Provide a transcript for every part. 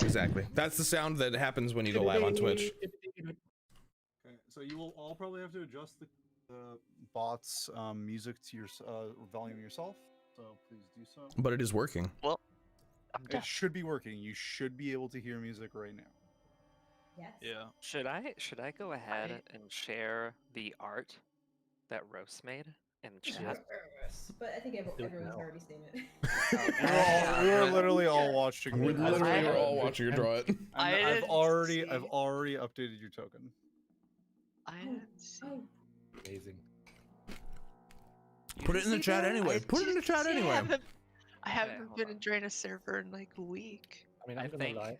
Exactly. That's the sound that happens when you go live on Twitch. Okay, so you will all probably have to adjust the bot's music to your volume yourself. So please do so. But it is working. Well, I'm It deaf. should be working. You should be able to hear music right now. Yes. Yeah. Should I go ahead and share the art that Rhos made in chat? But I think everyone's already seen it. We were literally all watching. We it. literally are all watching you draw it. And I've already updated your token. I didn't see. Amazing. Put it in the chat anyway. Put it in the chat anyway. I haven't hold been on. in Draeneth server in like a week. I mean, I I'm gonna lie.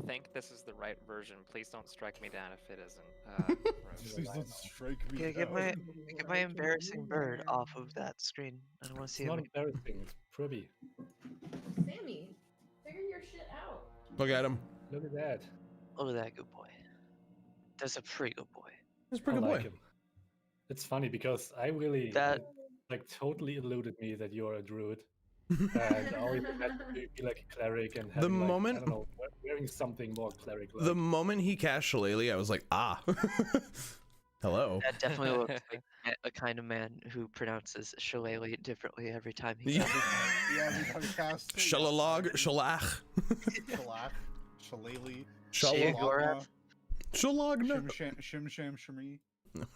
think this is the right version. Please don't strike me down if it isn't. Rhos. Please don't strike me. Yeah, get down. my embarrassing bird off of that screen. I don't want to see It's not it. embarrassing. It's pretty. Sammy, figure your shit out. Look at him. Look at that. Look at that good boy. That's a pretty good boy. He's a pretty I good like boy. him. It's funny because I really That- like totally eluded me that you're a druid. And I always imagined you be like a cleric and having, like, moment- I don't know, wearing something more cleric-like. The moment he cast Shillelagh, I was like, ah. Hello. That definitely looks like a kind of man who pronounces shillelagh differently every time he Yeah. casts it. Yeah, we have cast. Shalalog, Shalach. Shalach, Shillelagh, Shalom. Gorath. Shalagna. Shim Sham Shami.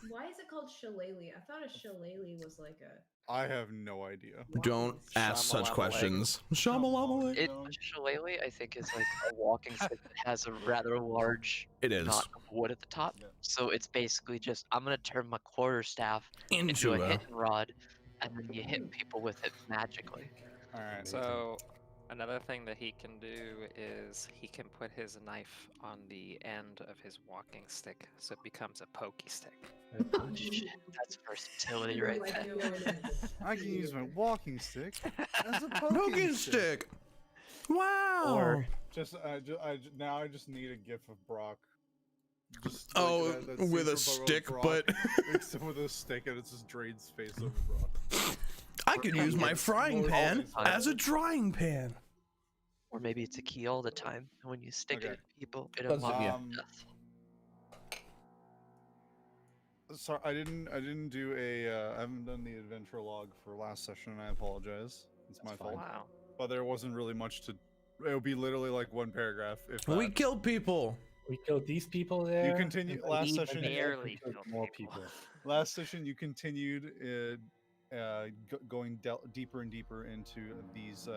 Why is it called shillelagh? I thought a shillelagh was like a. I have no idea. Don't ask such Shamalama questions. Shamalama. It shillelagh, I think, is like a walking stick that has a rather large It is. knot of wood at the top. Yeah. So it's basically just I'm gonna turn my quarterstaff into Into a a. hitting rod, and then you hit people with it magically. All right. So another thing that he can do is he can put his knife on the end of his walking stick, so it becomes a pokey stick. Oh shit, that's versatility right there. I can use my walking stick as a Poking poking stick. Wow. Or Now I just need a gif of Brock. Just Oh, that scene with a from stick, Brock, but except with a stick, and it's just Drain's face over Brock. I could use my frying pan as a drying pan. Or maybe it's a key all the time, and when you stick it Okay. at people, it That's- unlocks yeah. death. Sorry, I didn't do I haven't done the adventure log for last session, and I apologize. It's my fault. Wow. But there wasn't really much to. It would be literally like one paragraph. If We that. killed people. We killed these people there. continue- and then last we session- Barely killed killed more people. people. Last session, you continued going deeper and deeper into these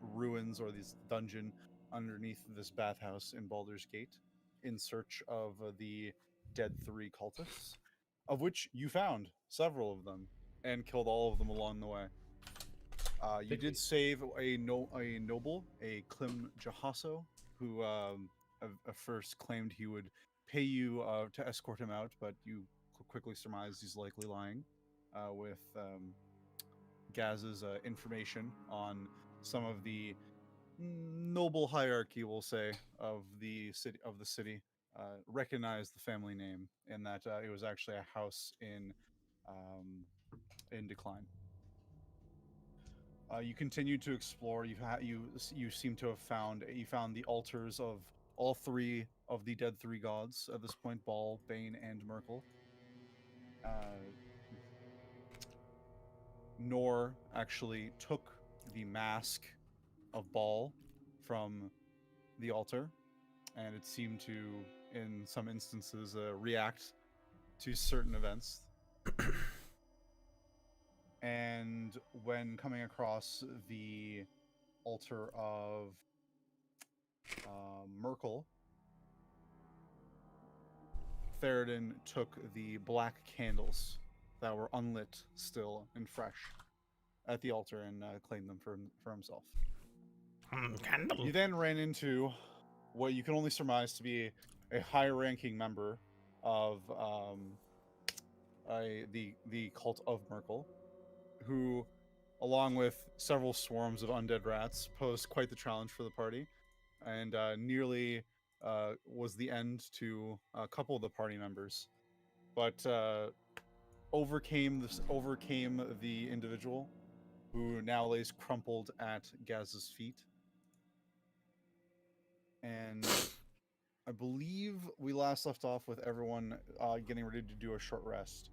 ruins or this dungeon underneath this bathhouse in Baldur's Gate in search of the dead 3 cultists, of which you found several of them and killed all of them along the way. You did save a noble, a Klim Jahasso, who at first claimed he would pay you to escort him out, but you quickly surmised he's likely lying with Gaz's information on some of the noble hierarchy, we'll say, of the city. Recognized the family name, and that it was actually a house in decline. You continue to explore. You seem to have found the altars of all 3 of the dead 3 gods at this point: Baal, Bane, and Merkel. Nor actually took the mask of Baal from the altar, and it seemed to, in some instances, react to certain events. And when coming across the altar of Merkel, Theraden took the black candles that were unlit still and fresh at the altar and claimed them for himself. Candle. You then ran into what you can only surmise to be a high-ranking member of the cult of Merkel, who, along with several swarms of undead rats, posed quite the challenge for the party, and nearly was the end to a couple of the party members, but overcame the individual, who now lays crumpled at Gaz's feet. and I believe we last left off with everyone getting ready to do a short rest.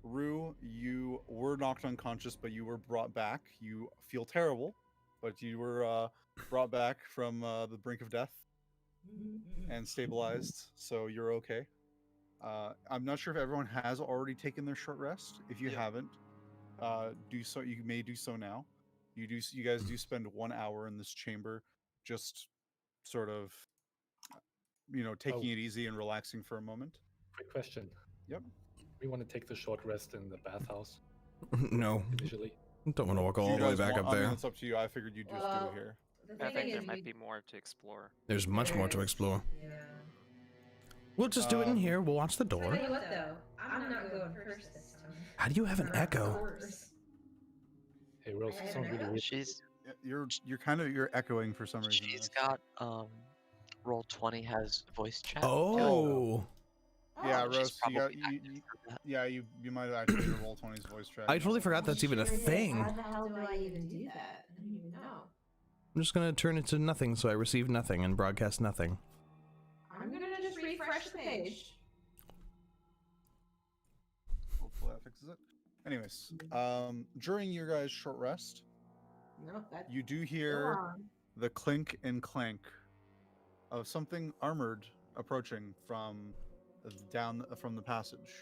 Rue, you were knocked unconscious, but you were brought back. You feel terrible, but you were brought back from the brink of death and stabilized, so you're okay. I'm not sure if everyone has already taken their short rest. If you haven't, do so. You may do so now. You guys do spend 1 hour in this chamber, just sort of, taking it easy and relaxing for a moment. Quick question. Yep. We want to take the short rest in the bathhouse No, initially. don't want to walk Do you all the way guys back want- up there. it's up to you. I figured you'd just do it here. The I thing think there is, might be more to explore. There's much more to explore. Yeah. We'll just do it in here. We'll watch the Tell door. you what, though, I'm not going first this time. How do you have an echo? Horse. Hey, Rose, I it have sounds an really echo. weird. She's You're echoing for some reason. she's Rose. got roll 20 has voice chat. Oh, Yeah, She's Rose, you got probably you, active you, for that. yeah, you might have activated Roll20's voice track. I totally forgot that's even a thing. How the hell do I even do that? I don't even know. I'm just gonna turn it to nothing so I receive nothing and broadcast nothing. I'm gonna just refresh the page. Hopefully that fixes it. Anyways, during your guys' short rest, No, that's you do hear the clink and clank of something armored approaching from from the passage.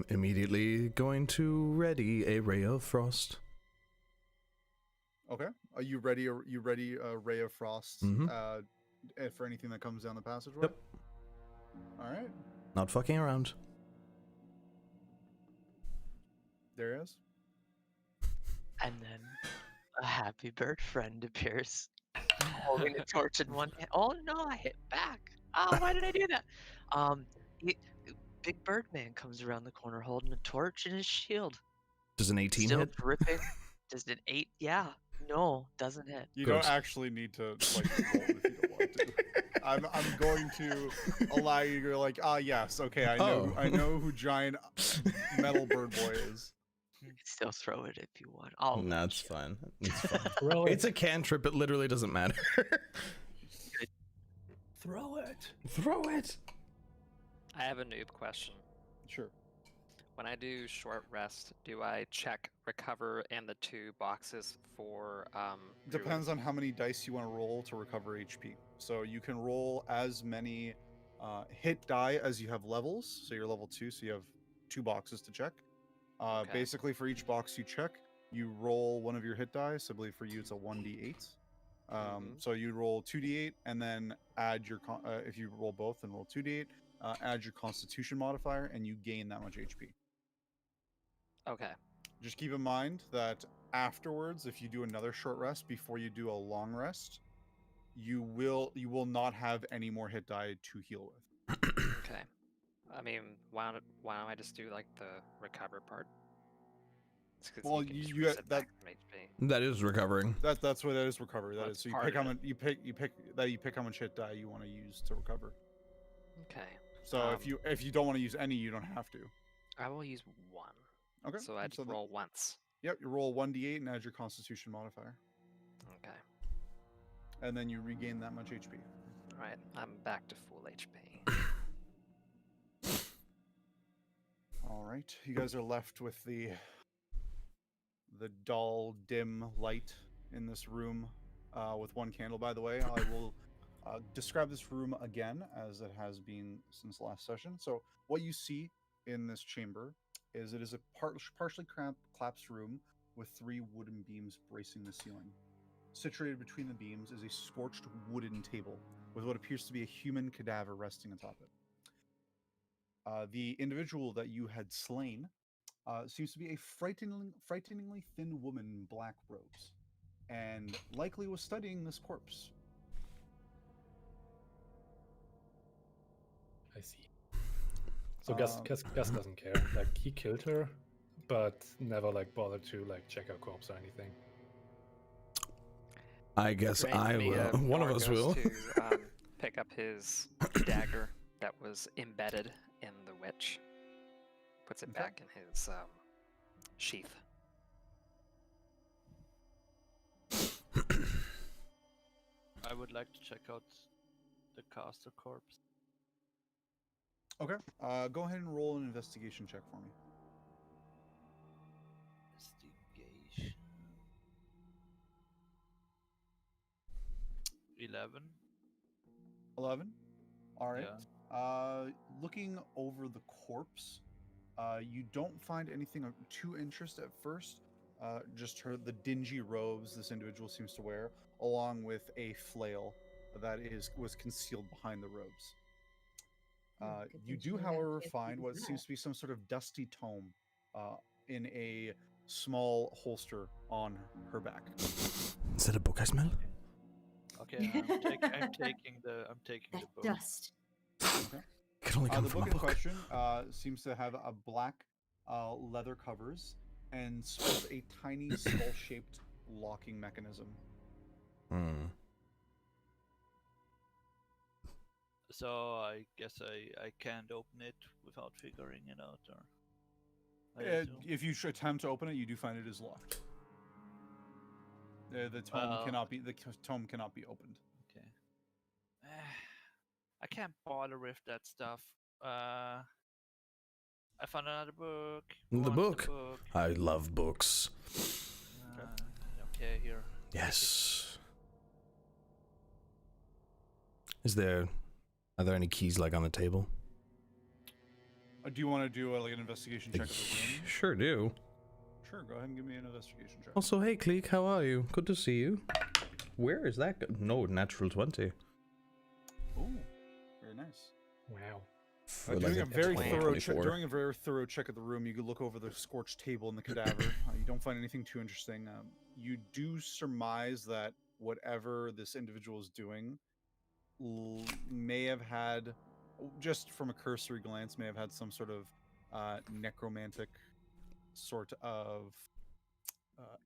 Immediately going to ready a ray of frost. Okay, are you ready? You ready? A ray of frost for anything that comes down the passageway. Yep. All right. Not fucking around. Deriaz. And then a happy bird friend appears, holding a torch in one hand. Oh no, I hit back. Oh, why did I do that? Big bird man comes around the corner holding a torch and his shield. Does an 18 Still hit? dripping. Does an 8? Yeah. No, doesn't hit. You Good. don't actually need to roll if you don't want to. I'm going to allow you to go yes, okay, I know who giant metal bird boy is. You can still throw it if you want. Oh, No, it's fine. It's fine. Throw it. It's a cantrip. It literally doesn't matter. Throw it. Throw it. I have a noob question. Sure. When I do short rest, do I check recover and the 2 boxes for Depends on how many dice you want to roll to recover HP. So you can roll as many hit die as you have levels. So you're level 2, so you have 2 boxes to check. Okay. Basically, for each box you check, you roll one of your hit dice. I believe for you it's a 1d8. So you roll 2d8 and then add your if you roll both, then roll 2d8. Add your Constitution modifier, and you gain that much HP. Okay. Just keep in mind that afterwards, if you do another short rest before you do a long rest, you will not have any more hit die to heal with. Okay. I mean, why don't I just do like the recover part? It's 'cause Well, can just you reset that back from HP. That is recovering. that's what that is recovery. That Well, is it's so you part pick of how it. much you pick how much hit die you want to use to recover. Okay. So if you don't want to use any, you don't have to. I will use 1. Okay. So I just roll once. Yep, you roll 1d8 and add your Constitution modifier, Okay. and then you regain that much HP. Alright, I'm back to full HP. All right, you guys are left with the dull, dim light in this room, with one candle. By the way, I will describe this room again as it has been since last session. So, what you see in this chamber is it is a partially collapsed room with 3 wooden beams bracing the ceiling. Situated between the beams is a scorched wooden table with what appears to be a human cadaver resting atop it. The individual that you had slain seems to be a frighteningly thin woman in black robes, and likely was studying this corpse. I see. So Gasz doesn't care. Like, he killed her, but never like bothered to like check her corpse or anything. I guess Drain I me, will. One of Nor us goes will. to pick up his dagger that was embedded in the witch. Puts it Okay. back in his sheath. would like to check out the caster corpse. Okay. Go ahead and roll an investigation check for me. Investigation. 11. 11. All right. Yeah. Looking over the corpse, you don't find anything of too interest at first. Just the dingy robes this individual seems to wear, along with a flail that was concealed behind the robes. Good You thing she do, never had a however, chance to find use what that. seems to be some sort of dusty tome in a small holster on her back. Is that a book I smell? Okay, I'm taking the That book. dust. Okay. Could only come The from book a in book. question seems to have a black leather covers and sports a tiny skull-shaped locking mechanism. Hmm. So I guess I can't open it without figuring it out, or I assume. If you attempt to open it, you do find it is locked. The tome Well- cannot be opened. Okay. I can't bother with that stuff. I found another book. Who The wants book. I love books. Okay, here. Yes. Are there any keys like on the table? Do you want to do like an investigation check of the room? Sure do. Sure, go ahead and give me an investigation check. Also, hey Kleeck, how are you? Good to see you. Where is that? No, natural 20. Oh, very nice. Wow. During a very 24. thorough check of the room, you could look over the scorched table and the cadaver. You don't find anything too interesting. You do surmise that whatever this individual is doing may have had, just from a cursory glance, may have had some sort of necromantic sort of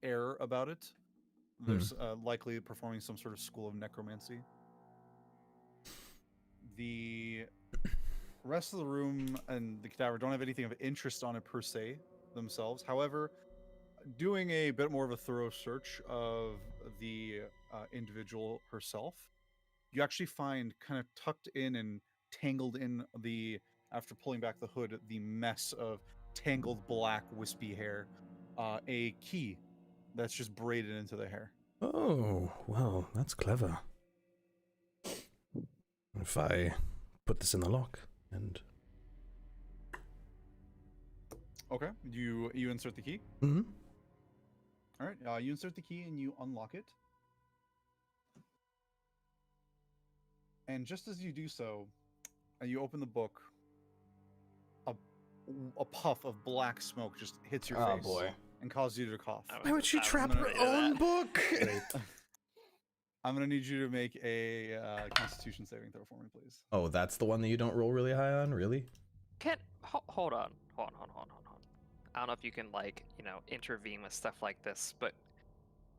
air about it. There's likely performing some sort of school of necromancy. The rest of the room and the cadaver don't have anything of interest on it per se themselves. However, doing a bit more of a thorough search of the individual herself, you actually find kind of tucked in and tangled in after pulling back the hood, the mess of tangled black wispy hair, a key that's just braided into the hair. Oh, well, that's clever. If I put this in the lock and... Okay, you insert the key. Mm-hmm. All right, you insert the key and you unlock it. And just as you do so, you open the book, a puff of black smoke just hits your face and causes you to cough. Why would she trap her own book? I'm going to need you to make a Constitution saving throw for me, please. Oh, that's the one that you don't roll really high on? Really? Hold on. I don't know if you can, like, intervene with stuff like this, but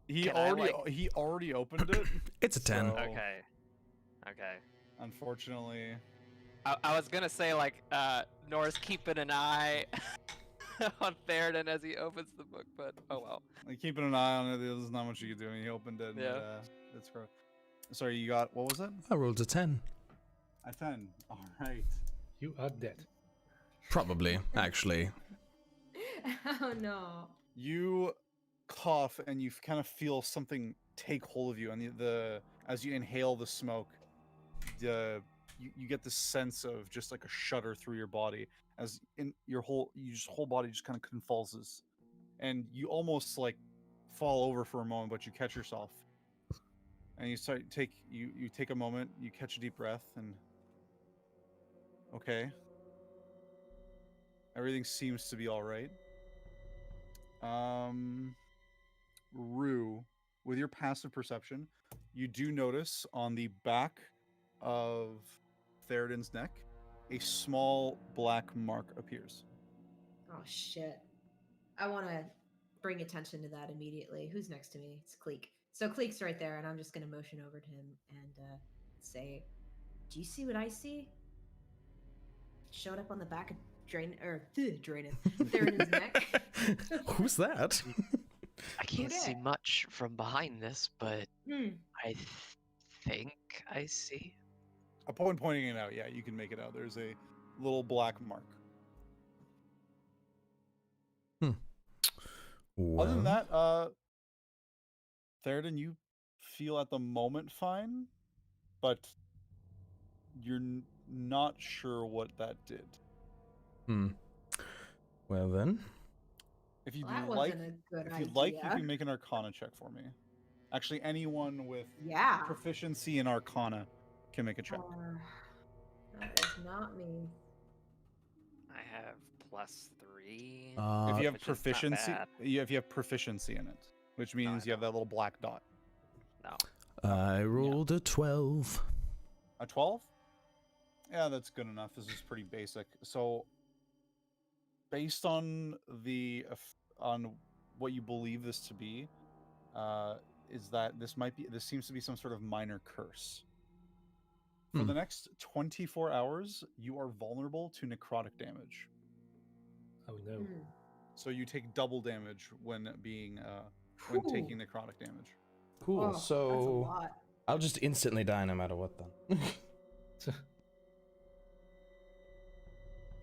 he already opened it. It's a 10. So, Okay. Unfortunately, I was gonna say, like, Nora's keeping an eye on Theraden as he opens the book, but oh well. like, keeping an eye on it, there's not much you can do. He opened it. And, Yeah. that's correct. Sorry, you got, what was it? I rolled a 10. A 10. All right. You are dead. Probably, actually. Oh no. You cough and you kind of feel something take hold of you, and as you inhale the smoke, you get this sense of just like a shudder through your body as in your whole body just kind of convulses, and you almost like fall over for a moment, but you catch yourself, and you take a moment, you catch a deep breath, and okay, everything seems to be all right. Rue, with your passive perception, you do notice on the back of Theraden's neck, a small black mark appears. Oh shit. I want to bring attention to that immediately. Who's next to me? It's Kleeck. So Kleeck's right there, and I'm just going to motion over to him and say, "Do you see what I see? It showed up on the back of Draeneth, Theraden's neck." Who's that? I can't see dat? much from behind this, but I think I see. Upon pointing it out, yeah, you can make it out. There's a little black mark. Well, Other than that, Theraden, you feel at the moment fine, but you're not sure what that did. well then. If you'd Well, that like, wasn't a good if idea. you'd like, you can make an Arcana check for me. Actually, anyone with Yeah. proficiency in Arcana can make a check. That is not me. I have +3. If you have which is not proficiency, bad. if you have proficiency in it, which means I you have that little black dot. No. I rolled a 12. A 12? Yeah, that's good enough. This is pretty basic. So, based on on what you believe this to be, is that this seems to be some sort of minor curse. For the next 24 hours, you are vulnerable to necrotic damage. Oh no. So you take double damage when taking necrotic damage. Cool. Oh, that's a So lot. I'll just instantly die no matter what then.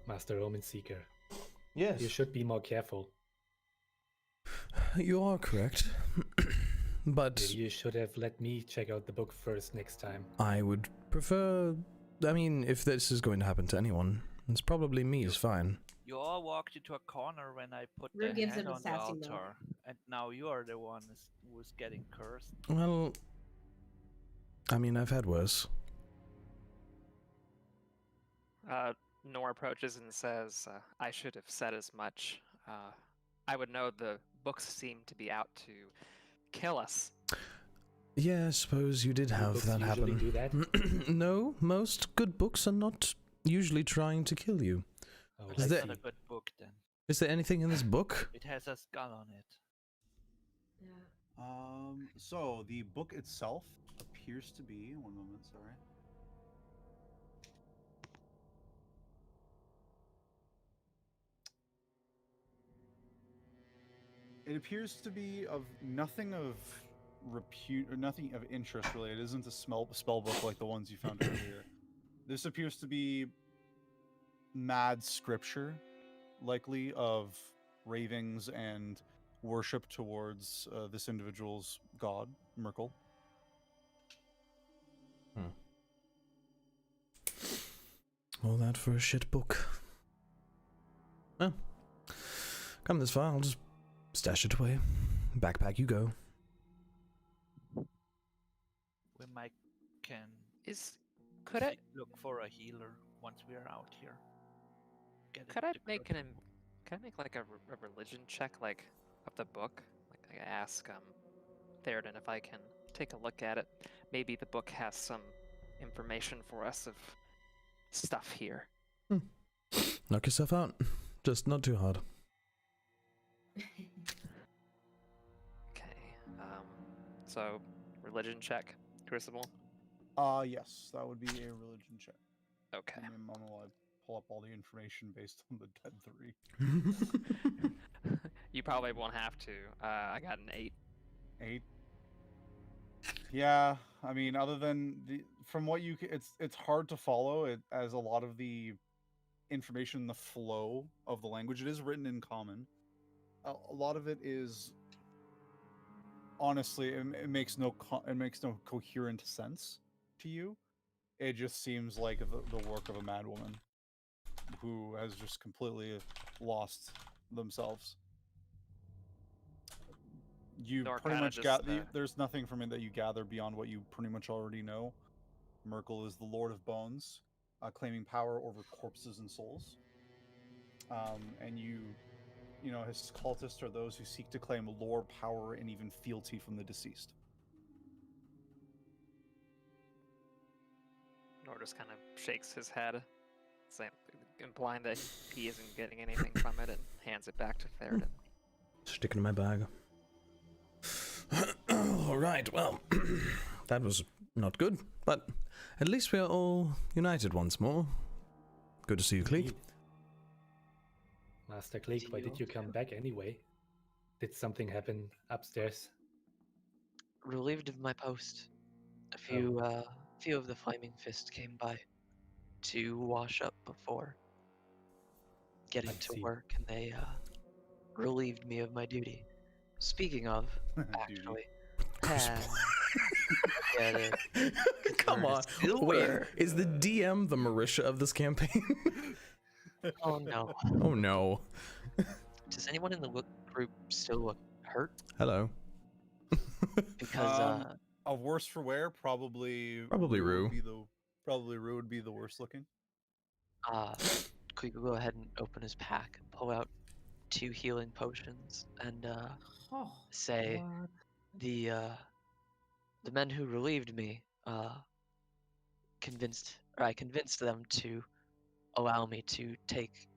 Master Omen Seeker. Yes. You should be more careful. You are correct. But Maybe you should have let me check out the book first next time. I would prefer... I mean, if this is going to happen to anyone, it's probably me is fine. You all walked into a corner when I put Rue the gives hand him a on the sassy look. altar, and now you are the one who's getting cursed. Well... I mean, I've had worse. Nor approaches and says, I should have said as much. I would know the books seem to be out to kill us. Yeah, I suppose you did have Books that usually happen. do that? No, most good books are not usually trying to kill you. Oh, But Is that's there- not a good book then. Is there anything in this book? It has a skull on it. Yeah. So the book itself appears to be... One moment, sorry. It appears to be of nothing of repute or nothing of interest really. It isn't a spell book like the ones you found earlier. This appears to be mad scripture, likely of ravings and worship towards this individual's god, Merkel. All that for a shit book. Well, come this far, I'll just stash it away. Backpack you go. We might can Could I look for a healer once we are out here. could I make like a religion check, like of the book? Like I ask Theraden if I can take a look at it. Maybe the book has some information for us of stuff here. Knock yourself out. Just not too hard. Okay. So religion check, Crucible. Yes, that would be a religion check. Okay. And then I'll pull up all the information based on the dead 3. You probably won't have to. I got an 8. 8. Yeah, I mean, other than from what it's hard to follow it, as a lot of the information, the flow of the language, it is written in common. A lot of it is honestly, it makes no coherent sense to you. It just seems like the work of a madwoman who has just completely lost themselves. You Nor pretty kinda much just, there's nothing from it that you gather beyond what you pretty much already know. Merkel is the Lord of Bones, claiming power over corpses and souls. And you know, his cultists are those who seek to claim lore, power, and even fealty from the deceased. Nor just kind of shakes his head, implying that he isn't getting anything from it, and hands it back to Theraden. Stick it in my bag. Alright, well, that was not good, but at least we are all united once more. Good to see you, Kleeck. Indeed. Master Kleeck, why did you come back anyway? Did something happen upstairs? Relieved of my post. few of the Flaming Fist came by to wash up before getting I to see. work, and they relieved me of my duty. Speaking of, Duty. actually, get it. 'Cause Come we're on. Wait, silver. is the DM the Marisha of this campaign? Oh no. Oh no. Does anyone in the group still look hurt? Hello. Because A worse for wear, probably Rue. would be probably Rue would be the worst looking. Kleeck will go ahead and open his pack, pull out 2 healing potions, and Oh, say, the men who relieved me I convinced them to allow me to take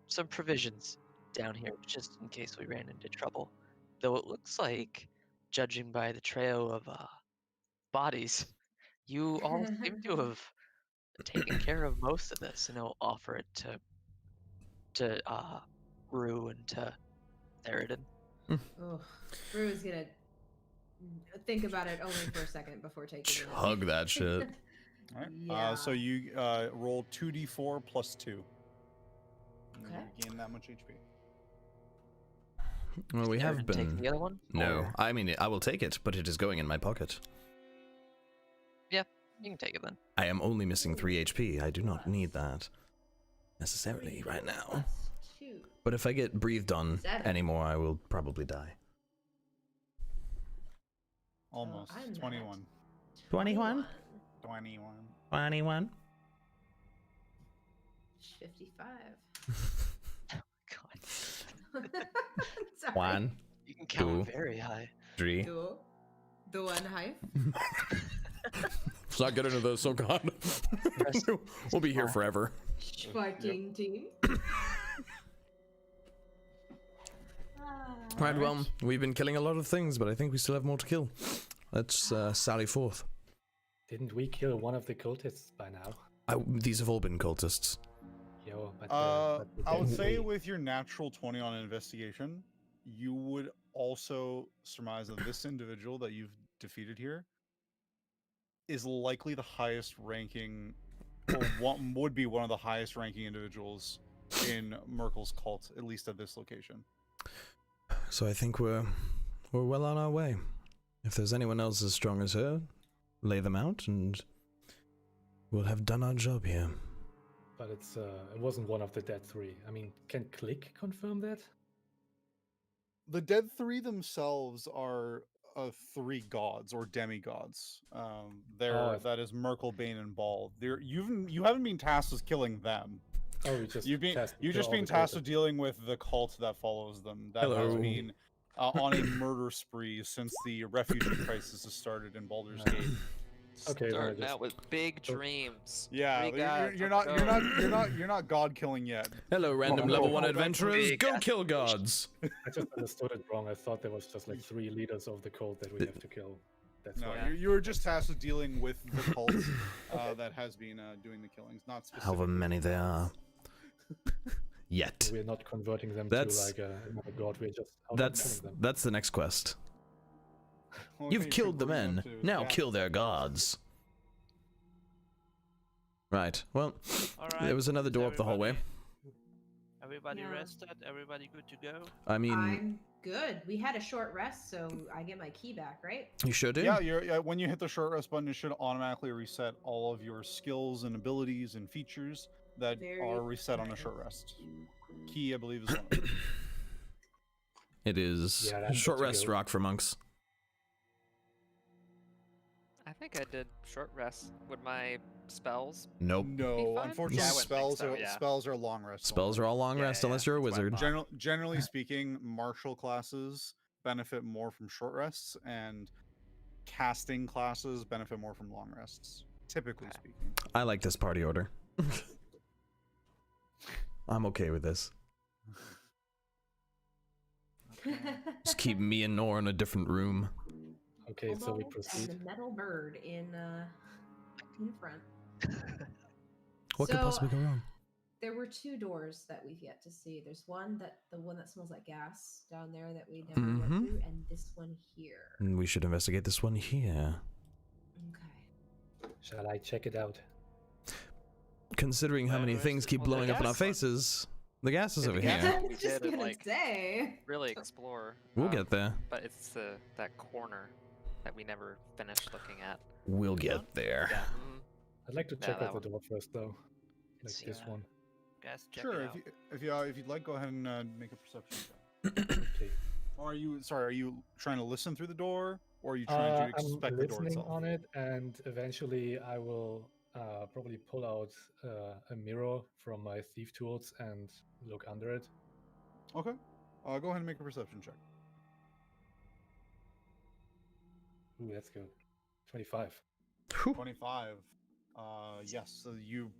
some provisions down here just in case we ran into trouble. Though it looks like, judging by the trail of bodies, you all seem to have taken care of most of this, and I'll offer it to Rue and to Theraden. oh, Rue is gonna think about it only for a second before taking it. Chug that shit. All right. Yeah. So you roll 2d4 plus 2. And Okay. you gain that much HP. Well, we have Theraden take been. the other one? No, Or- I mean, I will take it, but it is going in my pocket. You can take it then. I am only missing 3 HP. I do not need that necessarily right now. Plus 2. But if I get breathed on 7. anymore, I will probably die. Almost. I'm at 21. 21? 21. 21? 55. God. Sorry. 1, You can count Two. very high. 3. The one hive. Let's not get into this, oh god. We'll be here forever. Fighting team. Alright, well, we've been killing a lot of things, but I think we still have more to kill. Let's sally forth. Didn't we kill one of the cultists by now? These have all been cultists. Yo, but I would say with your natural 20 on investigation, you would also surmise that this individual that you've defeated here is likely the highest ranking, or would be one of the highest ranking individuals in Merkel's cult, at least at this location. So I think we're well on our way. If there's anyone else as strong as her, lay them out and we'll have done our job here. But it wasn't one of the dead 3. I mean, can Kleeck confirm that? The dead 3 themselves are 3 gods or demigods. That is Merkel, Bane, and Ball. You haven't been tasked with killing them. Oh, You've just been tasked with dealing with the cult that follows them. That has been on a murder spree since the refugee crisis has started in Baldur's Gate. Okay, Starting out with big dreams. Yeah, you're not god killing yet. Hello, random level 1 adventurers. Go kill gods. I just understood it wrong. I thought there was just like 3 leaders of the cult that we have to kill. That's No, why. you were just tasked with dealing with the cult that has been doing the killings, not specifically. However many there are. Yet. We're not converting them That's- to like another god. We're just killing them. That's the next quest. Only You've thing you killed the can bring men. up to Now Gasz. kill their gods. Right. Well, there was another door up the hallway. Everybody Yeah. rested? Everybody good to go? I mean, I'm good. We had a short rest, so I get my key back, right? you sure do. Yeah, when you hit the short rest button, it should automatically reset all of your skills and abilities and features that Very are reset on a short rest. Key, I believe, is one of them. It is Yeah, that's short good to rest go. rock for monks. I think I did short rest with my spells. Nope. No, fine? unfortunately, Yeah, I wouldn't think so, yeah. spells are long rest. Spells are all long Yeah, rest yeah, unless you're a that's what I wizard. thought. Generally speaking, martial classes benefit more from short rests, and casting classes benefit more from long rests. Typically Okay. speaking. I like this party order. I'm okay with this. Just keep me and Nor in a different room. Okay, so we Kobold proceed. And the metal bird in front. What could So, possibly go wrong? There were 2 doors that we've yet to see. There's the one that smells like gas down there that we never went Mhm. through, and this one here. And we should investigate this one here. Okay. Shall I check it out? Considering how many things keep blowing up in our faces, the gas is over gas here. one we I'm just did, gonna like, say. really explore. We'll get there. But it's that corner that we never finished looking at. We'll get there. Yeah. I'd like to Yeah, check that out the door first, though. Like see. this one. Guys, check Sure, it out. if you'd like, go ahead and make a perception check. Okay. Or are you trying to listen through the door, or are you trying to expect I'm the door listening itself? on it, and eventually I will probably pull out a mirror from my thief tools and look under it. Okay. Go ahead and make a perception check. Ooh, that's good. 25. 25. Yes. So you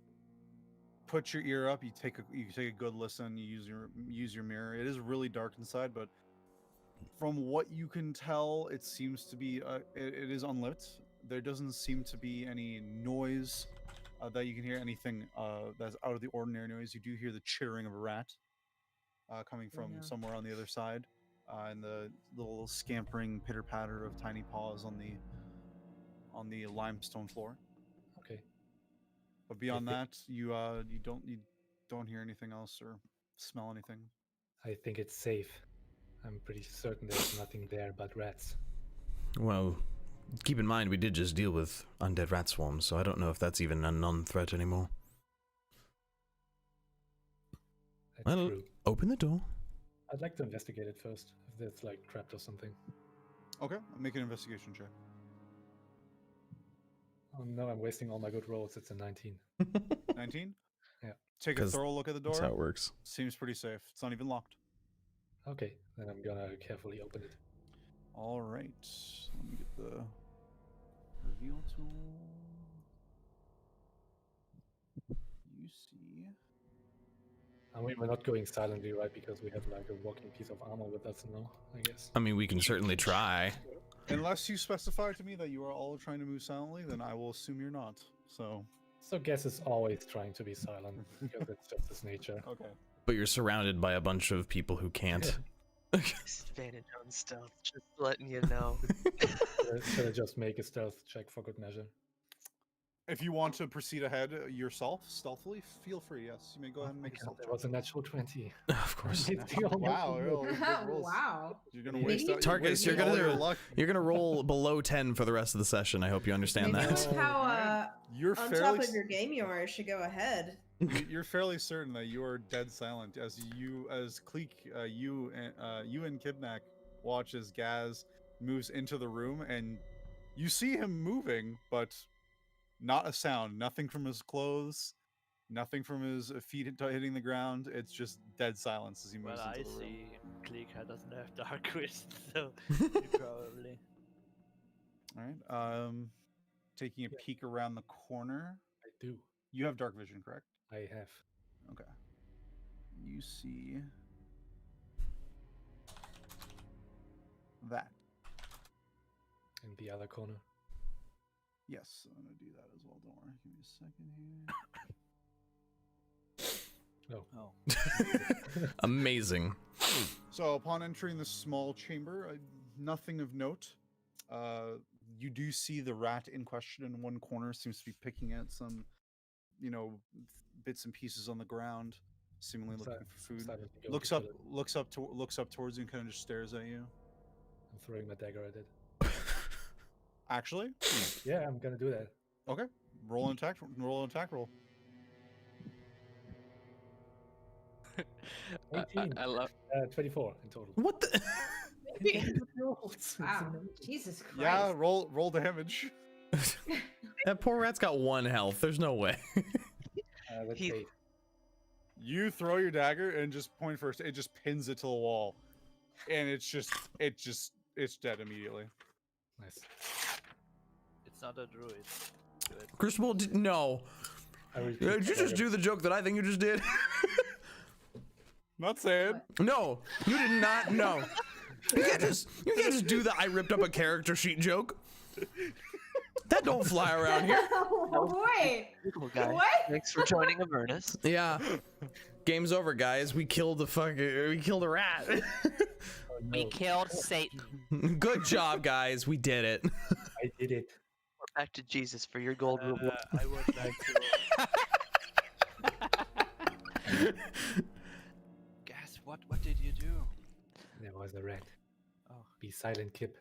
put your ear up. You take a good listen. You use your mirror. It is really dark inside, but from what you can tell, it seems to be it is unlit. There doesn't seem to be any noise that you can hear. Anything that's out of the ordinary noise. You do hear the chittering of a rat coming from somewhere on the other side, and the little scampering pitter patter of tiny paws on the limestone floor. Okay. But beyond that, you don't hear anything else or smell anything. I think it's safe. I'm pretty certain there's nothing there but rats. Well, keep in mind we did just deal with undead rat swarms, so I don't know if that's even a non-threat anymore. That's Well, true. open the door. I'd like to investigate it first, if it's like trapped or something. Okay, make an investigation check. Oh no, I'm wasting all my good rolls. It's a 19. 19? Yeah. Take a 'Cause thorough look at the door. That's how it works. Seems pretty safe. It's not even locked. Okay, then I'm gonna carefully open it. All right. Let me get the reveal tool. You see. I mean, we're not going silently, right? Because we have like a walking piece of armor with us now, I guess. I mean, we can certainly try. Unless you specify to me that you are all trying to move silently, then I will assume you're not. So Gasz is always trying to be silent, because it's just his nature. okay. But you're surrounded by a bunch of people who can't. Disadvantage on stealth, just letting you know. Should I just make a stealth check for good measure? If you want to proceed ahead yourself, stealthily, feel free. Yes, you may go ahead and make a stealth There check. was a natural 20. Of course. Wow, really good rolls. Wow. You're gonna waste out. Tarkus, you're all gonna- your luck. You're gonna roll below 10 for the rest of the session. I hope you understand Maybe that. that's how You're on fairly top of your game you are should go ahead. you're fairly certain that you are dead silent as Kleeck, you and Kibnaak watch as Gasz moves into the room, and you see him moving, but not a sound. Nothing from his clothes, nothing from his feet hitting the ground. It's just dead silence as he moves Well, into I the room. see Kleeck doesn't have dark vision, so he probably. All right. Taking a peek around the corner. I do. You have dark vision, correct? I have. Okay. You see that. In the other corner. Yes, I'm gonna do that as well. Don't worry. Give me a second here. Oh. Amazing. So upon entering this small chamber, nothing of note. You do see the rat in question in one corner seems to be picking at some, bits and pieces on the ground, seemingly looking for food. Silently going Looks to up, kill it. looks up towards you and kind of just stares at you. I'm throwing my dagger at it. Actually, Yeah, I'm gonna do that. okay. Roll an attack. Roll an attack roll. 18. I love. 24 in total. What the? Wow. Jesus Christ. Yeah, roll damage. That poor rat's got 1 health. There's no way. That's He- 8. You throw your dagger and just point first. It just pins it to the wall, and it's dead immediately. Nice. It's not a druid. Good. Crucible, no. I repeat Did you the just dagger. do the joke that I think you just did? Not saying. No, you did not. No. You can't just do the I ripped up a character sheet joke. That don't fly around here. Wait. Cool guy. What? Thanks for joining Avernus. Yeah. Game's over, guys. We killed a rat. Oh, no. killed Satan. Good job, guys. We did it. I did it. back to Jesus for your gold reward. I would like to. Gasz, what did you do? There was a rat. Oh, Be silent, Kip.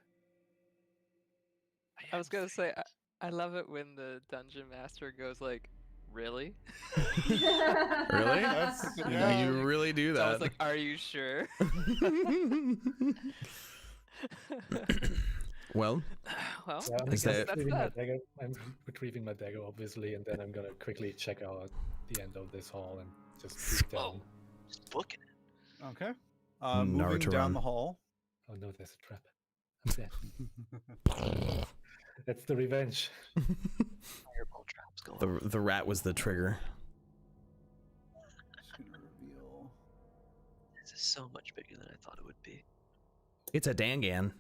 I was gonna say, I love it when the dungeon master goes like, "Really?" Really? That's You really do So I that. was like, "Are you sure?" Well, Well, Yeah, I'm, Is there- that's retrieving my that. dagger. I'm retrieving my dagger, obviously, and then I'm gonna quickly check out the end of this hall and just peek down. Just booking it. Okay. Moving Naruto down run. the hall. Oh no, there's a trap. I'm dead. That's the revenge. Fireball traps going. the rat was the trigger. Just gonna reveal. This is so much bigger than I thought it would be. It's a Dangan.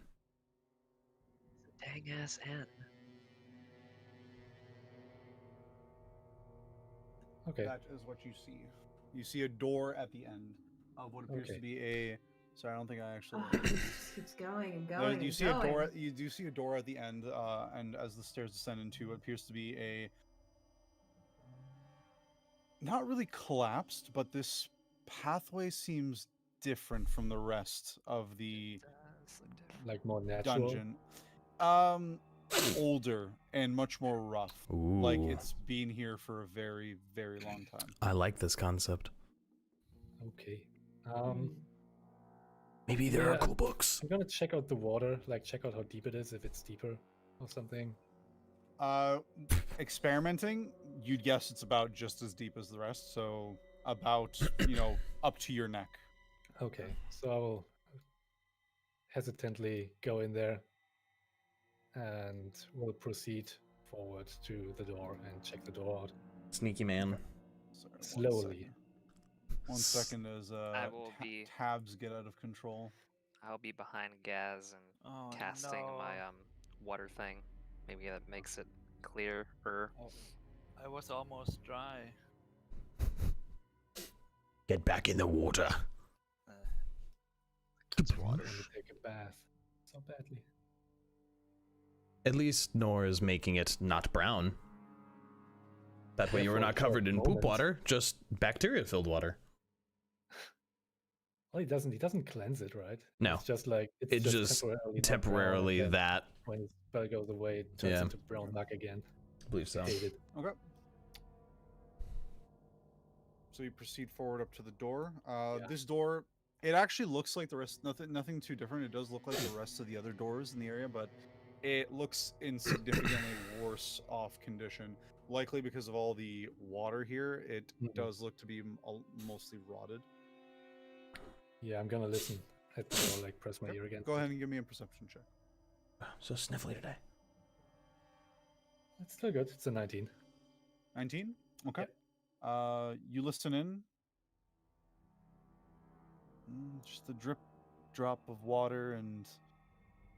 It's a dang ass N. Okay. That is what you see. You see a door at the end of what appears to Okay. be a. Sorry, I don't think I actually. Oh, it just keeps going and going. You and see going. a door. You do see a door at the end, and as the stairs descend into what appears to be a. Not really collapsed, but this pathway seems different from the rest of the Does look different. Like more natural. dungeon. Older and much more rough. Ooh. Like it's been here for a very, very long time. I like this concept. Okay. Maybe there are Yeah. cool books. I'm gonna check out the water, like check out how deep it is, if it's deeper or something. Experimenting, you'd guess it's about just as deep as the rest, so about up to your neck. Okay, so I will hesitantly go in there and we'll proceed forward to the door and check the door out. Sneaky man. Sorry, Slowly. 1 second as I will be- tabs get out of control. I'll be behind Gaz and Oh, casting no. my water thing. Maybe that makes it clearer. I was almost dry. Get back in the water. It's water. Let me take a bath. So badly. At least Nor is making it not brown. That way you were Careful, not covered in poop moment. water, just bacteria-filled water. Well, he doesn't cleanse it, right? No. It's just like It's just temporarily, not brown, temporarily and then that. when his spell goes away, it turns Yeah. into brown muck again. I believe so. Hate it. Okay. So you proceed forward up to the door. Yeah. This door, it actually looks like the rest. Nothing too different. It does look like the rest of the other doors in the area, but it looks in significantly worse off condition. Likely because of all the water here, it Mhm. does look to be mostly rotted. Yeah, I'm gonna listen at the door, like press my ear against. Go it. ahead and give me a perception check. So sniffly today. It's still good. It's a 19. 19? Okay. You listen in. Just a drip drop of water, and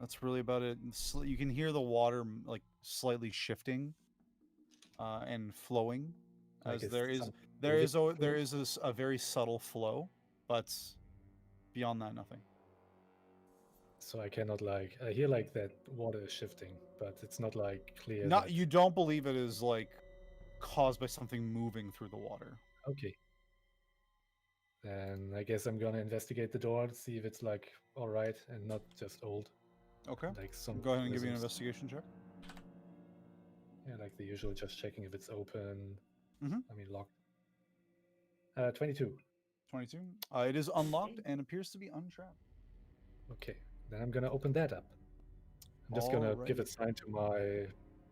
that's really about it. You can hear the water like slightly shifting and flowing, Like as it's there is some there is moving there is a very subtle flow, but beyond that, nothing. So I cannot like I hear like that water is shifting, but it's not like clear. Not that- you don't believe it is like caused by something moving through the water. Okay. Then I guess I'm gonna investigate the door to see if it's like all right and not just old. Okay. Like some. Go ahead and give me an mechanisms. investigation check. Yeah, like the usual, just checking if it's open. Mhm. I mean locked. 22. 22. It is unlocked and appears to be untrapped. Okay, then I'm gonna open that up. I'm just gonna give a Alrighty. sign to my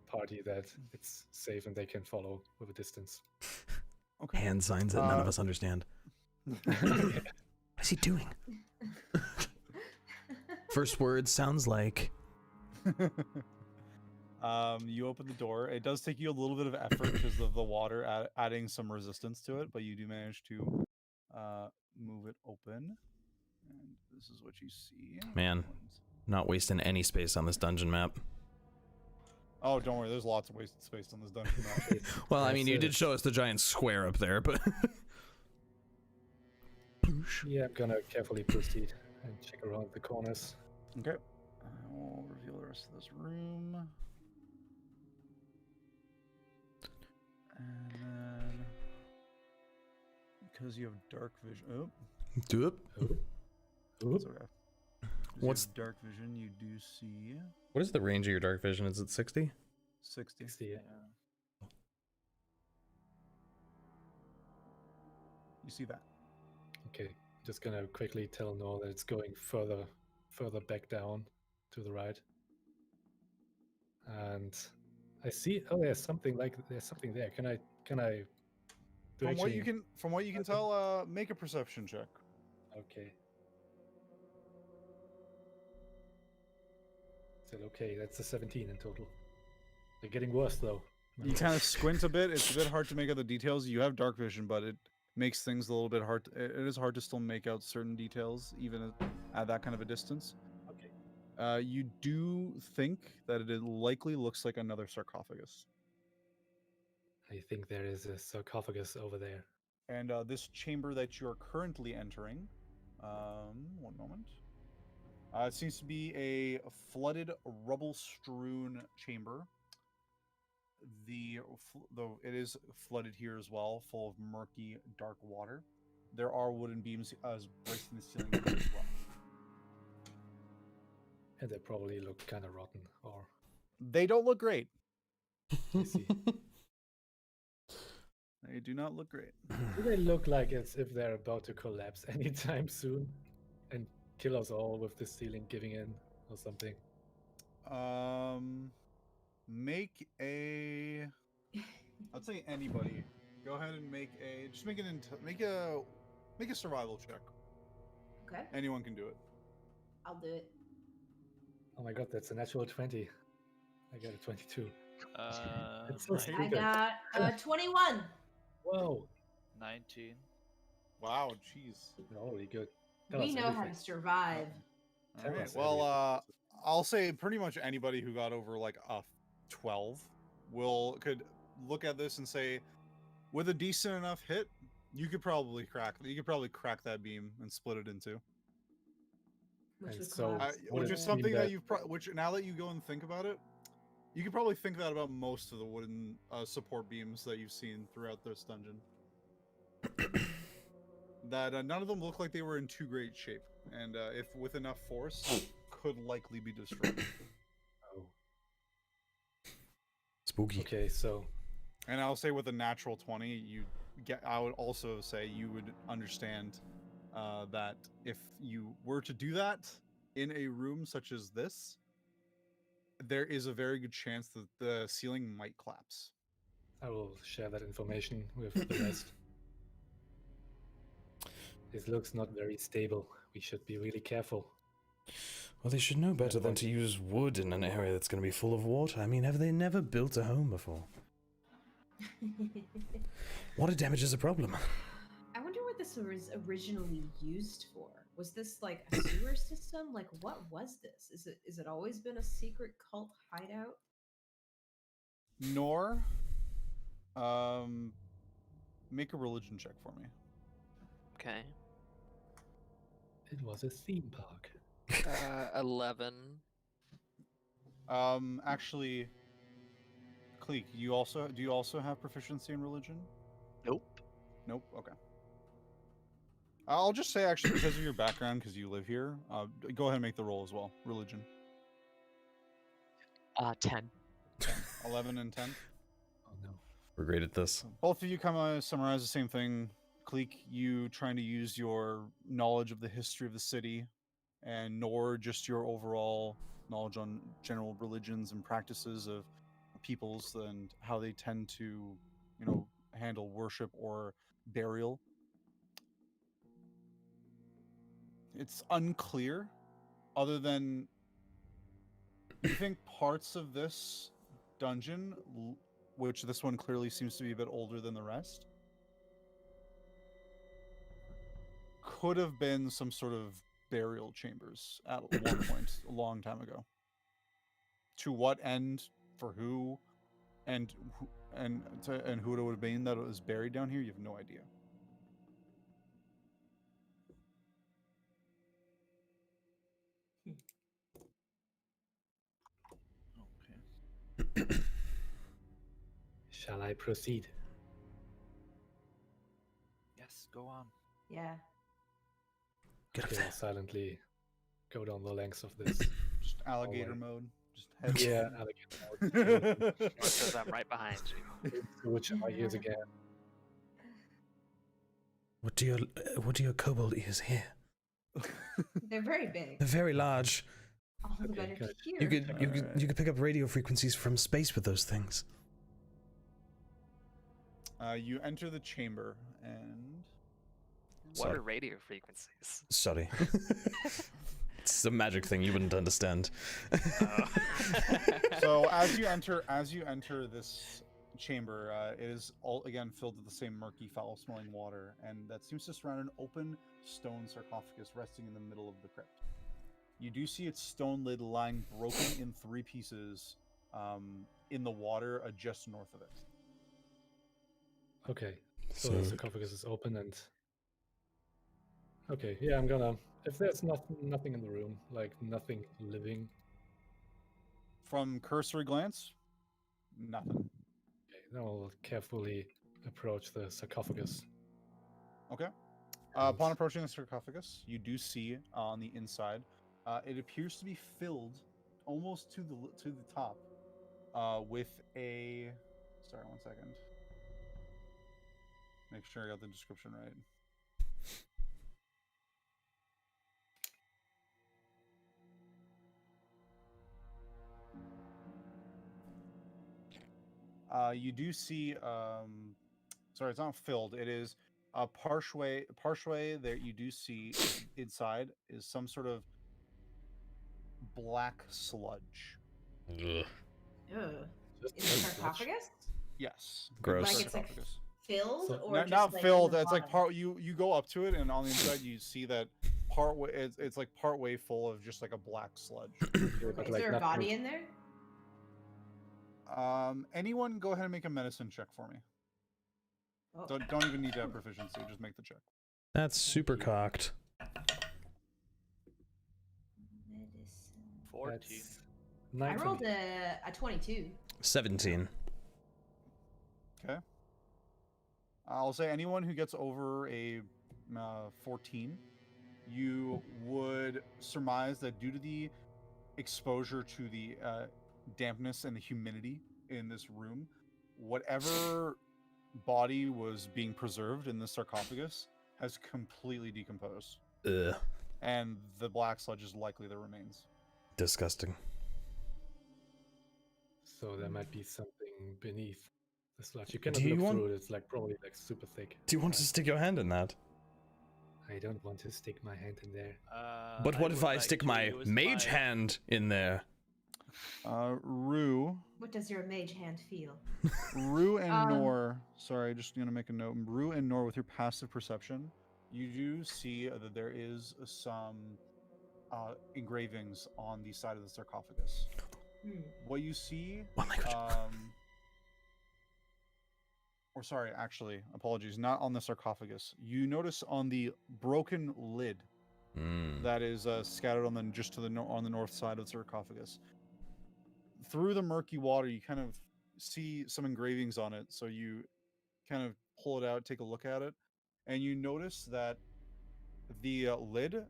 party that it's safe and they can follow with a distance. Okay. Hand signs that none of Uh, us understand. What is he doing? First word sounds like You open the door. It does take you a little bit of effort because of the water adding some resistance to it, but you do manage to move it open. And this is what you see. Man. not wasting any space on this dungeon map. Oh, don't worry. There's lots of wasted space on this dungeon map. Well, I That's mean, you it. did show us the giant square up there, but Yeah, I'm gonna carefully proceed and check around the corners. Okay. I will reveal the rest of this room. because you have dark vision. Oh, Do it. that's okay. 'Cause you What's- have dark vision? You do see What is the range of your dark vision? Is it 60? 60. 60, yeah. You see that? Okay, just gonna quickly tell Nor that it's going further back down to the right. And I see. Oh, there's something there. Can I? From what you directionally- can tell, make a perception check. Okay. Said okay. That's a 17 in total. They're getting worse though. You kind of squint a bit. It's a bit hard to make out the details. You have dark vision, but it makes things a little bit hard. It is hard to still make out certain details, even at that kind of a distance. Okay. You do think that it likely looks like another sarcophagus. I think there is a sarcophagus over there. And this chamber that you're currently entering, one moment. It seems to be a flooded, rubble-strewn chamber. Though it is flooded here as well, full of murky, dark water. There are wooden beams bracing the ceiling here as well. And they probably look kind of rotten, or They don't look great. I see. They do not look great. Do they look like as if they're about to collapse anytime soon and kill us all with the ceiling giving in or something? Make a. I'd say anybody. Go ahead and make a. Just make a survival check. Okay, Anyone can do it. I'll do it. Oh my god, that's a natural 20. I got a 22. It's so right. stupid. I got 21. Whoa. 19. Wow, jeez. Holy good. We know how to survive. All Tell right. us Well, everything. I'll say pretty much anybody who got over like a 12 could look at this and say, with a decent enough hit, you could probably crack that beam and split it in two. Which And would so- collapse. Would Which it is seem something that that- you've which now that you go and think about it, you could probably think that about most of the wooden support beams that you've seen throughout this dungeon. That none of them look like they were in too great shape, and if with enough force, could likely be destroyed. Oh. Spooky. Okay, so And I'll say with a natural 20, I would also say you would understand that if you were to do that in a room such as this, there is a very good chance that the ceiling might collapse. I will share that information with the rest. This looks not very stable. We should be really careful. Well, they should know better than to use wood in an area that's going to be full of water. I mean, have they never built a home before? Water damage is a problem. I wonder what this was originally used for. Was this like a sewer system? Like, what was this? Is it always been a secret cult hideout? Nor, make a religion check for me. Okay. It was a theme park. 11. Actually, Kleeck, do you also have proficiency in religion? Nope. Nope. Okay. I'll just say actually because of your background, because you live here, go ahead and make the roll as well. Religion. 10. 11 and 10. Oh no. We're great at this. Both of you kind of summarize the same thing. Kleeck, you trying to use your knowledge of the history of the city, and nor just your overall knowledge on general religions and practices of peoples and how they tend to, handle worship or burial. It's unclear, other than you think parts of this dungeon, which this one clearly seems to be a bit older than the rest, could have been some sort of burial chambers at one point a long time ago. To what end, for who, and who it would have been that it was buried down here, you have no idea. Okay. Shall I proceed? Yes. go on. Yeah. Get up Okay, there. I'll silently go down the length of this. Just alligator Alright. mode. Just head Yeah, down. alligator. Because I'm right behind you. Switch my ears again. What do your kobold ears hear? They're very big. They're very large. All the Okay, better to good. hear. You could pick up radio frequencies from space with those things. You enter the chamber and What are radio frequencies? Sorry. It's a magic thing you wouldn't understand. so as you enter this chamber, it is all again filled with the same murky, foul-smelling water, and that seems to surround an open stone sarcophagus resting in the middle of the crypt. You do see its stone lid lying broken in 3 pieces in the water just north of it. Okay, so the sarcophagus is open and... Okay, yeah, I'm gonna... If there's nothing in the room, like nothing living... From cursory glance, nothing. Okay, then I'll carefully approach the sarcophagus. Okay. Upon approaching the sarcophagus, you do see on the inside, it appears to be filled almost to the top with a... Sorry, 1 second. Make sure I got the description right. You do see, sorry, it's not filled. It is partially there. You do see inside is some sort of black sludge. Ugh. Ugh. Just In the sarcophagus? Yes. Gross. Like it's like Sarcophagus. filled So- or Not, just not like filled. in the It's like bottom? you go up to it, and on the inside you see that part way. It's like part way full of just like a black sludge. Okay, Okay, but is like there a nothing- body in there? Anyone, go ahead and make a medicine check for me. Oh. Don't even need to have proficiency. Just make the check. That's super cocked. Medicine. 14. That's I 19. rolled a 22. 17. Okay. I'll say anyone who gets over a 14, you would surmise that due to the exposure to the dampness and the humidity in this room, whatever body was being preserved in the sarcophagus has completely decomposed, Ugh. and the black sludge is likely the remains. Disgusting. So there might be something beneath the sludge. You cannot Do you look want- through it. It's like probably like super thick. Do you want to stick your hand in that? I don't want to stick my hand in there. But what if would I like stick to my use mage my- hand in there? Rue What does your mage hand feel? and Nor, sorry, just gonna make a note. Rue and Nor, with your passive perception, you do see that there is some engravings on the side of the sarcophagus. Hmm. What you see, One language. or sorry, actually, apologies, not on the sarcophagus. You notice on the broken lid that is scattered on the on the north side of the sarcophagus. Through the murky water, you kind of see some engravings on it, so you kind of pull it out, take a look at it, and you notice that the lid,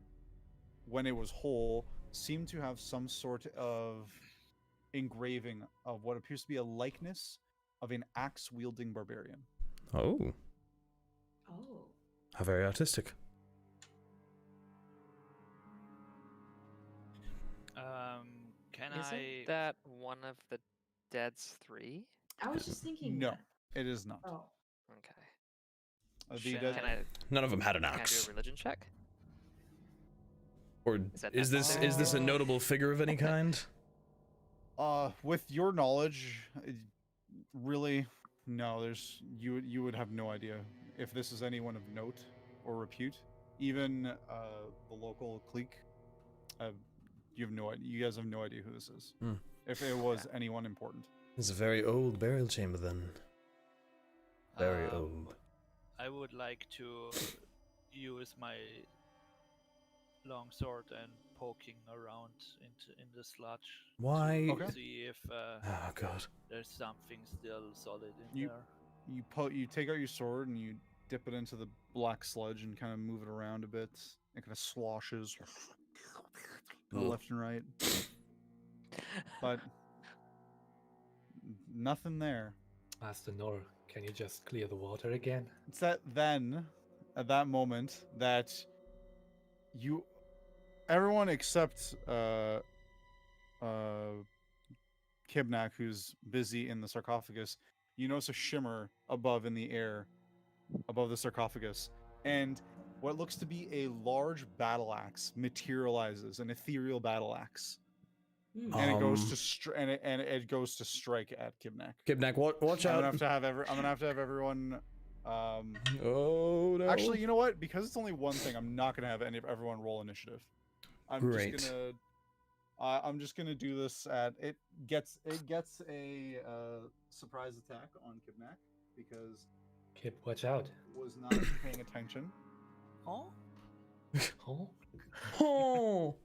when it was whole, seemed to have some sort of engraving of what appears to be a likeness of an axe-wielding barbarian. Oh, Oh. how very artistic. Can Isn't I? that one of the Dead's 3? I was just thinking. No, that. it is not. Oh. Okay. The Can dead- Can I, None of them had an can I do axe. a religion check? Or Is that is this a necessary? notable figure of any kind? With your knowledge, really, no. There's you would have no idea if this is anyone of note or repute. Even the local Kleeck, you have no idea. You guys have no idea who this is. Hmm. If it was anyone important. It's a very old burial chamber then. Very old. I would like to use my longsword and poking around in the sludge. Why? Okay. To see if Oh god. there's something still solid in You- there. You take out your sword and you dip it into the black sludge and kind of move it around a bit. It kind of sloshes left and right. But nothing there. Master Nor, can you just clear the water again? It's that then, at that moment, that everyone except Kibnaak, who's busy in the sarcophagus, you notice a shimmer above in the air, above the sarcophagus, and what looks to be a large battle axe materializes, an ethereal battle axe, and it goes to it goes to strike at Kibnaak. Kibnaak, watch out! I'm gonna have to have everyone. Oh no! Actually, you know what? Because it's only one thing, I'm not gonna have everyone roll initiative. I'm just gonna do this at it gets a surprise attack on Kibnaak because Kip, watch out! Was not paying attention. Oh. Oh. Oh.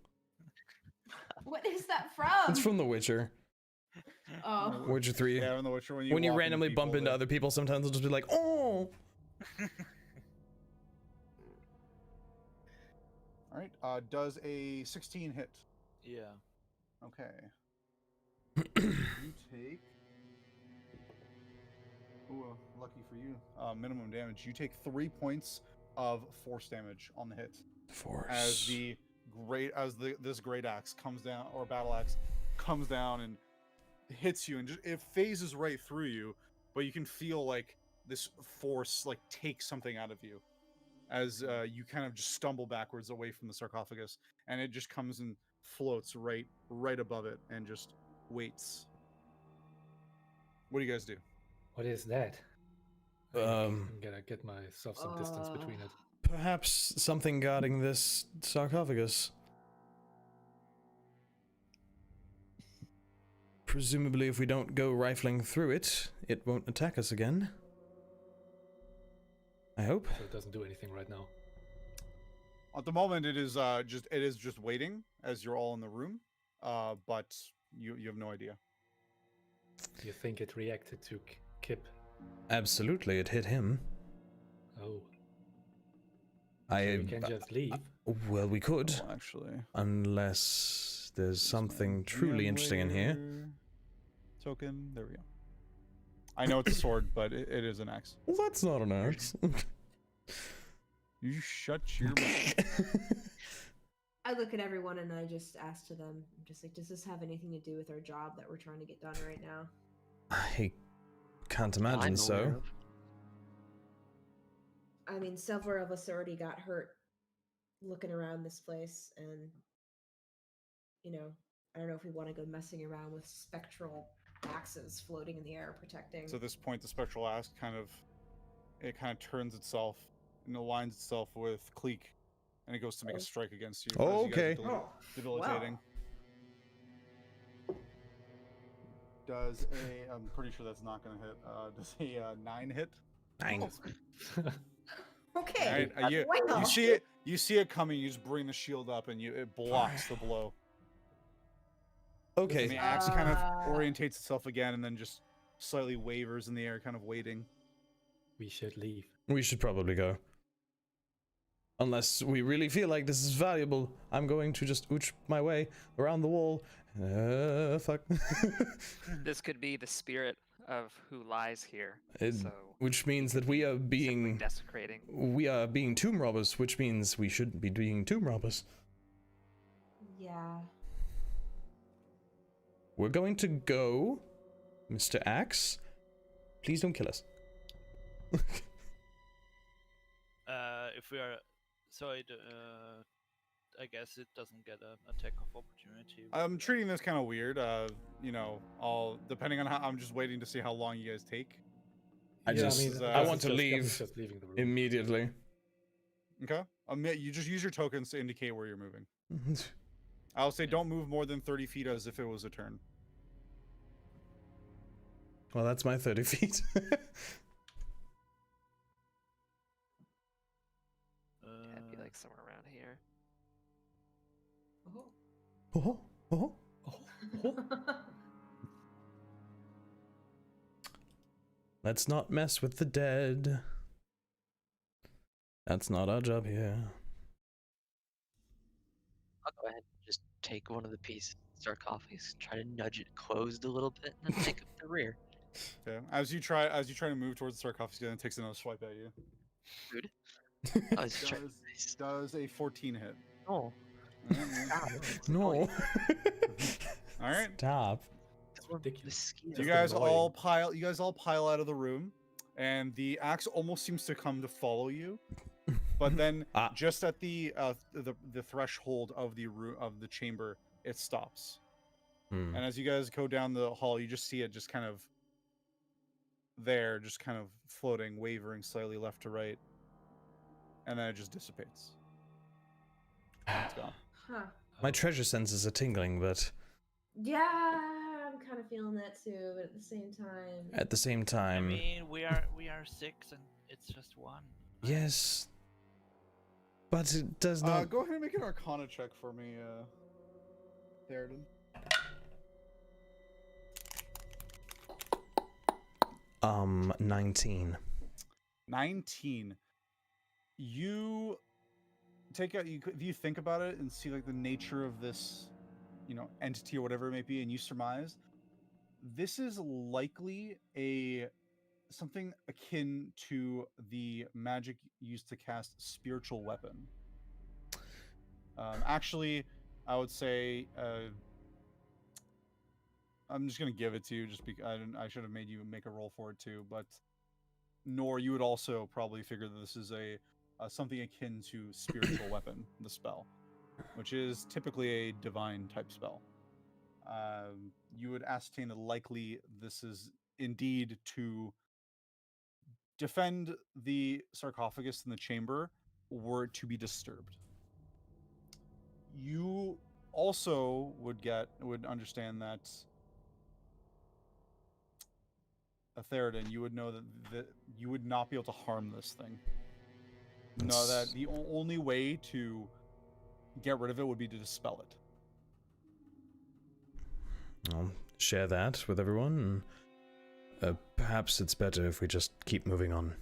What is that from? It's from The Witcher. Oh. Witcher 3. Yeah, in The Witcher, when you randomly bump into other people, sometimes it'll just be like, oh. All right. Does a 16 hit? Yeah. Okay. You take. Ooh, lucky for you. Minimum damage. You take 3 points of force damage on the hit. Force. As this great axe comes down, or battle axe comes down and hits you, and just it phases right through you, but you can feel like this force like take something out of you as you kind of just stumble backwards away from the sarcophagus, and it just comes and floats right above it and just waits. What do you guys do? What is that? I'm gonna get myself some distance between it. Perhaps something guarding this sarcophagus. Presumably, if we don't go rifling through it, it won't attack us again. I hope. So it doesn't do anything right now. At the moment, it is just waiting as you're all in the room, but you have no idea. You think it reacted to Kip? Absolutely, it hit him. Oh. So we can just leave. Well, we could. Oh, actually. Unless there's something truly interesting in here. Token. There we go. I know it's a sword, but it is an axe. Well, that's not an axe. You shut your mouth. I look at everyone and I just ask to them, I'm just like, does this have anything to do with our job that we're trying to get done right now? I can't imagine so. I mean, several of us already got hurt looking around this place, and, you know, I don't know if we want to go messing around with spectral axes floating in the air protecting. So at this point, the spectral axe kind of turns itself and aligns itself with Kleeck, and it goes to make a strike against you. Oh, okay. Debilitating. Wow. Does I'm pretty sure that's not going to hit. Does a 9 hit? 9. Okay. Right, you see it coming. You just bring the shield up, and it blocks the blow. Okay. And the axe kind of orientates itself again, and then just slightly wavers in the air, kind of waiting. We should leave. We should probably go. Unless we really feel like this is valuable, I'm going to just ooch my way around the wall. Fuck. This could be the spirit of who lies here. Which means that we are being desecrating. We are being tomb robbers, which means we shouldn't be being tomb robbers. Yeah. We're going to go, Mr. Axe. Please don't kill us. If we are, I guess it doesn't get an attack of opportunity. I'm treating this kind of weird. You know, depending on how I'm just waiting to see how long you guys take. I want to leave immediately. Okay. You just use your tokens to indicate where you're moving. I'll say don't move more than 30 feet as if it was a turn. Well, that's my 30 feet. It'd be like somewhere around here. Let's not mess with the dead. That's not our job here. I'll go ahead and just take one of the pieces of the sarcophagus, try to nudge it closed a little bit, and then take up the rear. Okay. As you try to move towards the sarcophagus, it takes another swipe at you. Dude. I was trying. Does a 14 hit? Oh. No. All right. Stop. You guys all pile out of the room, and the axe almost seems to come to follow you, but then just at the threshold of the chamber, it stops. And as you guys go down the hall, you just see it just kind of there, just kind of floating, wavering slightly left to right, and then it just dissipates. It's gone. Huh. My treasure senses are tingling, but Yeah, I'm kind of feeling that too, but at the same time. I mean, we are 6 and it's just 1. Yes. But it does not. Go ahead and make an Arcana check for me, Theraden. 19. 19. You take out. You think about it and see like the nature of this, entity or whatever it may be, and you surmise this is likely something akin to the magic used to cast spiritual weapon. Actually, I would say I'm just gonna give it to you just because I should have made you make a roll for it too, but nor you would also probably figure that this is something akin to spiritual weapon, the spell, which is typically a divine type spell. You would ascertain that likely this is indeed to defend the sarcophagus in the chamber were it to be disturbed. You also would understand that Theraden, you would know that you would not be able to harm this thing. Know that the only way to get rid of it would be to dispel it. I'll share that with everyone. Perhaps it's better if we just keep moving on.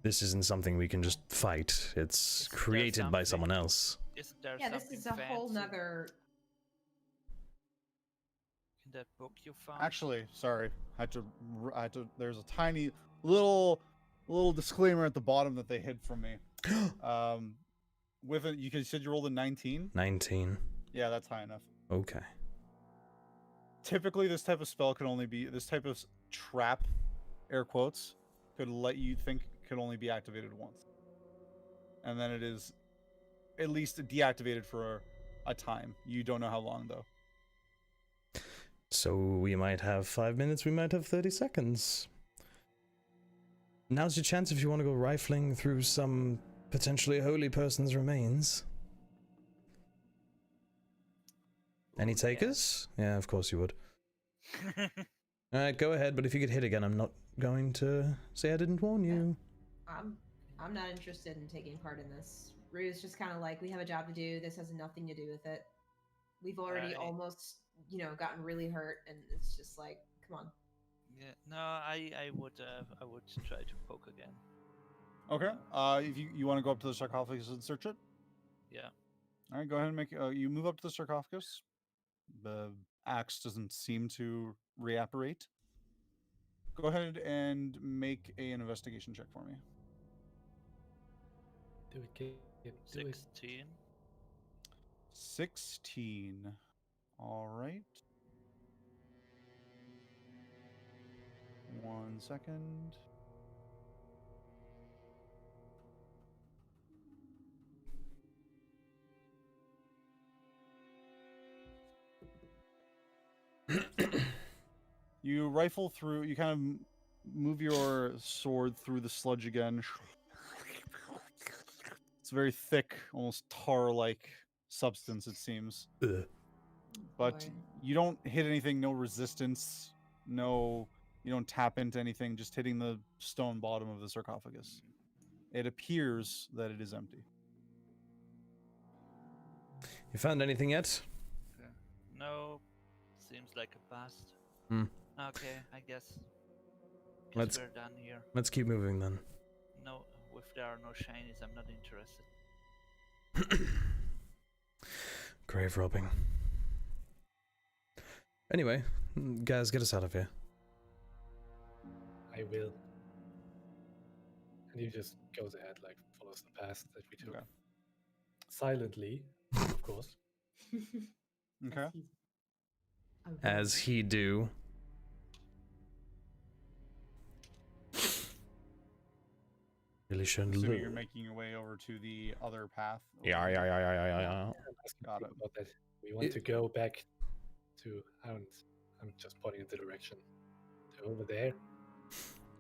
This isn't something we can just fight. It's created by someone else. Isn't there Yeah, this is a whole nother. In that book you found? Actually, sorry, I had to. There's a tiny little disclaimer at the bottom that they hid from me. With it, you said you rolled a 19. 19. Yeah, that's high enough. Okay. Typically, this type of spell this type of trap, air quotes, could only be activated once, and then it is at least deactivated for a time. You don't know how long though. So we might have 5 minutes, we might have 30 seconds. Now's your chance if you want to go rifling through some potentially holy person's remains. Any takers? Yeah, of course you would. Alright, go ahead, but if you get hit again, I'm not going to say I didn't warn you. I'm not interested in taking part in this. Rhu's just kind of like, we have a job to do. This has nothing to do with it. We've already almost, gotten really hurt, and it's just like, come on. Yeah, no, I would try to poke again. Okay. If you want to go up to the sarcophagus and search it. Yeah. All right. Go ahead and make. You move up to the sarcophagus. The axe doesn't seem to reapparate. Go ahead and make an investigation check for me. Do it, kid. Do it. 16. 16. All right. 1 second. You rifle through, you kind of move your sword through the sludge again. It's a very thick, almost tar-like substance, it seems. Ugh. But you don't hit anything, no resistance, you don't tap into anything, just hitting the stone bottom of the sarcophagus. It appears that it is empty. You found anything yet? No, seems like a bust. Okay, I guess Let's- we're done here. Let's keep moving then. No, with there are no shinies, I'm not interested. Grave robbing. Anyway, guys, get us out of here. I will. And he just goes ahead, like follows the path that we took. Okay. Silently, of course. Okay. As he do. Really shouldn't Assuming you're look. making your way over to the other path. Yeah. I'm Got it. about that. We want to go back to. I'm just pointing in the direction. To over there.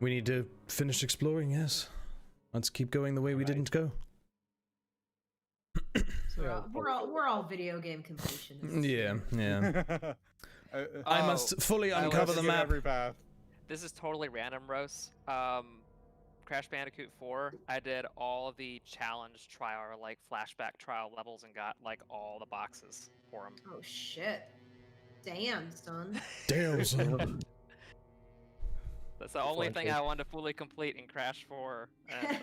We need to finish exploring, yes. Let's keep going the way we didn't go. We're all video game completionists. Yeah. I I must fully uncover the map. Every path. This is totally random, Rhos. Crash Bandicoot 4, I did all of the challenge trial or like flashback trial levels and got like all the boxes for them. Oh shit! Damn, son. Damn, son. That's the only thing I wanted to fully complete in Crash 4. And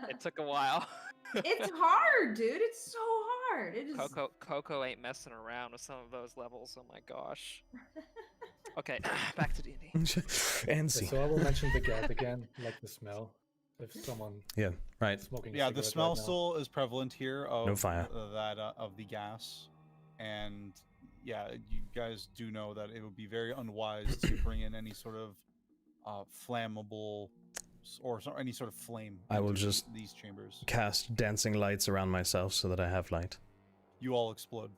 it took a while. It's hard, dude. It's so hard. It is. Coco ain't messing around with some of those levels. Oh my gosh. Okay, back to D&D. And Yeah, see. so I will mention the gas again, like the smell. If someone Yeah, right. smoking. a Yeah, the cigarette smell right now. still is prevalent here of No fire. That of the gas, and yeah, you guys do know that it would be very unwise to bring in any sort of flammable any sort of flame. I will into just these chambers. Cast dancing lights around myself so that I have light. You all explode.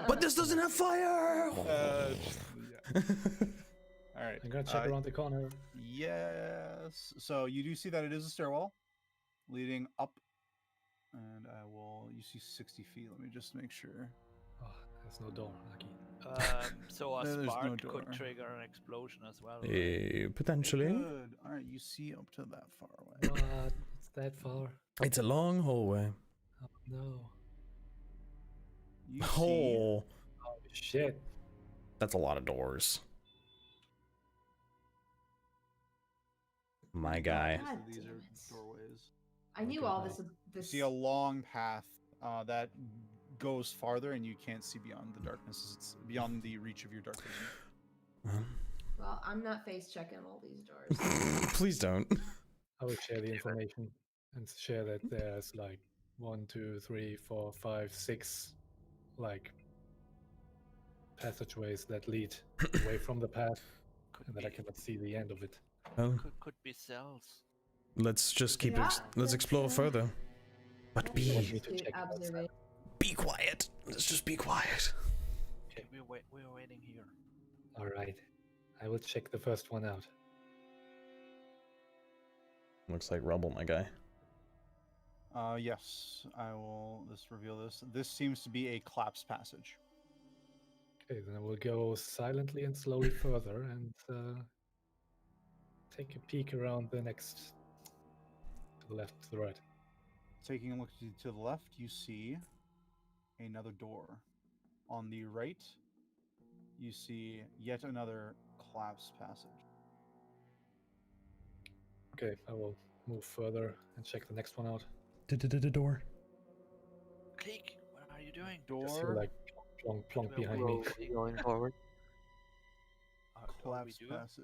But this doesn't have fire! Yeah. All right. I'm gonna check around the corner. Yes. So you do see that it is a stairwell leading up, and you see 60 feet. Let me just make sure. Oh, there's no door. Lucky. So a There's no spark door. could trigger an explosion as well. Right? Potentially. Good. All right. You see up to that far away. What? It's that far? It's a long hallway. Oh no. You see Oh, Oh shit. that's a lot of doors. My guy. God these damn are it. doorways. I knew Okay, all nice. this. You see a long path that goes farther, and you can't see beyond the darkness. It's beyond the reach of your dark vision. Well, I'm not face checking all these doors. Please don't. I will share the information and share that there's like 1, 2, 3, 4, 5, 6 like passageways that lead away from the path, and that I cannot see the end of it. Oh, Could be cells. let's just keep. Yeah, Let's explore that's, further. But want me be to check outside? Observation. quiet. Let's just be quiet. Okay, we're waiting here. All right, I will check the first one out. Looks like rubble, my guy. Yes, I will just reveal this. This seems to be a collapsed passage. Okay, then I will go silently and slowly further and take a peek around the next, to the left, to the right. Taking a look to the left, you see another door. On the right, you see yet another collapsed passage. Okay, I will move further and check the next one out. Door. Kleeck, what are you doing? Just see Door, like plonk, plonk behind me. Slowly going forward. What do we collapsed do? passage.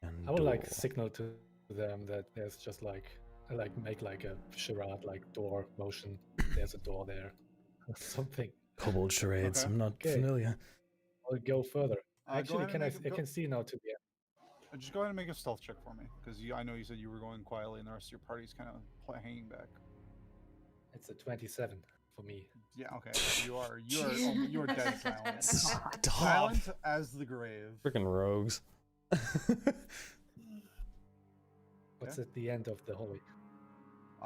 And I would like door. signal to them that there's just like I like make like a charade like door motion. There's a door there, something. Kobold charades. Okay. I'm not Okay. familiar. I'll go further. Go Actually, ahead can and I? make I a- can see now to the end. Just go ahead and make a stealth check for me, because I know you said you were going quietly, and the rest of your party's kind of hanging back. It's a 27 for me. Yeah, okay. You are dead silent. Stop. Silent as the grave. Freaking rogues. What's Okay. at the end of the hallway?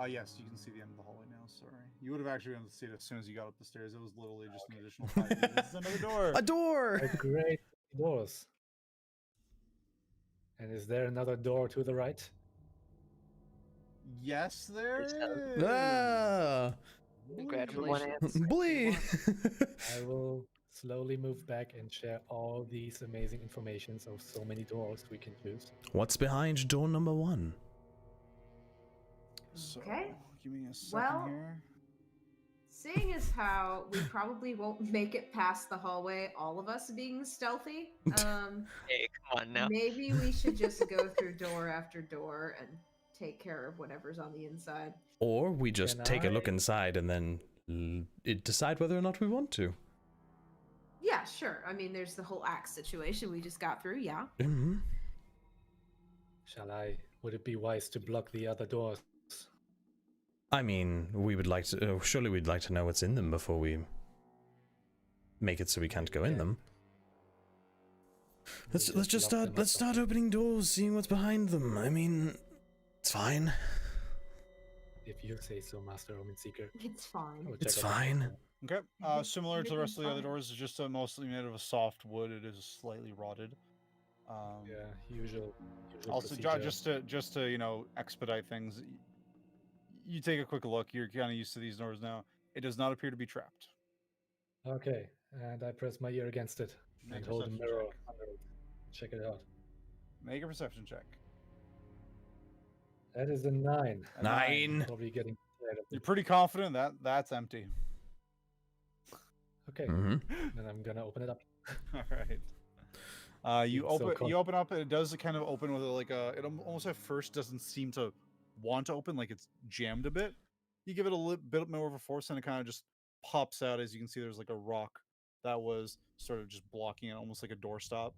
Yes, you can see the end of the hallway now. Sorry, you would have actually been able to see it as soon as you got up the stairs. It was literally just an additional 5 feet. This is another door. A door. A great doors. And is there another door to the right? Yes, there Is is. Ah, Congratulations. Blee. I will slowly move back and share all these amazing informations of so many doors we can choose. What's behind door number 1? So, Okay. give me a second Well, here. Seeing as how we probably won't make it past the hallway, all of us being stealthy, Hey, come on now. maybe we should just go through door after door and take care of whatever's on the inside. Or we just Can take a look I- inside and then decide whether or not we want to. Yeah, sure. I mean, there's the whole axe situation we just got through, yeah. Mm-hmm. Would it be wise to block the other doors? I mean, we would like to. Surely we'd like to know what's in them before we make it so we can't go in Yeah. them. Let's just lock start. them Let's up. start opening doors, seeing what's behind them. I mean, it's fine. If you say so, Master Omen Seeker. It's fine. I will It's check it out. fine. Okay. Mhm. Similar to the rest of the other Fine. doors, it's just mostly made of a soft wood. It is slightly rotted. Yeah, usual Also, procedure. just to expedite things, you take a quick look. You're kind of used to these doors now. It does not appear to be trapped. Okay, and I press my ear against it Make and a hold the perception mirror check. under it. Check it out. Make a perception check. That is a 9. A 9. Probably getting tired of You're it. pretty confident that that's empty. Okay, Mm-hmm. then I'm gonna open it up. All right. You Feeling so open up, and it does kind of open with like a. It almost at first doesn't seem to want to open, like it's jammed a bit. You give it a little bit more of a force, and it kind of just pops out. As you can see, there's like a rock that was sort of just blocking it, almost like a doorstop.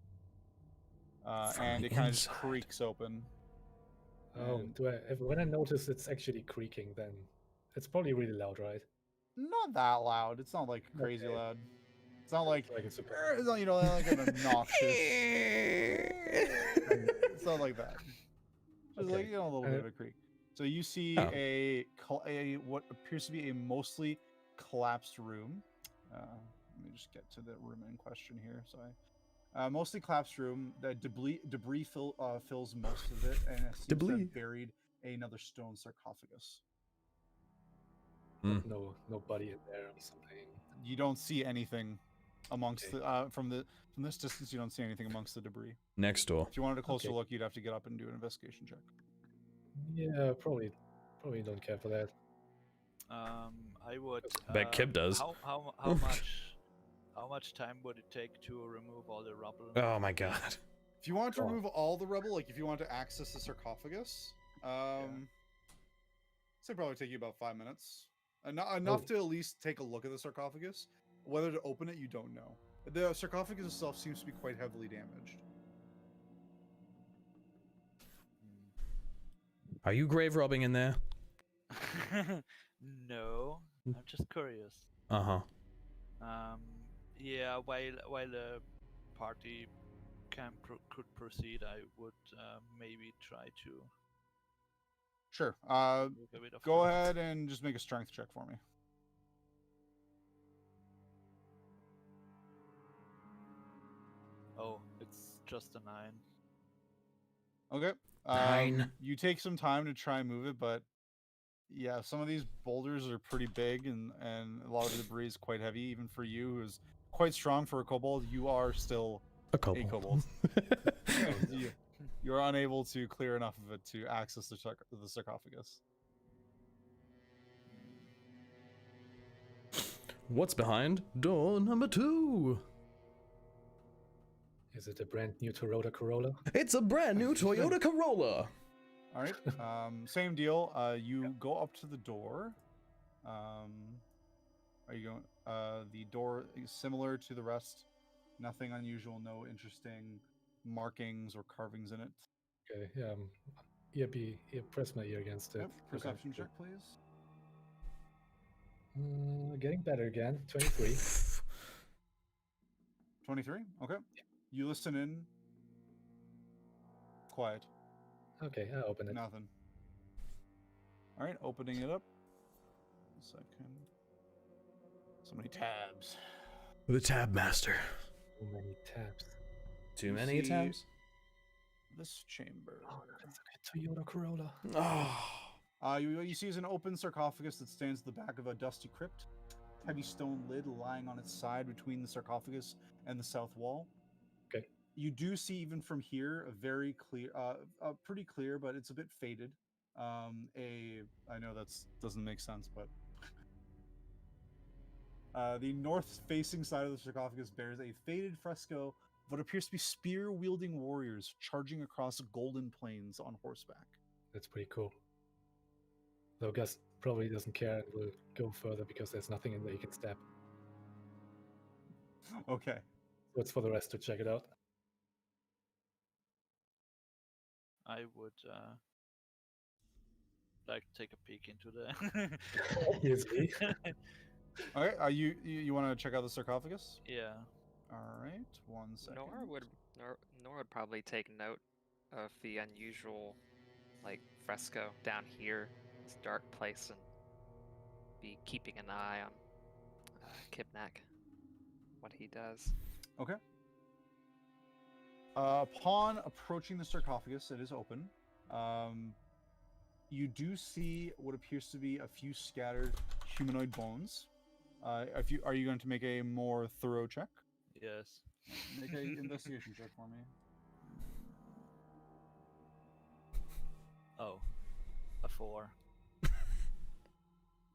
From And the it kind of just inside. creaks open. Oh, And when I notice it's actually creaking, then it's probably really loud, right? not that loud. It's not like crazy Okay. loud. It's not like Like it's it's not, like an obnoxious. It's not like that. Just like Okay. a little bit of a creak. So you see Oh. a what appears to be a mostly collapsed room. Let me just get to the room in question here. Sorry. Mostly collapsed room. The debris fills most of it, and it seems to Debris. have buried another stone sarcophagus. Mm. No body in there or something. You don't see anything amongst Okay. the from this distance. You don't see anything amongst the debris. Next door. If you wanted a closer Okay. look, you'd have to get up and do an investigation check. Yeah, probably don't care for that. I would. I bet Kib does. How much time would it take to remove all the rubble? Oh my god. If you want to Oh. remove all the rubble, like if you want to access the sarcophagus, it'd probably take you about 5 minutes. Enough to at least take a look at the sarcophagus. Whether to open it, you don't know. The sarcophagus itself seems to be quite heavily damaged. Are you grave robbing in there? No, I'm just curious. Uh-huh. Yeah, while the party could proceed, I would maybe try to Sure. remove a bit of Go the- ahead and just make a strength check for me. Oh, it's just a 9. Okay. 9. You take some time to try and move it, but yeah, some of these boulders are pretty big, and a lot of the debris is quite heavy, even for you, who's quite strong for a kobold. You are still A couple. a kobold. You're unable to clear enough of it to access the sarcophagus. What's behind door number 2? Is it a brand new Toyota Corolla? It's a brand new Toyota Corolla. All right. Same deal. You go up to the door. Are you going? The door is similar to the rest. Nothing unusual. No interesting markings or carvings in it. Okay, press my ear against it. Yep. Okay, Perception cool. check, please. Getting better again. 23. 23. Okay. You listen in. Quiet. Okay, I open it. Nothing. All right. Opening it up. 1 second. So many tabs. The tab master. Too many tabs. Too You many see- tabs? This chamber. Oh, it's a Toyota Corolla. Oh. You see is an open sarcophagus that stands at the back of a dusty crypt. heavy stone lid lying on its side between the sarcophagus and the south wall. Okay. You do see even from here a very clear, pretty clear, but it's a bit faded. I know that's doesn't make sense, but the north-facing side of the sarcophagus bears a faded fresco of what appears to be spear-wielding warriors charging across golden plains on horseback. That's pretty cool. Though Gasz probably doesn't care and will go further because there's nothing in there he can stab. Okay. So it's for the rest to check it out. I would like to take a peek into the. Obviously. All right. You want to check out the sarcophagus? Yeah. All right. 1 second. Nor would probably take note of the unusual, like, fresco down here, this dark place, and be keeping an eye on Kibnaak, what he does. Okay. Upon approaching the sarcophagus, it is open. You do see what appears to be a few scattered humanoid bones. Are you going to make a more thorough check? Yes. Make an investigation check for me. Oh, a 4.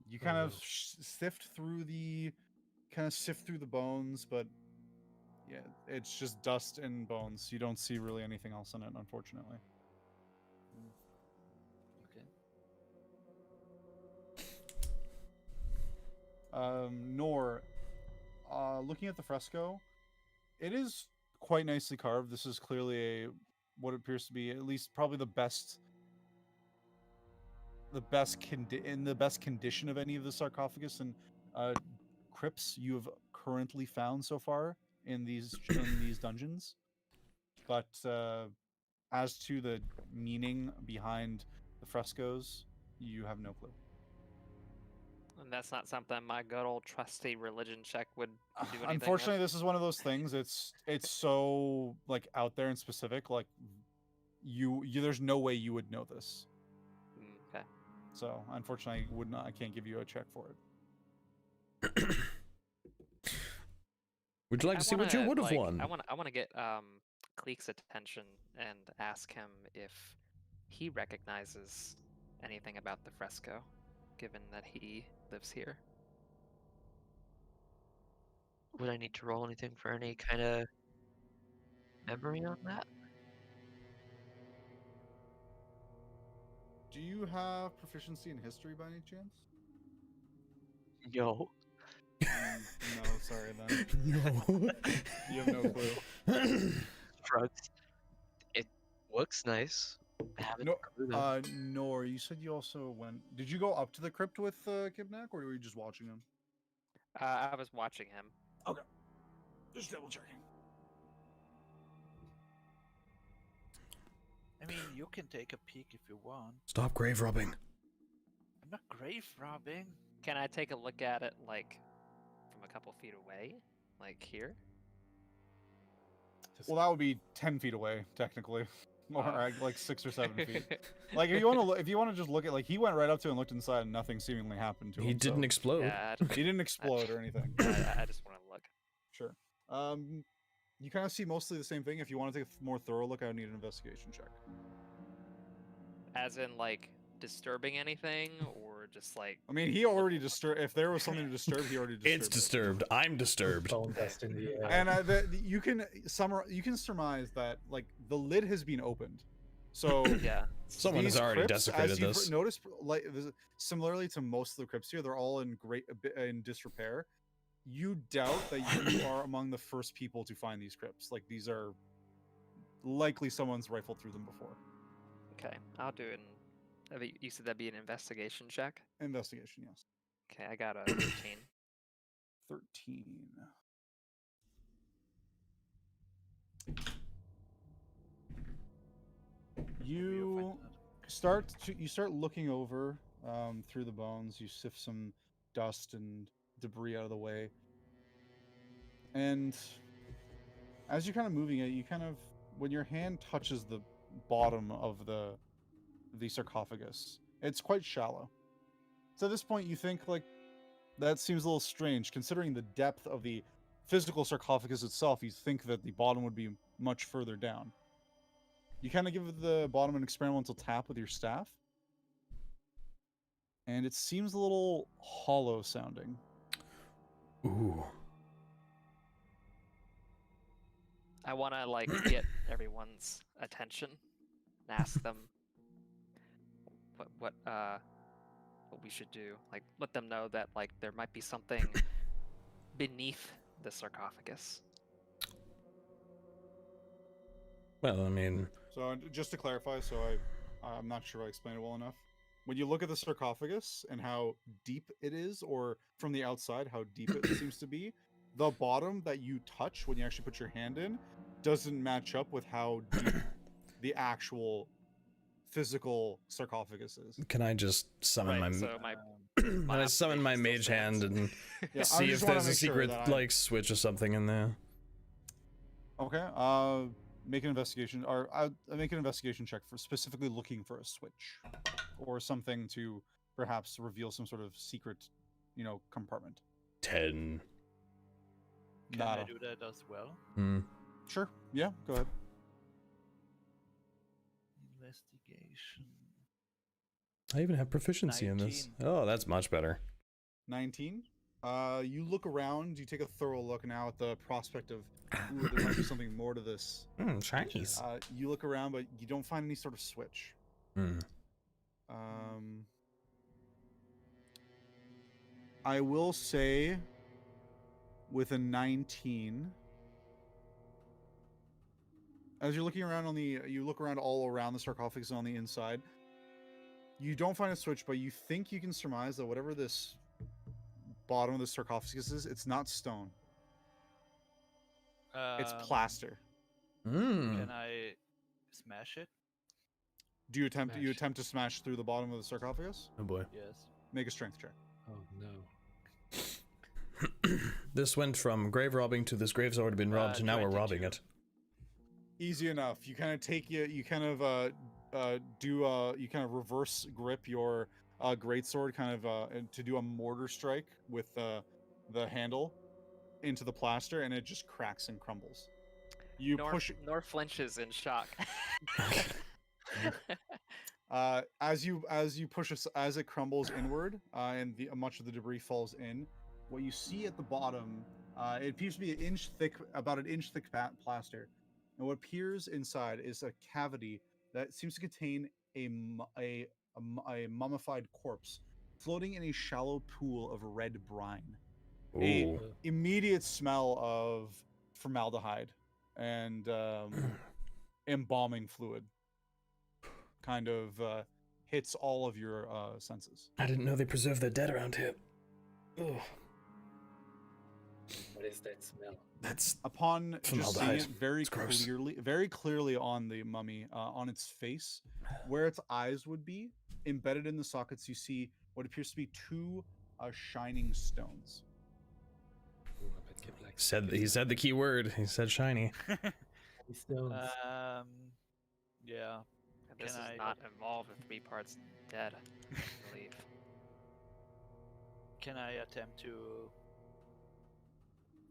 You kind of sift through the bones, but yeah, it's just dust and bones. You don't see really anything else in it, unfortunately. Okay. Nor, looking at the fresco, it is quite nicely carved. This is clearly what appears to be at least probably the best condition of any of the sarcophagus and crypts you have currently found so far in these dungeons. But as to the meaning behind the frescoes, you have no clue. And that's not something my good old trusty religion check would do anything Unfortunately, with. this is one of those things. It's so like out there and specific. Like you there's no way you would know this. Okay. So unfortunately, I can't give you a check for it. Would you like to see what you would have won? I want to get Kleeck's attention and ask him if he recognizes anything about the fresco, given that he lives here. Would I need to roll anything for any kind of memory on that? Do you have proficiency in history by any chance? No. No, sorry then. No. You have no clue. Drugs. It looks nice. I haven't No, heard of it. Nor, you said you also went. Did you go up to the crypt with Kibnaak, or were you just watching him? I was watching him. Okay. Just double checking. I mean, you can take a peek if you want. Stop grave robbing. I'm not grave robbing. Can I take a look at it, like, from a couple feet away? Like here? Well, that would be 10 feet away, technically. Or Oh. like 6 or 7 feet. Like if you want to just look at, like, he went right up to it and looked inside and nothing seemingly happened to him. He didn't so explode. Yeah, he didn't explode or anything. I just want to look. Sure. You kind of see mostly the same thing. If you want to take a more thorough look, I would need an investigation check. As in, like, disturbing anything, or just like... I mean, he already disturbed. If there was something to disturb, he already disturbed. It's disturbed. I'm disturbed. Bone dust in the air. And you can surmise that like the lid has been opened. So Yeah. Someone has these already crypts, desecrated as you've this. noticed, like similarly to most of the crypts here, they're all in in disrepair. You doubt that you are among the first people to find these crypts. Like these are likely someone's rifled through them before. Okay, I'll do it. You said that'd be an investigation check? Investigation, yes. Okay, I got a 13. 13. You start looking over through the bones. You sift some dust and debris out of the way, and as you're kind of moving it, you kind of, when your hand touches the bottom of the sarcophagus, it's quite shallow. So at this point, you think like That seems a little strange, considering the depth of the physical sarcophagus itself. You'd think that the bottom would be much further down. You kind of give the bottom an experimental tap with your staff, and it seems a little hollow sounding. Ooh. I want to like get everyone's attention and ask them what we should do. Like let them know that like there might be something beneath the sarcophagus. Well, I mean, So just to clarify, I'm not sure I explained it well enough. When you look at the sarcophagus and how deep it is, or from the outside how deep it seems to be, the bottom that you touch when you actually put your hand in doesn't match up with how deep the actual physical sarcophagus is. can I just summon Right, my so can I summon my mage hand and Yeah, I see just if wanna there's a make sure secret that I- like switch or something in there? Okay. Make an investigation, or make an investigation check for specifically looking for a switch, or something to perhaps reveal some sort of secret, compartment. 10. Can I Nada. do that as well? Hmm. Sure. Yeah. Go ahead. Investigation. I even have proficiency in this. 19. Oh, that's much better. 19. You look around. You take a thorough look now at the prospect of, ooh, there might be something more to this. Chinese. You look around, but you don't find any sort of switch. I will say, with a 19, as you're looking around you look around all around the sarcophagus on the inside. You don't find a switch, but you think you can surmise that whatever this bottom of the sarcophagus is, it's not stone. It's plaster. Can I smash it? Do you attempt Smash. to smash through the bottom of the sarcophagus? Oh boy. Yes. Make a strength check. Oh no. This went from grave robbing to this grave's already been robbed to now we're robbing 22. it. Easy enough. You kind of reverse grip your greatsword to do a mortar strike with the handle into the plaster, and it just cracks and crumbles. You push Nor flinches in shock. as you push as it crumbles inward, and much of the debris falls in. What you see at the bottom, it appears to be about an inch thick plaster, and what appears inside is a cavity that seems to contain a mummified corpse floating in a shallow pool of red brine. Ooh. Immediate smell of formaldehyde and embalming fluid kind of hits all of your senses. I didn't know they preserved their dead around here. Ugh. What is that smell? That's Upon just seeing formaldehyde. it very It's gross. very clearly on the mummy, on its face, where its eyes would be, embedded in the sockets, you see what appears to be two shining stones. Ooh, I bet Kibnaak he said the key word. He said shiny. stones. Yeah. And this Can is I- not involved in 3 parts dead, I believe. Can I attempt to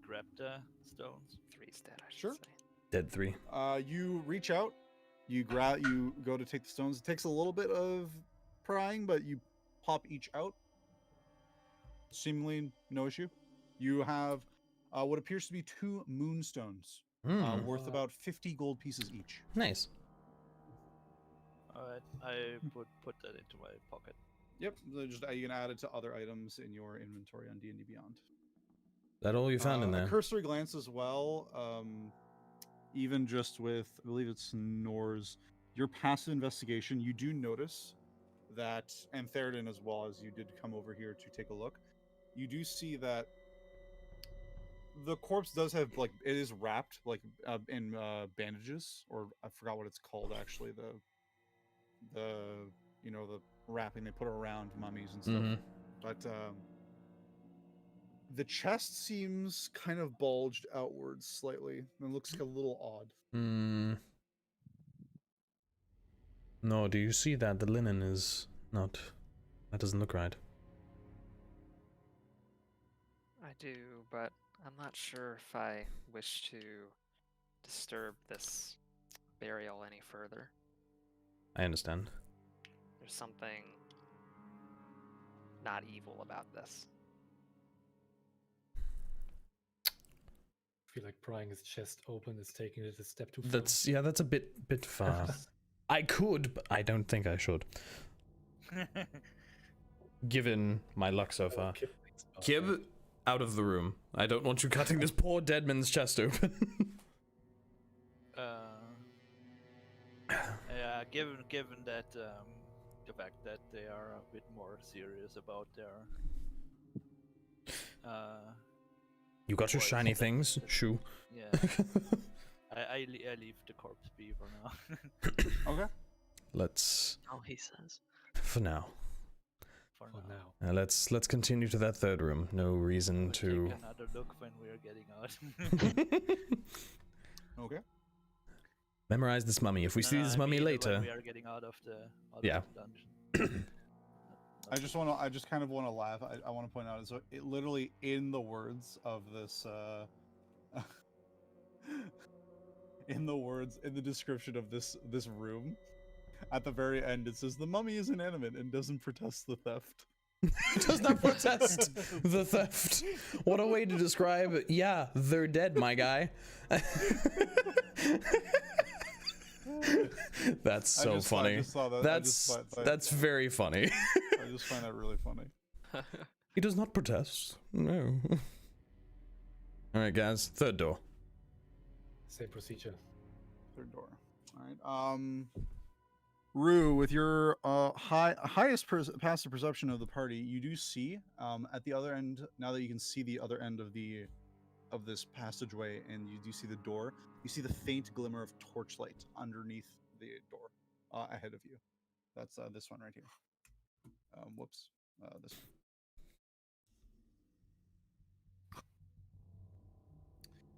grab the stones? 3's dead, I should Sure. say. Dead 3. You reach out, you go to take the stones. It takes a little bit of prying, but you pop each out. Seemingly no issue. You have what appears to be 2 moonstones, worth about 50 gold pieces each. Nice. Alright, I would put that into my pocket. Yep, you can add it to other items in your inventory on D&D Beyond. That all you found in A there? cursory glance as well, even just with, I believe it's Nor's, your passive investigation, you do notice that, and Theraden as well, as you did come over here to take a look, you do see that the corpse does have, like, it is wrapped, like, in bandages, or I forgot what it's called, actually, the wrapping they put around mummies and stuff. Mhm. But the chest seems kind of bulged outwards slightly and looks a little odd. No, do you see that? The linen is not... That doesn't look right. I do, but I'm not sure if I wish to disturb this burial any further. I understand. There's something not evil about this. I feel like prying his chest open is taking it a step too far. That's a bit far. I could, but I don't think I should. Given my luck so far. Kib, out of the room. I don't want you cutting this poor dead man's chest open. Yeah, given that the fact that they are a bit more serious about their You got your voice, shiny things, shoo. yeah, I leave the corpse be for now. Okay. Let's, Oh, he says. for now. For For now. now. Let's continue to that third room. No reason We'll to. take another look when we are getting out. Okay. Memorize this mummy. If we see this I mummy mean, later. when we are getting out of the Yeah. dungeon. I just kind of want to laugh. I want to point out, so it literally in the words of this, in the description of this room, at the very end it says the mummy is inanimate and doesn't protest the theft. Does not protest the theft. What a way to describe it. Yeah, they're dead, my guy. That's so funny. I just saw that. That's very funny. I just find that really funny. He does not protest. No. All right, guys. Third door. Same procedure. Third door. All right. Rue, with your highest passive perception of the party, you do see at the other end. Now that you can see the other end of this passageway, and you do see the door, you see the faint glimmer of torchlight underneath the door ahead of you. That's this one right here. Whoops. This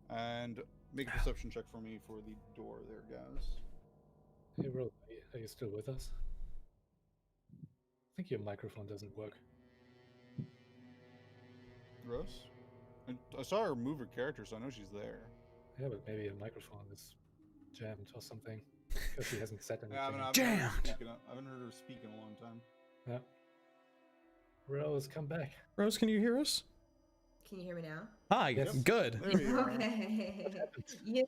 one. And make a perception check for me for the door there, guys. Hey, Rhos, are you still with us? I think your microphone doesn't work. Rhos? I saw her move her character, so I know she's there. Yeah, but maybe your microphone is jammed or something. Because she hasn't said anything. I haven't heard her speak in a long time. Yeah. Rhos, come back. Rhos, can you hear us? Can you hear me now? Hi. Yes. Good. There you are. Okay. Yeah,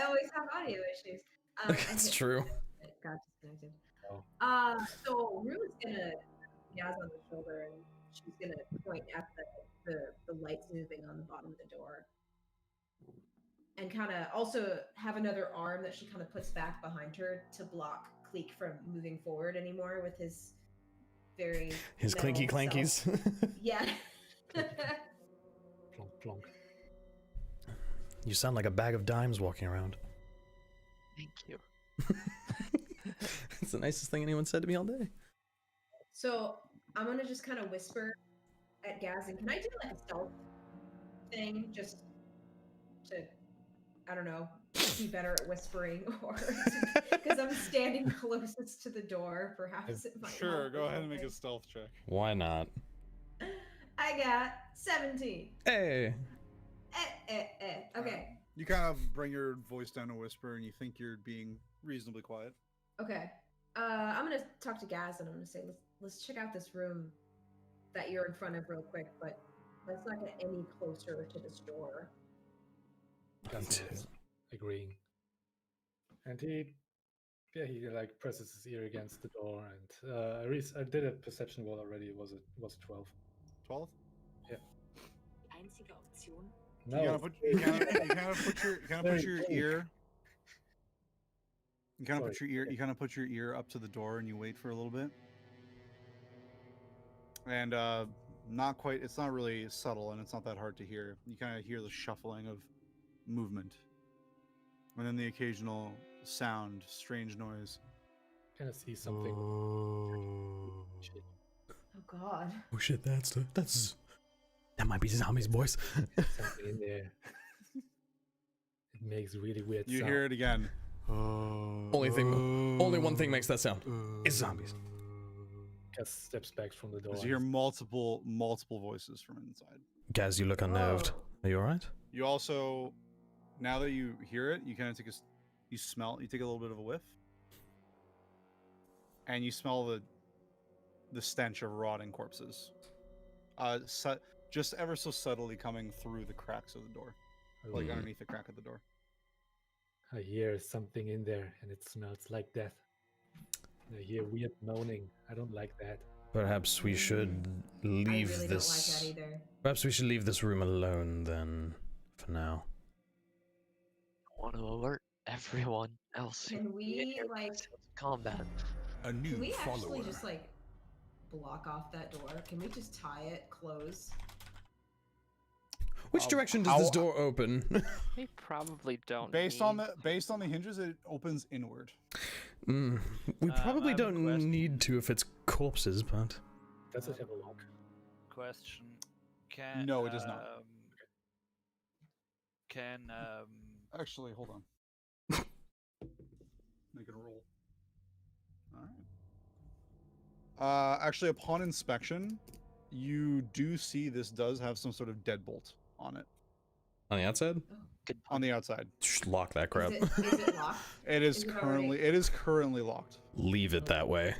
I always have audio issues. That's true. It got disconnected. Oh. So Rue is gonna Gasz on the shoulder, and she's gonna point at the lights moving on the bottom of the door, and kind of also have another arm that she kind of puts back behind her to block Kleeck from moving forward anymore with his very His metal clinky clankies. self. Yeah. Plonk, plonk. You sound like a bag of dimes walking around. Thank you. It's the nicest thing anyone said to me all day. So I'm gonna just kind of whisper at Gasz, and can I do like a stealth thing just to, I don't know, be better at whispering, or because I'm standing closest to the door, perhaps it might Sure, help go or ahead and make a something. stealth check. Why not? I got 17. Hey. Okay. You kind of bring your voice down to whisper, and you think you're being reasonably quiet. Okay. I'm gonna talk to Gasz, and I'm gonna say, let's check out this room that you're in front of real quick, but let's not get any closer to this door. Gasz is agreeing. And he like presses his ear against the door, and I did a perception roll already. It was 12. 12? Einzige Option. No. You kind of put your ear. You kind of put Sorry. your ear. You kind of put your ear up to the door, and you wait for a little bit. And not quite. It's not really subtle, and it's not that hard to hear. You kind of hear the shuffling of movement, and then the occasional sound, strange noise. Kind of see something. Shit. Oh God. Oh shit, that might be Zombie's voice. Something in there. It makes really weird You sound. hear it again. Only one thing makes that sound. It's zombies. Gasz steps back from the door. As you hear multiple voices from inside. Gaz, you look unnerved. Whoa. Are you alright? You also, now that you hear it, you kind of take you take a little bit of a whiff, and you smell the stench of rotting corpses. Just ever so subtly coming through the cracks of the door, like underneath the crack of the door. I hear something in there, and it smells like death. And I hear weird moaning. I don't like that. Perhaps we should leave I really this. don't like that either. Perhaps we should leave this room alone then, for now. I want to alert everyone else. who Can may be in we here to like? the sounds of combat? A new Can we follower. actually just like block off that door? Can we just tie it close? Which direction does this door open? We probably don't. Based on the hinges, it opens inward. We probably I have a don't question. need to if it's corpses, but Does it have a lock? Question. No, it does not. Can Actually, hold on. Make it a roll. All right. Actually, upon inspection, you do see this does have some sort of deadbolt on it on the outside, Good on the outside. just lock that crap. Is it locked? It is Is it currently locked. Leave it that way.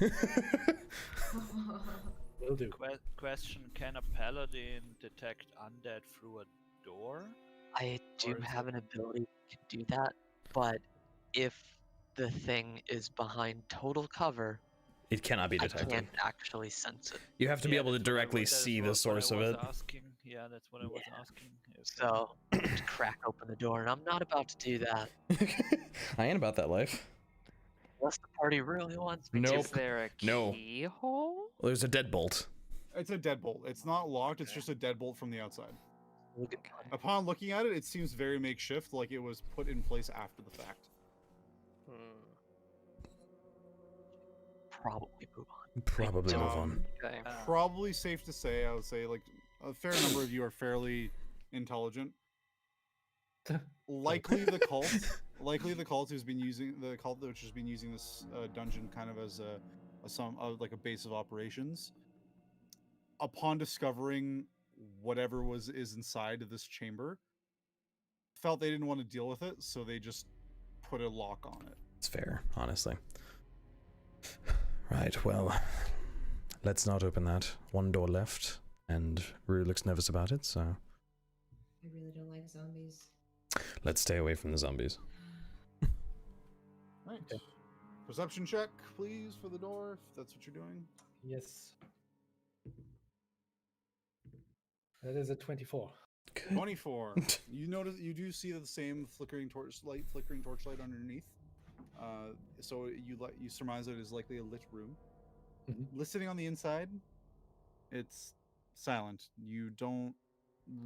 Will do. question? Can a paladin detect undead through a door? I do Or is have an ability to do that, but if the thing is behind total cover, It cannot be I detected. can't actually sense it. You have to be Yeah, able to that's what I directly that is see the what source I of was it. Asking. Yeah, that's what I was Yeah. asking. If, So, to crack open the door, and I'm not about to do that. I ain't about that life. Unless the party really wants me Nope. Is there a No. keyhole? Well, there's a deadbolt. It's a deadbolt. It's not locked. It's just a deadbolt from the outside. to. Look at Upon looking at it, it seems very makeshift, like it was put in place after the fact. probably move on. Probably move on. Okay. Probably safe to say, I would say, like a fair number of you are fairly intelligent. Likely the cult who's been using which has been using this dungeon kind of as like a base of operations. Upon discovering whatever is inside of this chamber, felt they didn't want to deal with it, so they just put a lock on it. It's fair, honestly. Right, well, let's not open that. One door left, and Rue looks nervous about it, so I really don't like zombies. let's stay away from the zombies. Right. Perception check, please, for the door, if that's what you're doing. Yes. That is a 24. 24. You do see the same flickering torchlight underneath. So you surmise that it is likely a lit room. Listening on the inside, it's silent. You don't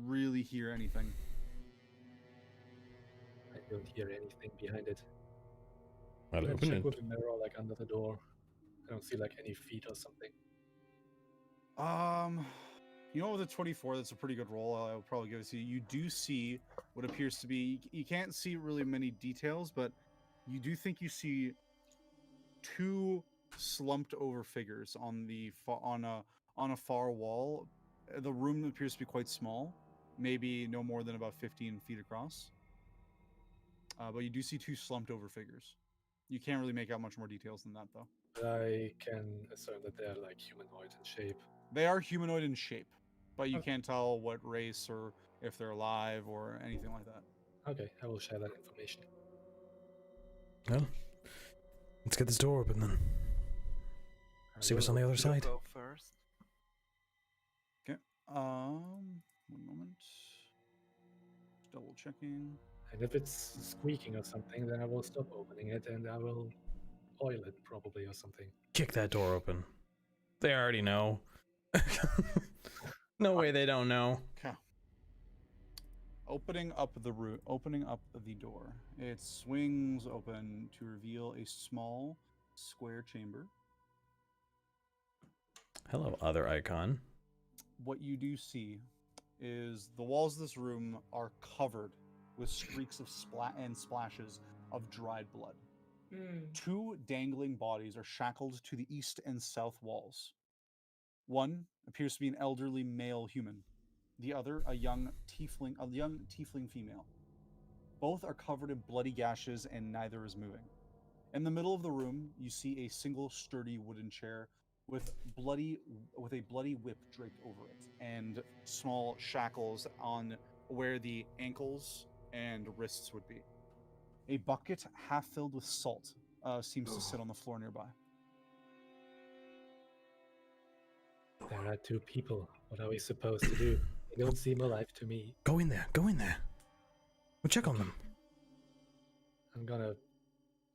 really hear anything. I don't hear anything behind it. I'll Can I open check it. with the mirror, like under the door. I don't see like any feet or something. You know, with a 24, that's a pretty good roll. I'll probably give it to you. You do see what appears to be. You can't see really many details, but you do think you see two slumped over figures on a far wall. The room appears to be quite small, maybe no more than about 15 feet across. But you do see two slumped over figures. You can't really make out much more details than that, though. I can assume that they're like humanoid in shape. They are humanoid in shape, but you can't tell what race or if they're alive or anything like that. Okay, I will share that information. Well, let's get this door open then. See what's on the other You side. go first. Okay. One moment. Just double checking. And if it's squeaking or something, then I will stop opening it and I will oil it probably or something. Kick that door open. They already know. No way they don't know. Okay. Opening up the door. It swings open to reveal a small square chamber. Hello, other icon. What you do see is the walls of this room are covered with streaks of splashes of dried blood. Two dangling bodies are shackled to the east and south walls. One appears to be an elderly male human. the other a young tiefling female. Both are covered in bloody gashes and neither is moving. In the middle of the room, you see a single sturdy wooden chair with a bloody whip draped over it and small shackles on where the ankles and wrists would be. A bucket half filled with salt seems to sit on the floor nearby. There are 2 people. What are we supposed to do? They don't seem alive to me. Go in there. Go in there. We'll check on them. I'm gonna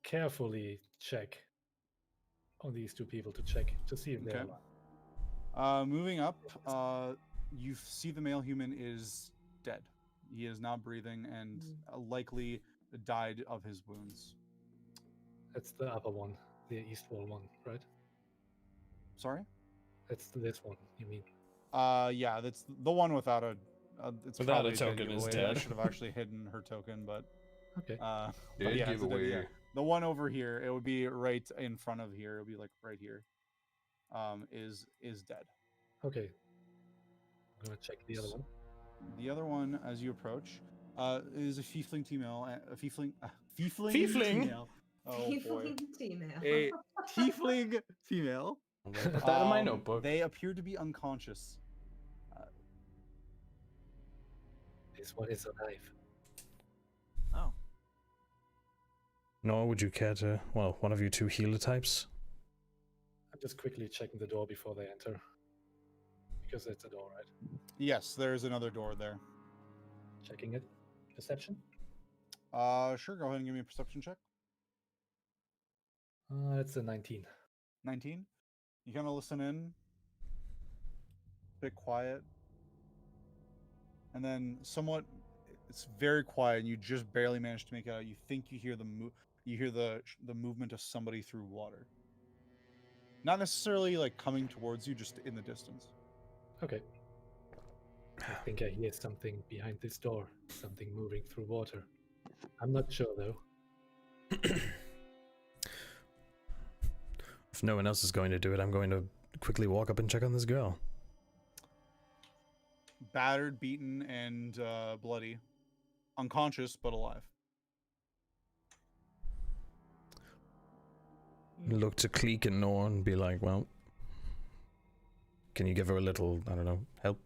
carefully check on these 2 people to see if they're alive. Moving up, you see the male human is dead. He is not breathing and likely died of his wounds. That's the upper one, the east wall one, right? Sorry? That's this one, you mean? Yeah, that's the one without a. It's without probably a token is giveaway. dead. I should have actually hidden her token, but. Okay. But yeah, the one over here, it would be right in front of here. It would be like right here. Is dead. Okay. I'm gonna check the other one. The other one, as you approach, is a tiefling female. A tiefling female. Oh boy. Female. A tiefling female. Put that in my notebook. They appear to be unconscious. This one is alive. Oh. Nor would you care to, well, one of you 2 healer types? I'm just quickly checking the door before they enter. Because it's a door, right? Yes, there's another door there. Checking it. Perception? Sure, go ahead and give me a perception check. It's a 19. 19? You kind of listen in. Bit quiet. And then somewhat, it's very quiet, and you just barely manage to make it out. You think you hear the movement of somebody through water. Not necessarily like coming towards you, just in the distance. Okay. I think I hear something behind this door. Something moving through water. I'm not sure though. If no one else is going to do it, I'm going to quickly walk up and check on this girl. Battered, beaten, and bloody. Unconscious, but alive. Look to Kleeck and Nor and be like, well, can you give her a little, I don't know, help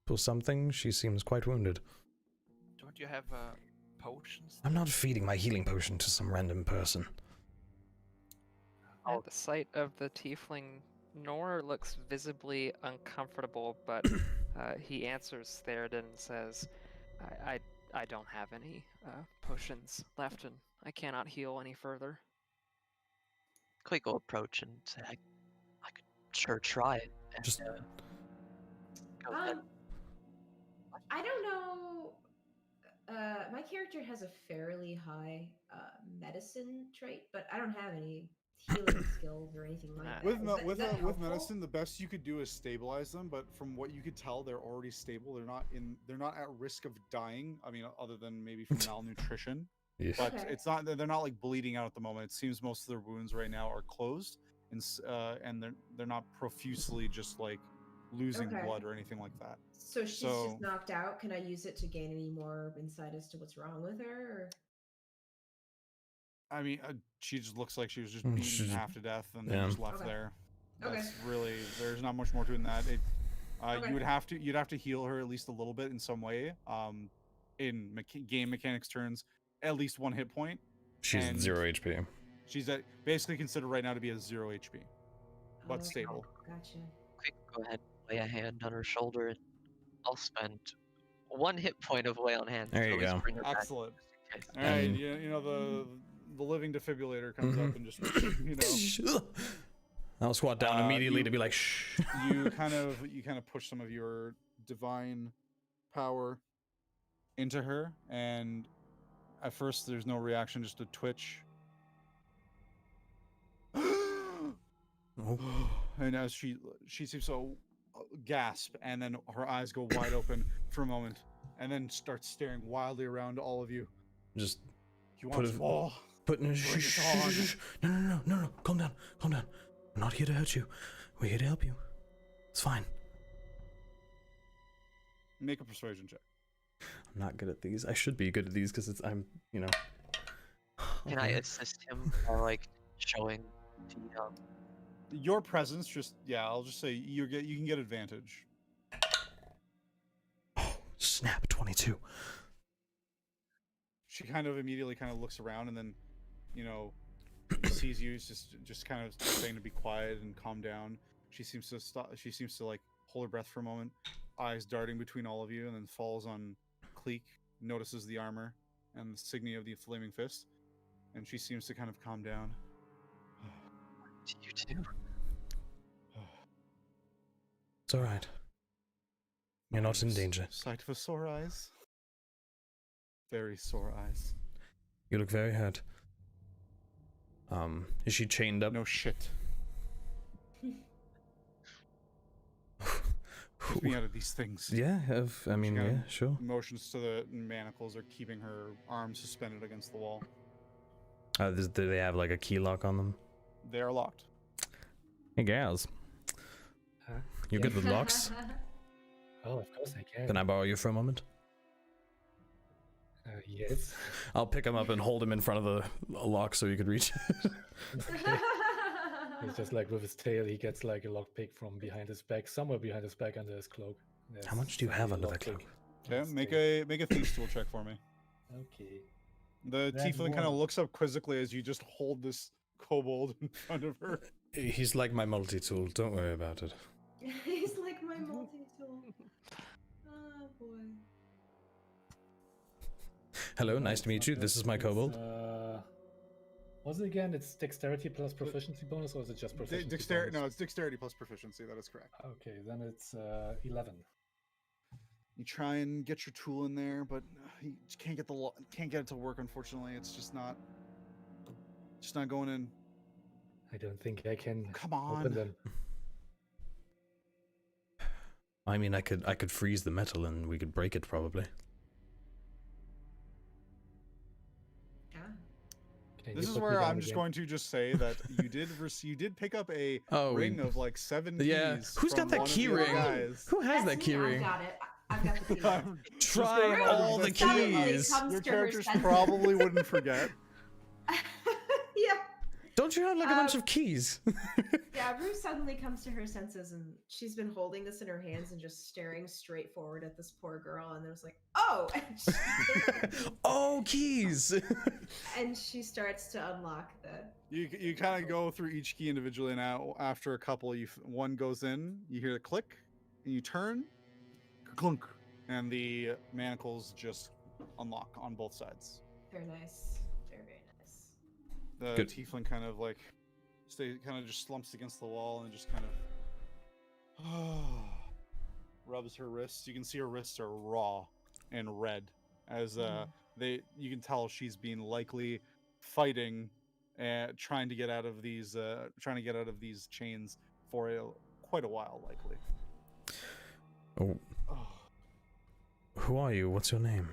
or something? She seems quite wounded. Don't you have potions? I'm not feeding my healing potion to some random person. At the sight of the tiefling, Nor looks visibly uncomfortable, but he answers Theraden and says, I don't have any potions left, and I cannot heal any further. Kleeck will approach and say, I could sure try it. And, Just- go ahead. I don't know. My character has a fairly high medicine trait, but I don't have any healing skills or anything like that. With Is that with helpful? medicine, the best you could do is stabilize them. But from what you could tell, they're already stable. They're not at risk of dying. I mean, other than maybe from malnutrition. Yes. But Okay. it's not. They're not like bleeding out at the moment. It seems most of their wounds right now are closed, and they're not profusely just like losing Okay. blood or anything like that. So she's So- just knocked out. Can I use it to gain any more insight as to what's wrong with her? Or? I mean, she just looks like she was just Mm, beaten she's- half to death and yeah. then just left Okay. there. Okay. That's really, there's not much more to it than that. Okay. You'd have to heal her at least a little bit in some way. In game mechanics terms, at least 1 hit point. She's And- 0 HP. She's basically considered right now to be a 0 HP, but Oh, stable. Gotcha. Kleeck will go ahead and lay a hand on her shoulder, and I'll spend 1 hit point of lay on hand. There to you at least go. bring her back Excellent. just in case. All right, And- you know the living defibrillator comes Mhm. up and just you know. I'll squat down immediately you- to be like, shh. you kind of push some of your divine power into her, and at first there's no reaction, just a twitch. Oh. And as she seems to gasp, and then her eyes go wide open for a moment, and then starts staring wildly around all of you. Just You want Put some it- more? put in a Bring it on. No. Calm down. I'm not here to hurt you. We're here to help you. It's fine. Make a persuasion check. I'm not good at these. I should be good at these because I'm, you know. Can I assist him by like showing the Your presence, I'll just say you can get advantage. Oh, snap, 22. She kind of immediately kind of looks around and then, sees you, just kind of saying to be quiet and calm down. She seems to stop. She seems to like hold her breath for a moment, eyes darting between all of you, and then falls on Kleeck. Notices the armor and the signia of the flaming fist, and she seems to kind of calm down. You too. It's all right. You're not in danger. Sight for sore eyes. Very sore eyes. You look very hurt. Is she chained up? No shit. Get me out of these things. Yeah, yeah, sure. Motions to the manacles are keeping her arms suspended against the wall. Do they have like a key lock on them? They are locked. Hey, gals. Huh? You good with locks? Oh, of course I can. Can I borrow you for a moment? Yes. I'll pick him up and hold him in front of a lock so you could reach it. He's just like with his tail, he gets like a lockpick from behind his back, somewhere behind his back under his cloak. How much do you have under that cloak? Okay, make a thieves tool check for me. Okay. The tiefling kind of looks up quizzically as you just hold this kobold in front of her. He's like my multi-tool, don't worry about it. He's like my multi-tool. Oh boy. Hello, nice to meet you. This is my kobold. Was it again? It's dexterity plus proficiency bonus, or is it just proficiency? Dexterity. bonus? No, it's dexterity plus proficiency. That is correct. Okay, then it's 11. You try and get your tool in there, but you just can't get it to work. Unfortunately, it's just not going in. I don't think I can. Come open on. them. I mean, I could freeze the metal and we could break it probably. This is where I'm just going to say that you did pick up a ring of like 7 keys. Yeah. Who's got that key ring? Who has that key ring? I got it. I've got the key. Try all the keys. Your characters probably wouldn't forget. Yeah. Don't you have like a bunch of keys? Yeah, Rhos suddenly comes to her senses, and she's been holding this in her hands and just staring straight forward at this poor girl, and there's like, oh! Oh, keys! And she starts to unlock the... You kind of go through each key individually, and now after a couple, one goes in, you hear the click, and you turn, clunk, and the manacles just unlock on both sides. Very nice. Very nice. The tiefling kind of like just slumps against the wall and just kind of rubs her wrists. You can see her wrists are raw and red as you can tell she's been likely fighting and trying to get out of these chains for quite a while, likely. Oh. Who are you? What's your name?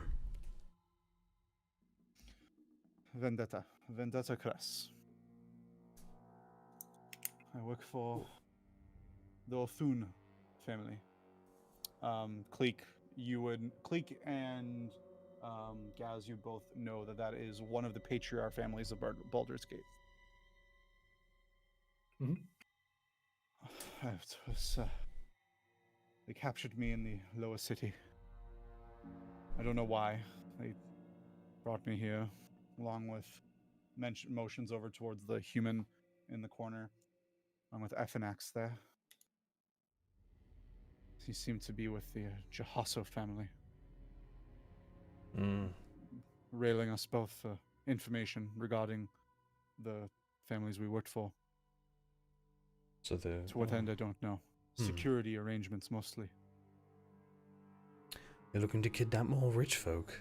Vendetta Kress. I work for the Othun family. Kleeck and Gasz, you both know that is one of the patriarch families of Baldur's Gate. Mm-hmm. They captured me in the lower city. I don't know why. They brought me here, along with motions over towards the human in the corner, along with Efinax there. He seemed to be with the Jahasso family. Railing us both for information regarding the families we worked for. To what end, I don't know. Security arrangements, mostly. They're looking to kidnap more rich folk.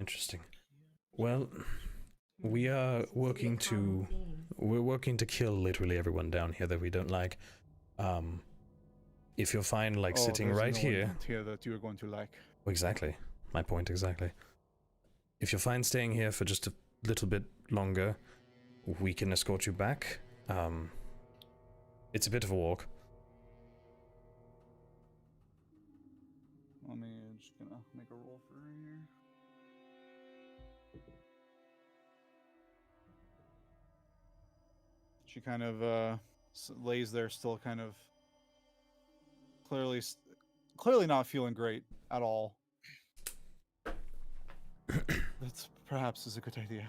Interesting. Well, we're working to kill literally everyone down here that we don't like. If you'll find sitting right here that you are going to like. Exactly. My point exactly. If you'll find staying here for just a little bit longer, we can escort you back. It's a bit of a walk. Let me just gonna make a roll for her here. She kind of lays there, still kind of clearly not feeling great at all. That perhaps is a good idea.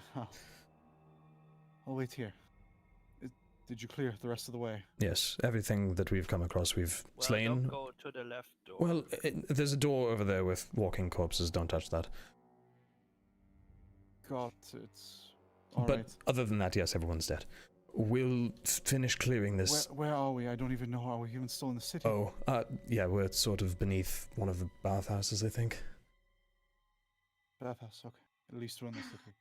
I'll wait here. Did you clear the rest of the way? Yes, everything that we've come across, we've Well, slain. don't go to the left door. Well, there's a door over there with walking corpses. Don't touch that. Got it. All but right. other than that, yes, everyone's dead. We'll finish clearing this. Where are we? I don't even know. Are we even still in the city? Oh, yeah, we're sort of beneath one of the bathhouses, I think. Bathhouse, okay. At least we're in the city.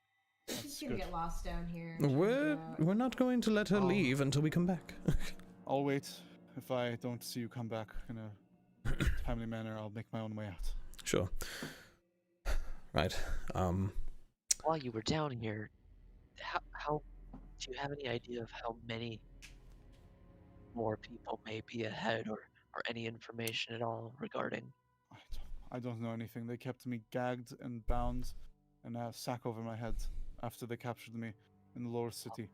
She's That's gonna good. get lost down here. and try and We're get out. not going to let her Oh. leave until we come back. I'll wait. If I don't see you come back in a timely manner, I'll make my own way out. Sure. Right. While you were down here, how do you have any idea of how many more people may be ahead, or any information at all regarding? I don't know anything. They kept me gagged and bound and a sack over my head after they captured me in the lower city.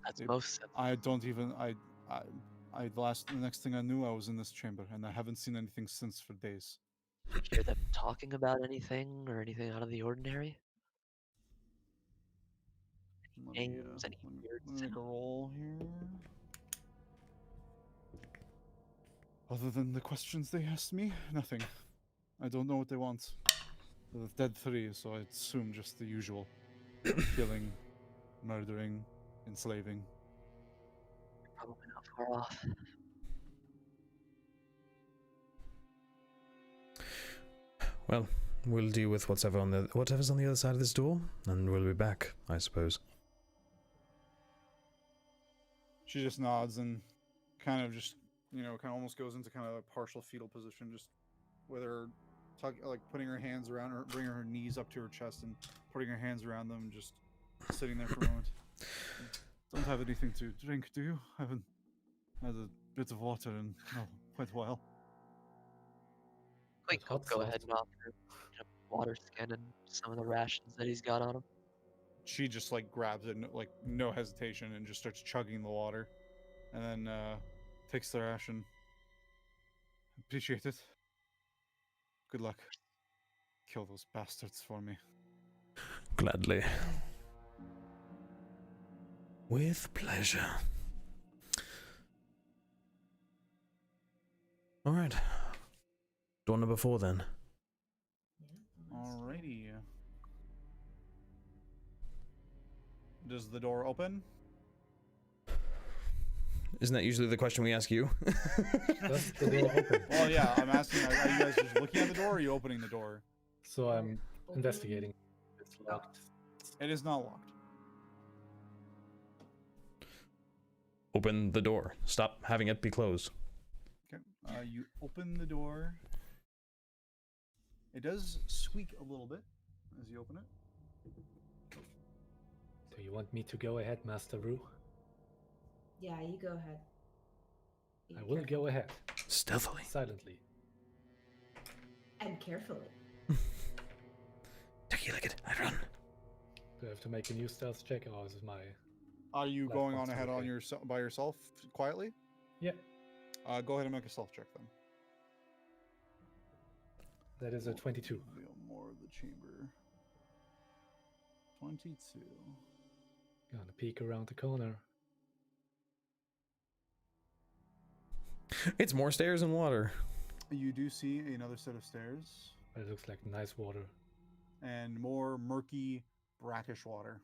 That's It- most sensible. I don't even. The next thing I knew, I was in this chamber, and I haven't seen anything since for days. Did you hear them talking about anything or anything out of the ordinary? Let me, Names, any weird let me make a sound? roll here. Other than the questions they asked me, nothing. I don't know what they want. The dead three, so I assume just the usual. Killing, murdering, enslaving. Probably not far off. Well, we'll deal with whatever's on the other side of this door, and we'll be back, I suppose. She just nods and kind of just, kind of almost goes into kind of a partial fetal position, just with her, like putting her hands around her, bringing her knees up to her chest and putting her hands around them, just sitting there for a moment. Don't have anything to drink, do you? Haven't had a bit of water in quite a while. Quick, hot go sauce. ahead and offer water skin and some of the rations that he's got on him. She just like grabs it, like no hesitation, and just starts chugging the water, and then takes the ration. Appreciate it. Good luck. Kill those bastards for me. Gladly. With pleasure. Alright. Door number 4 then. Yeah, Alrighty. Does the door open? Isn't that usually the question we ask you? Does the door open? Well, yeah, I'm asking, are you guys just looking at the door, or are you opening the door? So I'm investigating. It's locked. It is not locked. Open the door. Stop having it be closed. Okay. You open the door. It does squeak a little bit as you open it. So you want me to go ahead, Master Rue? Yeah, you go ahead. Be I will careful. go ahead. Stealthily. Silently. And carefully. Ducky like it. I run. Do I have to make a new stealth check, or is it my... Are you Left going one's on ahead on okay. by yourself quietly? Yeah, Go ahead and make a stealth check then. that is a 22. Reveal more of the chamber. 22. Gonna peek around the corner. It's more stairs and water. You do see another set of stairs But it looks like nice water. and more murky, brackish water.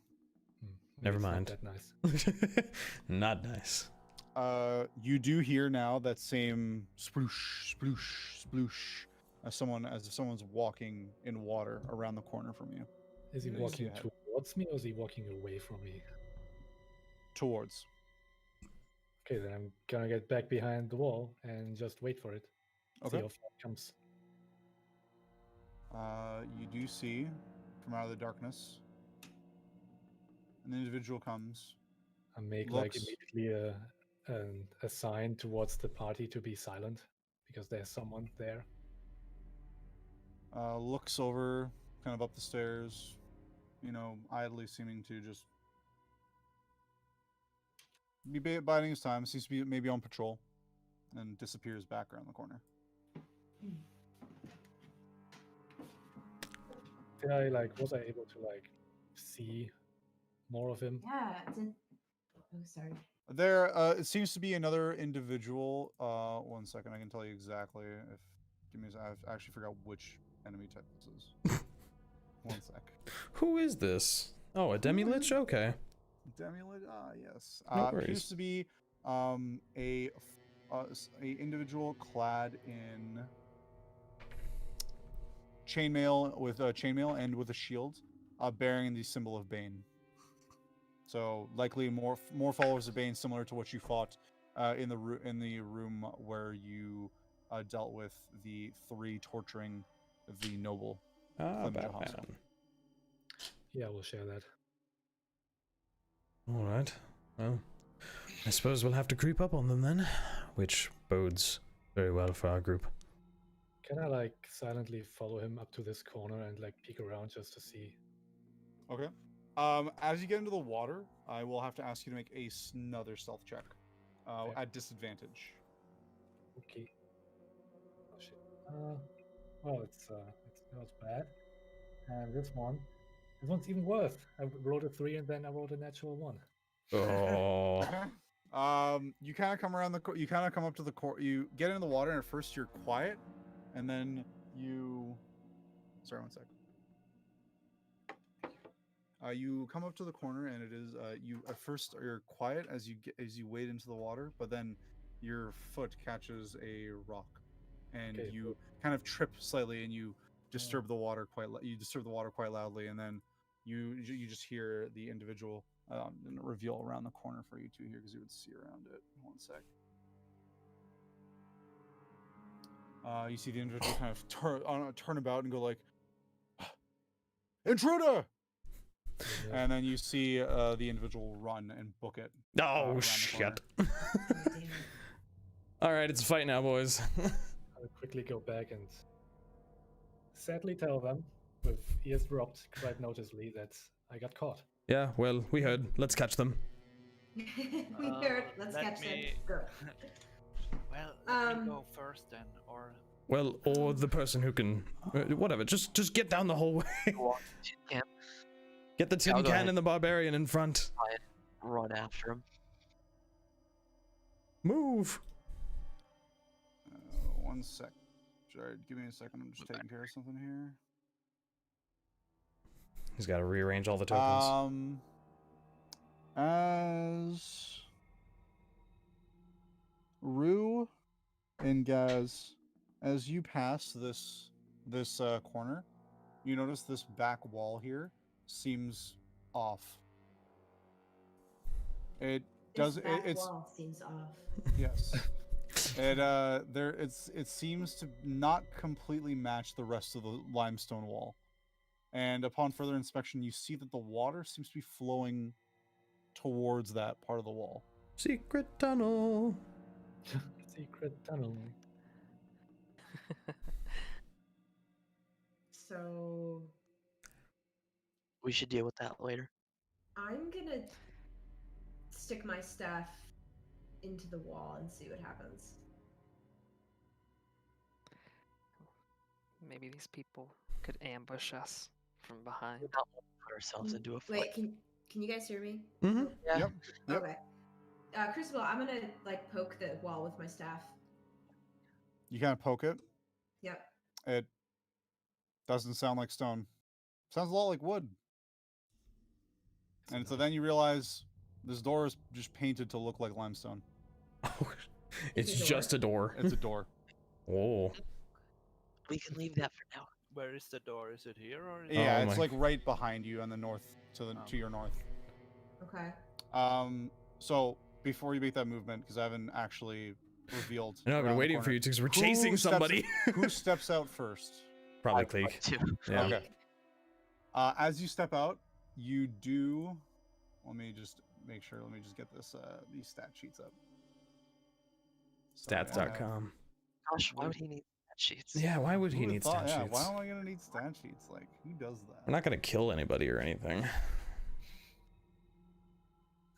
Never It's not mind. that nice. Not nice. You do hear now that same sploosh, sploosh, sploosh as if someone's walking in water around the corner from you. Is he Yes, walking yeah. towards me, or is he walking away from me? Towards. Okay, then I'm gonna get back behind the wall and just wait for it. See Okay. how far it comes. You do see from out of the darkness an individual comes. I make like Looks- immediately a sign towards the party to be silent, because there's someone there. looks over, kind of up the stairs, idly seeming to just be biding his time. Seems to be maybe on patrol, and disappears back around the corner. Was I able to see more of him? Yeah. Oh, sorry. There, it seems to be another individual. 1 second, I can tell you exactly. I actually forgot which enemy type this is. 1 sec. Who is this? Oh, a demi-lich? Okay. Demi-lich? Yes. No Appears worries. to be a individual clad in chainmail and with a shield, bearing the symbol of Bane. So likely more followers of Bane, similar to what you fought in the room where you dealt with the 3 torturing the noble. Ah, Clement Johansson. Batman. Yeah, we'll share that. All right. Well, I suppose we'll have to creep up on them then, which bodes very well for our group. Can I silently follow him up to this corner and peek around just to see? Okay. As you get into the water, I will have to ask you to make another stealth check at disadvantage. Okay. Oh shit. Well, it's not bad. And this one's even worse. I rolled a 3 and then I rolled a natural 1. Oh. You kind of come around you kind of come up to the you get into the water, and at first you're quiet, and then you. Sorry, 1 sec. You come up to the corner, and it is you at first you're quiet as you wade into the water, but then your foot catches a rock, and you kind of trip slightly, and you disturb the water quite loudly, and then you just hear the individual reveal around the corner for you two here, because you would see around it. 1 sec. You see the individual kind of turn about and go like, "Intruder!" And then you see the individual run and book it. Oh, shit. Alright, it's a fight now, boys. I'll quickly go back and sadly tell them, with ears dropped quite noticeably, that I got caught. Yeah, well, we heard. Let's catch them. We heard. Let's catch them. Go. Well, let me go first then, or... Well, or the person who can... whatever, just get down the hallway. Get the tin can and the barbarian in front. Run after him. Move! 1 sec. Sorry, give me a second. I'm just taking care of something here. He's got to rearrange all the tokens. As Rue and Gasz, as you pass this corner, you notice this back wall here seems off. It does. It's wall seems off. Yes. It seems to not completely match the rest of the limestone wall. And upon further inspection, you see that the water seems to be flowing towards that part of the wall. Secret tunnel. Secret tunnel. So we should deal with that later. I'm gonna stick my staff into the wall and see what happens. Maybe these people could ambush us from behind. We don't want to put ourselves into a fight. Wait, can you guys hear me? Mm-hmm. Yeah. Yep. Okay. Crucible, I'm gonna poke the wall with my staff. You kind of poke it. Yep. It doesn't sound like stone. Sounds a lot like wood. And so then you realize this door is just painted to look like limestone. Oh, it's just a door. It's a door. Oh. We can leave that for now. Where is the door? Is it here or? Yeah, it's right behind you on the north, to your north. Okay. So before you make that movement, because I haven't actually revealed. No, I've been waiting for you because we're chasing somebody. Who steps out first? Probably Kleeck. Yeah. Okay. As you step out, you do. Let me just make sure. Let me just get this these stat sheets up. Stats.com. Gosh, why would he need sheets. Yeah, why would he Who would've need thought- stat yeah, sheets? why am I gonna need stat sheets? Like, who does that? We're not gonna kill anybody or anything.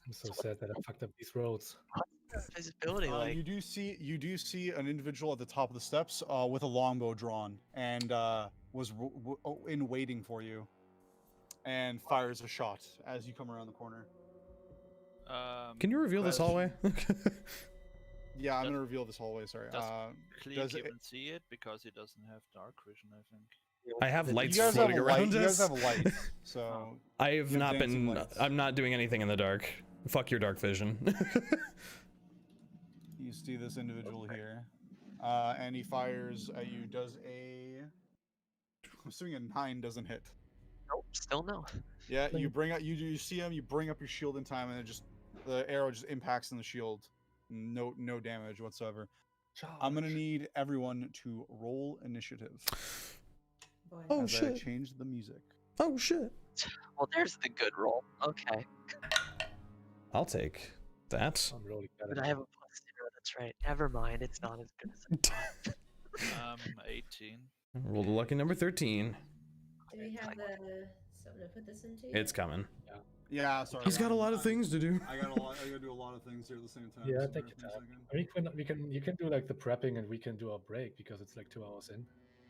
I'm so sad that I fucked up these roads. Visibility, like You do see an individual at the top of the steps with a longbow drawn and was in waiting for you, and fires a shot as you come around the corner. Can you reveal this hallway? Yeah, I'm Does- gonna reveal this hallway. Sorry. Does Does Kleeck it- even see it because he doesn't have dark vision? I think. I have lights you guys have floating a light. around You guys us. have a light, so I have you have not dancing been. lights. I'm not doing anything in the dark. Fuck your dark vision. you see this individual here, and he fires at you. Does a? I'm assuming a 9 doesn't hit. nope, still no. Yeah, you bring up. You see him. You bring up your shield in time, and the arrow just impacts in the shield. No damage whatsoever. I'm gonna need everyone to roll initiative. Boy. Oh, as I shit. change the music. Oh shit! Well, there's the good roll. Okay, I'll take that. I'm really bad but at I have a +0. That's right. Never mind. It's not as good as I thought. 18. Rolled a lucky number 13. Do we have the something to put this into? It's coming. Yeah, sorry. He's got a Ryan, lot of things to do. I gotta do a lot of things here at the same time. Yeah, so take bear your with me a time. second. I mean, you can do like the prepping and we can do our break because it's like 2 hours in.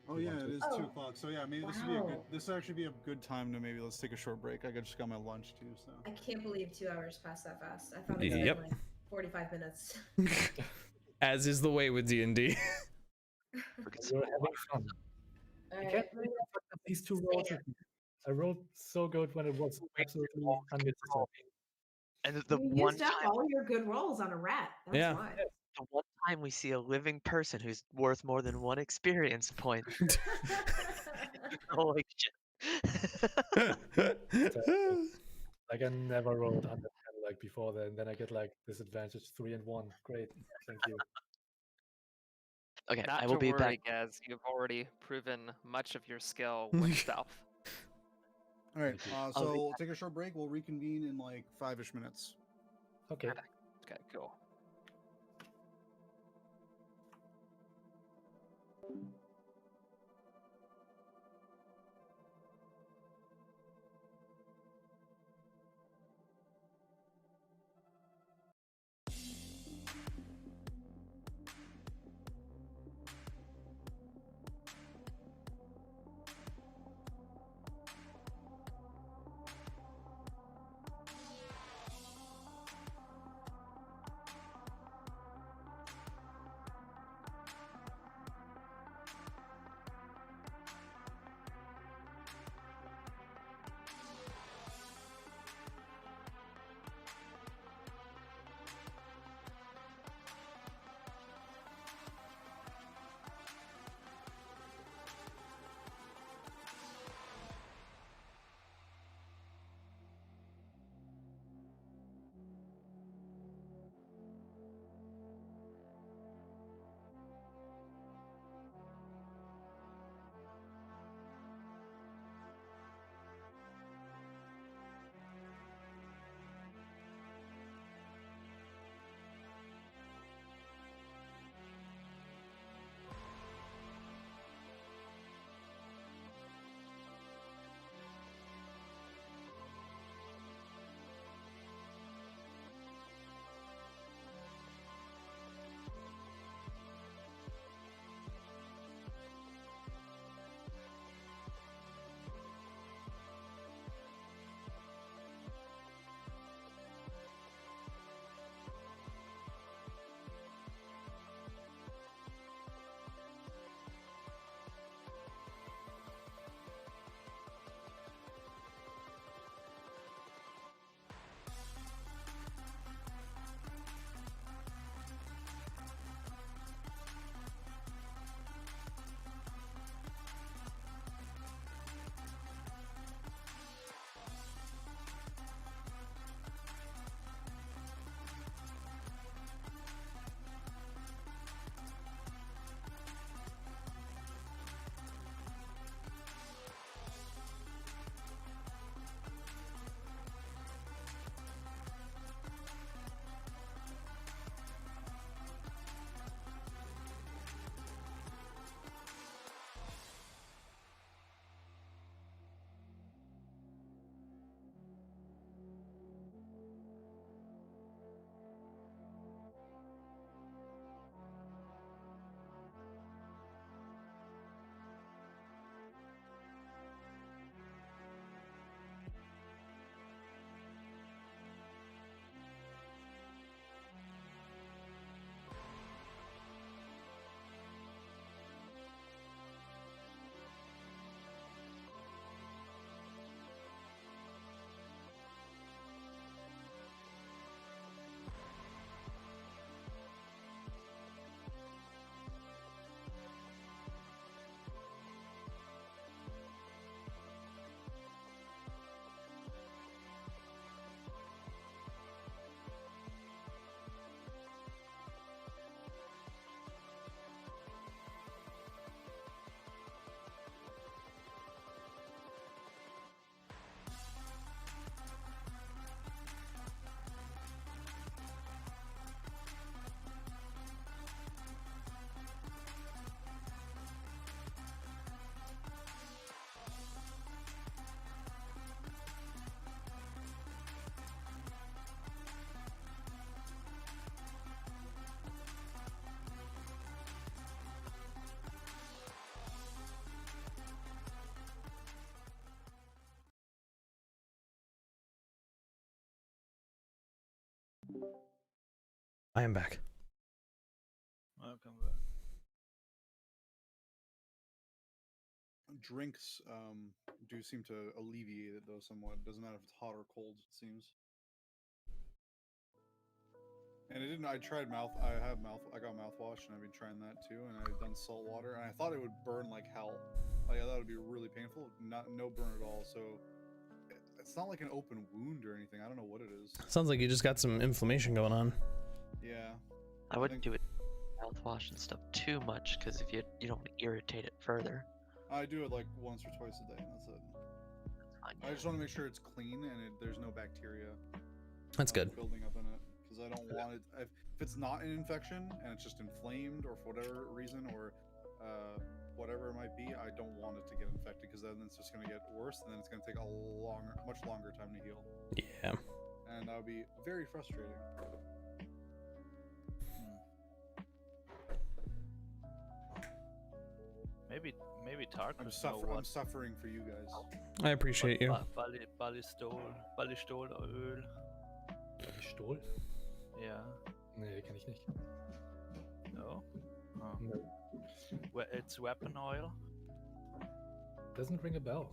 Oh You yeah, want it to- is Oh. 2 o'clock. So yeah, maybe this would be a good. Wow. This would actually be a good time to maybe let's take a short break. I just got my lunch too. So. I can't believe 2 hours passed that fast. I thought it was Yep. like 45 minutes. As is the way with D&D. You're having fun. All You right. can't believe I fucked up these 2 rolls. I rolled so good when it was absolutely unnecessary. And the You one used up time, all your good rolls on a rat. That's Yeah. why. the one time we see a living person who's worth more than 1 experience point. Holy shit. Like I never rolled under 10 like before then I get like disadvantage 3 and 1. Great. Thank you. Okay, Not I will to be worry, back. Gaz. You've already proven much of your skill with stealth. All right. Thank you. I'll So be we'll take a short break. We'll reconvene in like 5-ish minutes. Okay. Okay, cool. I am back. Welcome back. Drinks do seem to alleviate it though somewhat. Doesn't matter if it's hot or cold, it seems. And it didn't. I tried I got mouthwash, and I've been trying that too. And I've done salt water, and I thought it would burn like hell. Like I thought it would be really painful. No burn at all. So it's not like an open wound or anything. I don't know what it is. Sounds like you just got some inflammation going on. Yeah. I wouldn't do it mouthwash and stuff too much, because if you don't want to irritate it further. I do it like once or twice a day, and that's it. Fine. I just want to make sure it's clean and there's no bacteria. That's good. Building up in it, because I don't want it. If it's not an infection and it's just inflamed or for whatever reason or whatever it might be, I don't want it to get infected, because then it's just going to get worse, and then it's going to take much longer time to heal. Yeah. And that would be very frustrating. Maybe Tarkus. I'm suffering for you guys. I appreciate you. Ballistol Öl. Ballistol? Yeah. Nee, kenne ich nicht. No. Oh. No. Well, it's weapon oil. Doesn't ring a bell.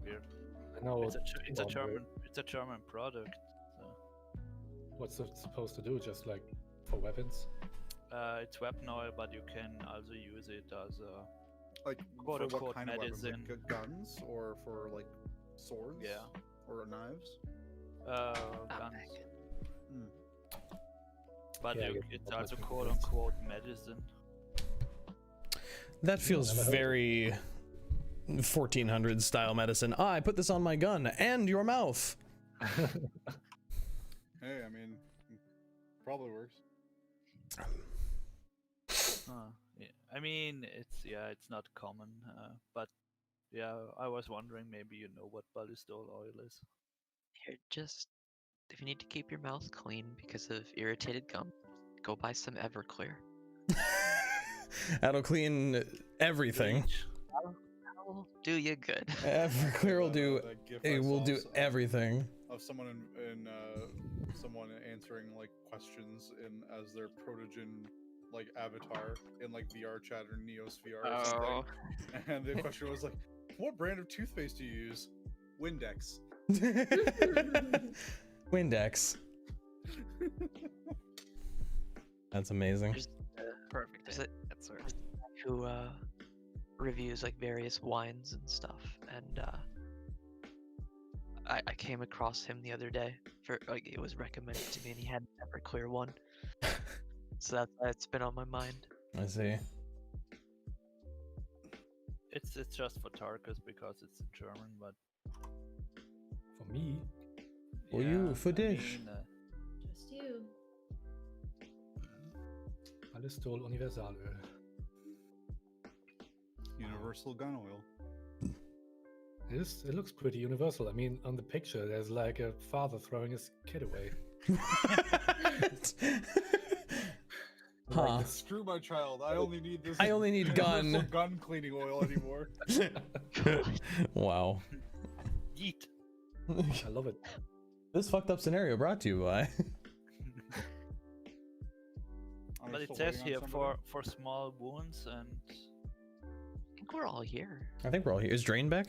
Weird. I know It's a German product. So. What's it supposed to do? Just like for weapons? It's weapon oil, but you can also use it as a Like quote for unquote what kind medicine. of weapons? Like guns or for like swords? Yeah. Or knives? Guns. But Yeah, it's also quote unquote medicine. That feels very 1400s style medicine. I put this on my gun and your mouth. Hey, I mean, probably works. Yeah. I mean, it's not common, but yeah, I was wondering maybe you know what ballistol oil is. Here, just if you need to keep your mouth clean because of irritated gum, go buy some Everclear. That'll clean everything. That'll do you good. Everclear will do. That GIF It I will saw do everything. Of someone in someone answering like questions as their protogen like avatar in like VR chat or Neos VR or something. And the question was like, "What brand of toothpaste do you use?" Windex. Windex. That's amazing. Perfect. There's That's right. who reviews like various wines and stuff, and I came across him the other day for like it was recommended to me, and he had an Everclear one, so that's been on my mind. I see. It's just for Tarkus because it's in German, but For me? For you, for dish. Just you. Ballistol Universalöl. Universal gun oil. It looks pretty universal. I mean, on the picture, there's like a father throwing his kid away. Huh. Screw my child. I only need this. I only need universal gun. gun cleaning oil anymore. Wow. yeet. I love it. This fucked up scenario brought to you by. But it says here for small wounds and I think we're all here. I think we're all here. Is Drain back?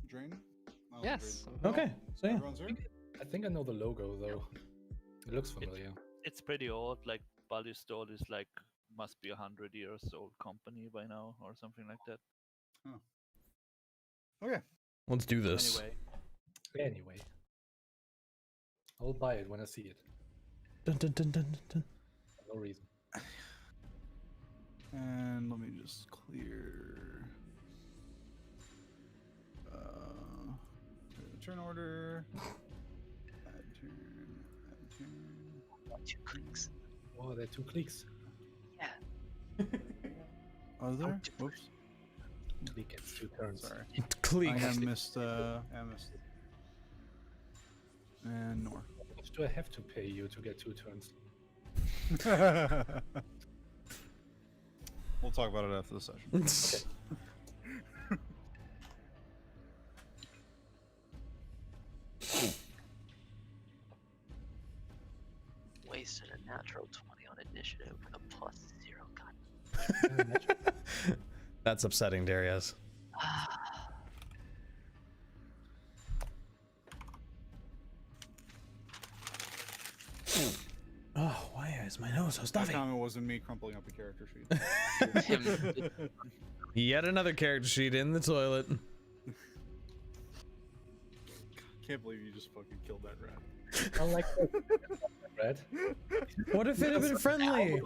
Drain? Oh, Yes. Drain. Okay, so yeah. Everyone's here? I think I know the logo though. It looks familiar. it's pretty old. Like Ballistol is like must be 100 years old company by now or something like that. Okay. Let's do this. Anyway. I'll buy it when I see it. Dun, dun, dun, dun, dun. For no reason. And let me just clear turn order. Add turn. Two clicks. Oh, there are 2 clicks. Yeah. Are there? Whoops. Click gets 2 turns. Sorry. Click. I have missed and Nor. How much do I have to pay you to get 2 turns? We'll talk about it after the session. Okay. wasted a natural 20 on initiative with a +0. God. That's upsetting, Deriaz. Oh, why is my nose so That stuffy? time it wasn't me crumpling up a character sheet. Yet another character sheet in the toilet. Can't believe you just fucking killed that rat. I like red. What if it had been friendly?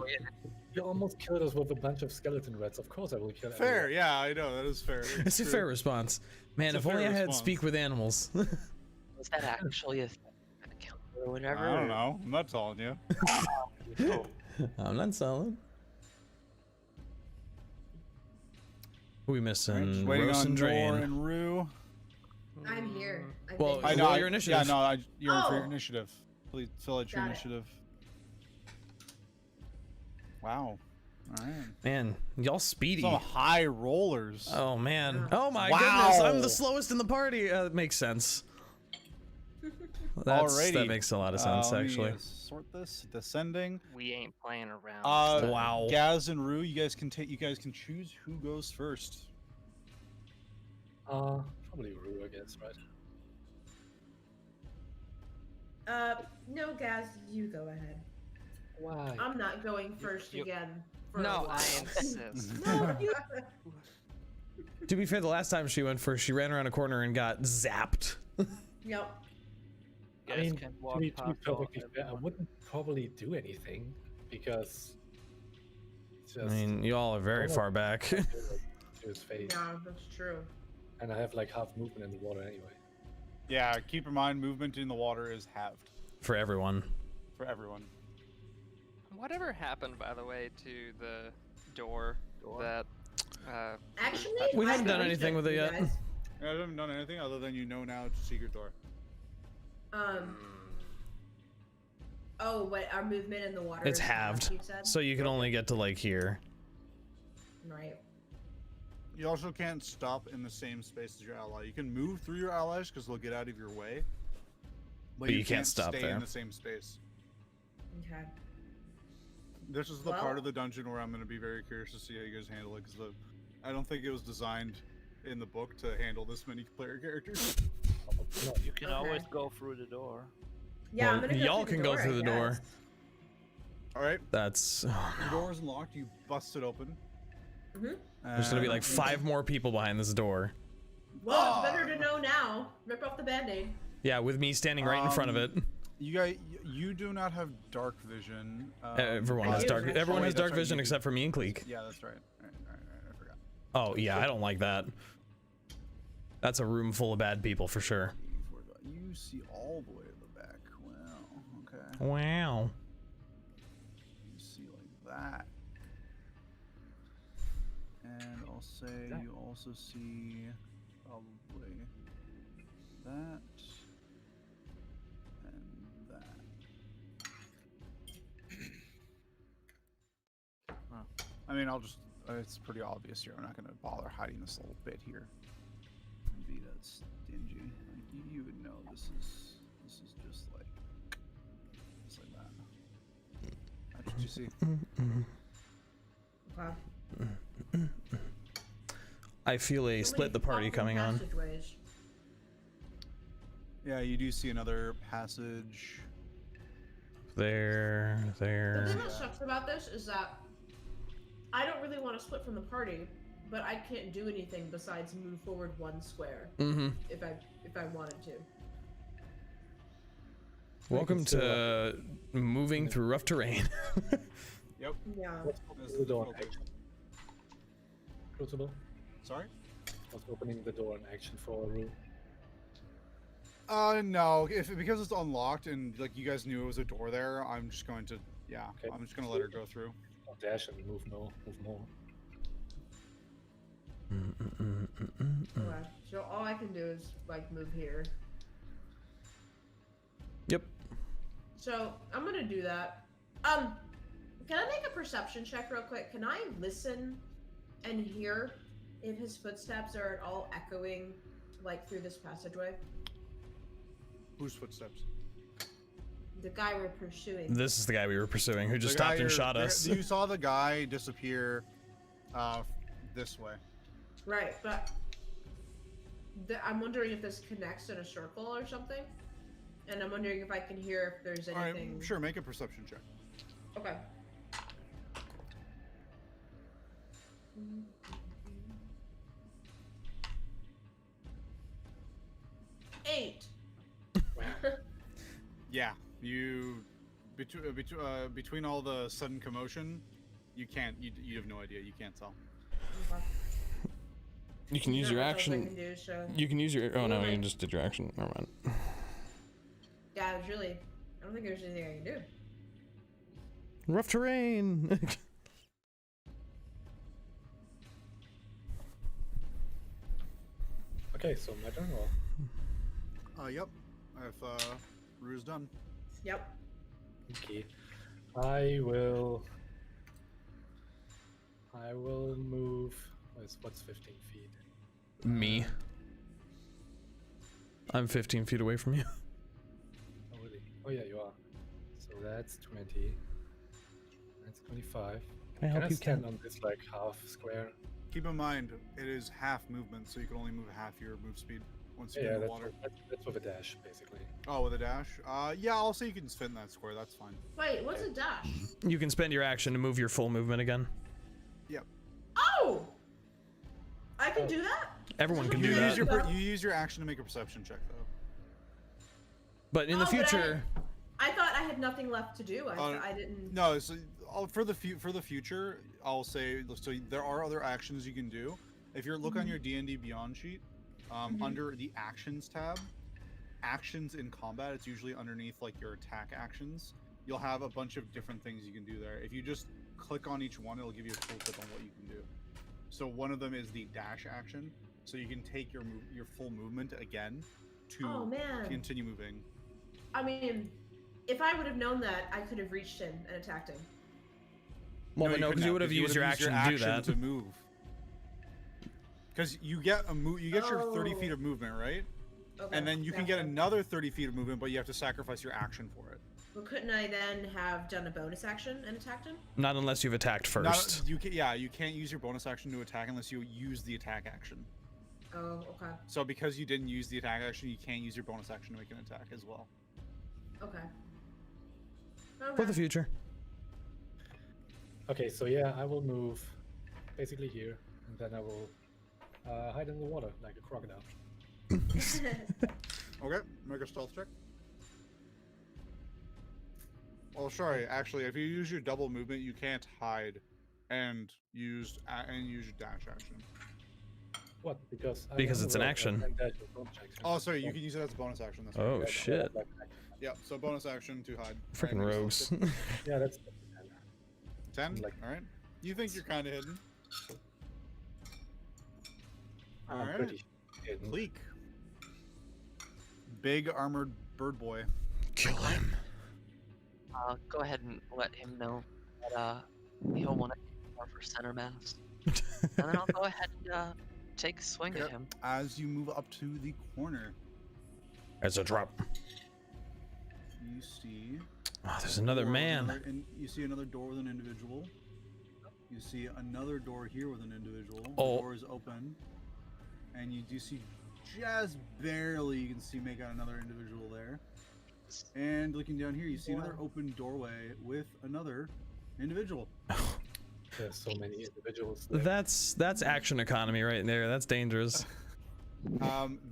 You almost killed us with a bunch of skeleton rats. Of course I will kill Fair, everyone. yeah, I know, that is fair. It's a fair response. Man, It's if a only fair I had response. speak with animals. Was that actually a counter or whatever? I don't know. I'm not telling you. I'm not selling. Who we missing? Just waiting Rhos on and Nor Drain. and Rue. I'm here. I Well, think. I know. Roll your initiative. Yeah, no, you're in for your Oh. initiative. Please fill out your Got it. initiative. Wow. All right. Man, y'all speedy. Some high rollers. Oh man. Yeah. Oh my Wow. goodness, I'm the slowest in the party. That makes sense. That Alrighty. makes a lot of sense, Let me, actually. sort this. Descending. We ain't playing around. Wow. Gasz and Rue, you guys can choose who goes first. Probably Rue, I guess, right? No, Gaz, you go ahead. Why? I'm not going first you- again. For no, a while. I insist. No, you. To be fair, the last time she went first, she ran around a corner and got zapped. Yep. I Guys mean, can to walk be past all perfectly fair, I wouldn't probably do anything because it's I just mean, you all are very Oh. far back. to his face, No, that's true. and I have like half movement in the water anyway. Yeah, keep in mind, movement in the water is halved For everyone. for everyone. Whatever happened, by the way, to the door that Actually, We I haven't done believe anything with it you yet. guys. I haven't done anything other than you know now it's a secret door. Oh, what? Our movement in the water. It's is halved. You said? So you can only get to like here. Right. You also can't stop in the same space as your ally. You can move through your allies because they'll get out of your way. But you can't stop stay there. in the same space. Okay. This is the Well- part of the dungeon where I'm going to be very curious to see how you guys handle it because I don't think it was designed in the book to handle this many player characters. You can Okay. always go through the door. Yeah, I'm Well, gonna go y'all through can the go door, through I the door. guess. All right, That's. Oh, the no. door is unlocked. You bust it open. Mhm. There's gonna be like And- 5 more people behind this door. Well, it's better to know now. Rip off the band-aid. Yeah, with me standing right in front of it. You guys, you do not have dark vision. Everyone I has do, dark. actually. Everyone has That's dark right, vision you do. except for me and Kleeck. Yeah, that's right. Right, I forgot. Oh yeah, I don't like that. That's a room full of bad people for sure. You see all the way to the back. Wow. Okay. Wow. You see like that. And I'll say you also see probably that and that. I mean, I'll just, it's pretty obvious here. I'm not going to bother hiding this little bit here. Be that stingy. Like, you would know this is just like that. That's what you see. Okay. I feel a So split many the party fucking coming on. passageways. Yeah, you do see another passage. There. The thing that Yeah. sucks about this is that I don't really want to split from the party, but I can't do anything besides move forward 1 square Mm-hmm. if I wanted to. Welcome to moving through rough terrain. Yep. Yeah. What's opening the door in action? Crucible? Sorry? What's opening the door in action for Rue? No. Because it's unlocked and like you guys knew it was a door there, I'm just going to, yeah, Okay. I'm just gonna let her go through. Oh, dash and move more. Okay. So all I can do is like move here. Yep. So I'm gonna do that. Can I make a perception check real quick? Can I listen and hear if his footsteps are at all echoing like through this passageway? Whose footsteps? The guy we're pursuing. This is the guy we were pursuing who just The guy stopped and you're- shot us. You saw the guy disappear this way. Right, but I'm wondering if this connects in a circle or something. And I'm wondering if I can hear if there's All right, anything. sure, make a perception check. Okay. Eight. Yeah, you between all the sudden commotion, you can't. You have no idea. You can't tell. Okay. You can use Not your much else I action. can do, so. You can use your. Oh no, Well, you just did your action. Never mind. Yeah, it's really. I don't think there's anything I can do. Rough terrain. Okay, so my turn. Or... Yep. If Rhu's done. Yep. Okay. I will move. What's 15 feet? Me. I'm 15 feet away from you. Oh really? Oh yeah, you are. So that's 20. That's 25. Can I help you, stand Ken? on this like half square? Keep in mind, it is half movement, so you can only move half your move speed once you Yeah, get in the that's water. that's with a dash basically. Oh, with a dash? Yeah, I'll say you can fit in that square. That's fine. Wait, what's a dash? You can spend your action to move your full movement again. Yep. Oh! I can do that? Everyone can You do that. use your action to make a perception check, though. But in the Oh, but future, I thought I had nothing left to do. I didn't. No, so for the future, I'll say so. There are other actions you can do. If you look on your D&D Beyond sheet, under the Actions tab, Actions in Combat, it's usually underneath like your attack actions. You'll have a bunch of different things you can do there. If you just click on each one, it'll give you a tooltip on what you can do. So one of them is the dash action. So you can take your full movement again to Oh, man. continue moving. I mean, if I would have known that, I could have reached him and attacked him. well, no, couldn't because you would have used your action to do that. to move. Because you get your 30 feet Oh. of movement, right? Okay. And then you can get gotcha. another 30 feet of movement, but you have to sacrifice your action for it. But couldn't I then have done a bonus action and attacked him? Not unless you've attacked first. You can't use your bonus action to attack unless you use the attack action. Oh, okay. So because you didn't use the attack action, you can't use your bonus action to make an attack as well. Okay. For the future. Okay, so yeah, I will move basically here, and then I will hide in the water like a crocodile. Okay, make a stealth check. Oh, sorry. Actually, if you use your double movement, you can't hide and use your dash action. What? Because It's an action. Oh, sorry. You can use it as a bonus action. That's right. Oh shit! Yeah. So bonus action to hide. Freaking Alright, rogues. Yeah, that's 10. Like- All right. You think you're kind of hidden? I'm Alright. pretty hidden. Kleeck. Big armored bird boy. Kill him. Go ahead and let him know that he'll want to more for center mass, and then I'll go ahead and take a swing at Yep. him. As you move up to the corner, As a drop. you see. Oh, there's another man. You see another door with an individual. You see another door here with an individual. Oh. The door is open, and you do see just barely. You can make out another individual there. And looking down here, you see another open doorway with another individual. There's so many individuals there. That's action economy right there. That's dangerous.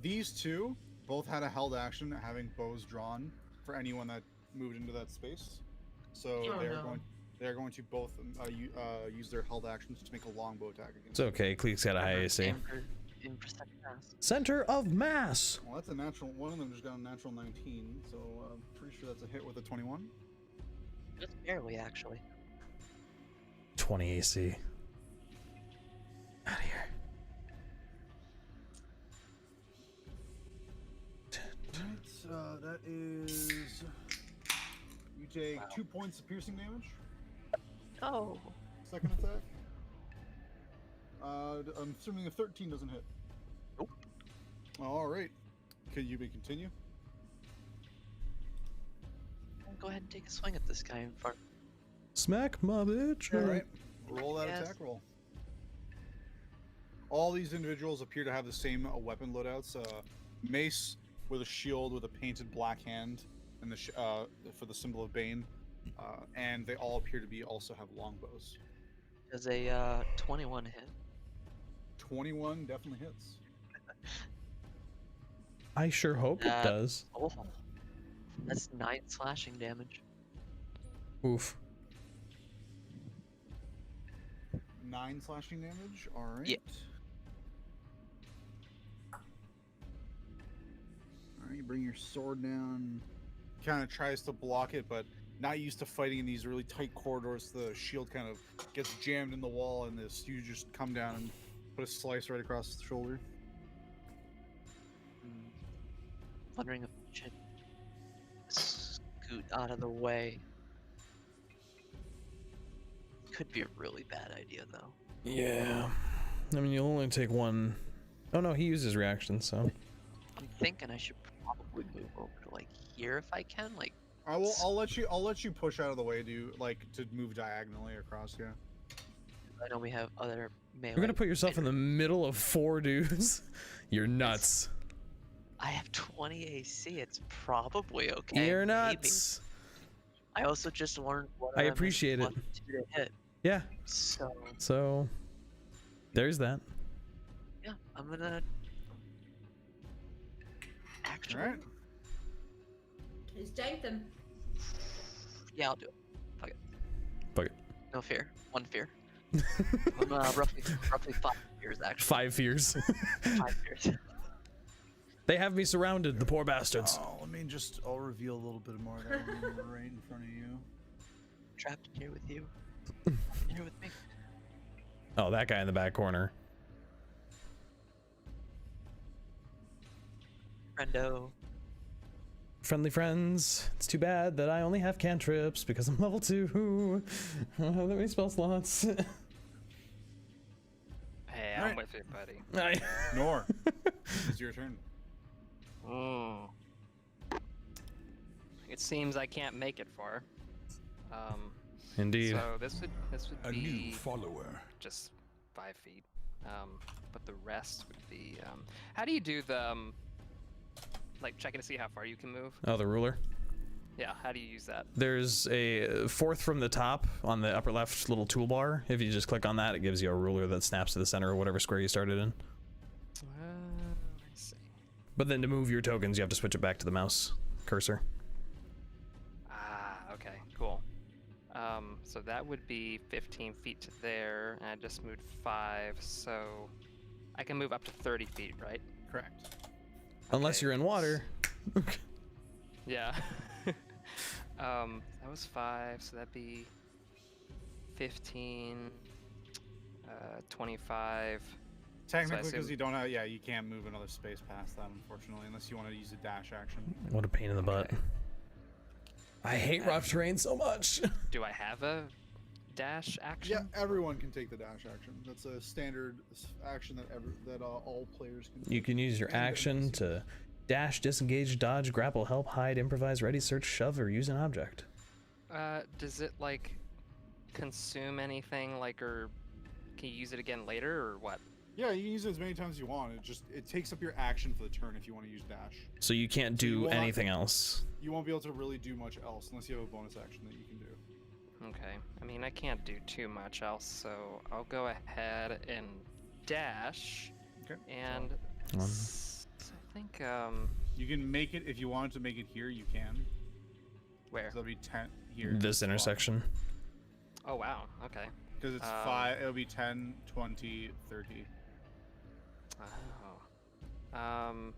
These two both had a held action, having bows drawn for anyone that moved into that space. So Oh, no. they're going to both use their held actions to make a longbow attack against. It's okay. Kleeck's got a high AC. In percent mass. Center of mass. Well, that's a natural. One of them just got a natural 19, so I'm pretty sure that's a hit with a 21. Just barely, actually. 20 AC. Out of here. Right, that is. You take 2 points of piercing damage. Oh. Second attack. I'm assuming a 13 doesn't hit. Nope. All right. Can you continue? go ahead and take a swing at this guy in front. Smack my bitch. All right, roll that Yes. attack roll. All these individuals appear to have the same weapon loadouts. Mace with a shield with a painted black hand, and for the symbol of Bane, and they all appear to be also have longbows. Does a 21 hit? 21 definitely hits. I sure hope it does. Oh, that's 9 slashing damage. Oof. 9 slashing damage. All right. Yeah. All right, you bring your sword down. Kind of tries to block it, but not used to fighting in these really tight corridors. The shield kind of gets jammed in the wall, and you just come down and put a slice right across the shoulder. Wondering if we should scoot out of the way. Could be a really bad idea, though. Yeah. I mean, you'll only take one. Oh no, he uses reaction, so. I'm thinking I should probably move over to like here if I can. Like, I'll let you push out of the way to move diagonally across. Yeah. I know we have other melee. You're gonna put yourself in the middle of 4 dudes. You're nuts. I have 20 AC. It's probably okay. You're maybe. nuts. I also just learned what I appreciate it. to hit. Yeah. So there's that. yeah, I'm gonna actually. All right. Just dank them. Yeah, I'll do it. Fuck it. Fuck it. No fear. 1 fear. I'm roughly 5 fears actually. 5 fears. 5 fears. They have me surrounded, the poor bastards. Oh, I'll reveal a little bit more of that right in front of you. Trapped in here with you. In here with me. Oh, that guy in the back corner. Friendo. Friendly friends. It's too bad that I only have cantrips because I'm level 2. I don't have that many spell slots. Hey, I'm Alright. with you, buddy. Nor, it's your turn. It seems I can't make it far. Indeed. So this would A be new follower. just 5 feet. But the rest would be. How do you do the like checking to see how far you can move? Oh, the ruler. Yeah. How do you use that? There's a 4th from the top on the upper left little toolbar. If you just click on that, it gives you a ruler that snaps to the center of whatever square you started in. I see. But then to move your tokens, you have to switch it back to the mouse cursor. Ah, okay, cool. So that would be 15 feet to there, and I just moved 5, so I can move up to 30 feet, right? Correct. Unless Okay. you're in water. Yeah. That was 5, so that'd be 15, 25. Technically, because assume- you don't have, you can't move another space past that, unfortunately, unless you want to use a dash action. What a pain in the butt. I hate rough terrain so much. Do I have a dash action? Yeah, everyone can take the dash action. That's a standard action that all players can. You can use your action to dash, disengage, dodge, grapple, help, hide, improvise, ready, search, shove, or use an object. Does it like consume anything, like, or can you use it again later, or what? Yeah, you can use it as many times as you want. It takes up your action for the turn if you want to use dash. So you can't So you do will not- anything else. You won't be able to really do much else unless you have a bonus action that you can do. Okay. I mean, I can't do too much else, so I'll go ahead and dash. Okay. And One. I think You can make it if you wanted to make it here. You can. where? So that'll be 10 here. This intersection. Oh wow. Okay. Because it's 5. It'll be 10, 20, 30. Oh.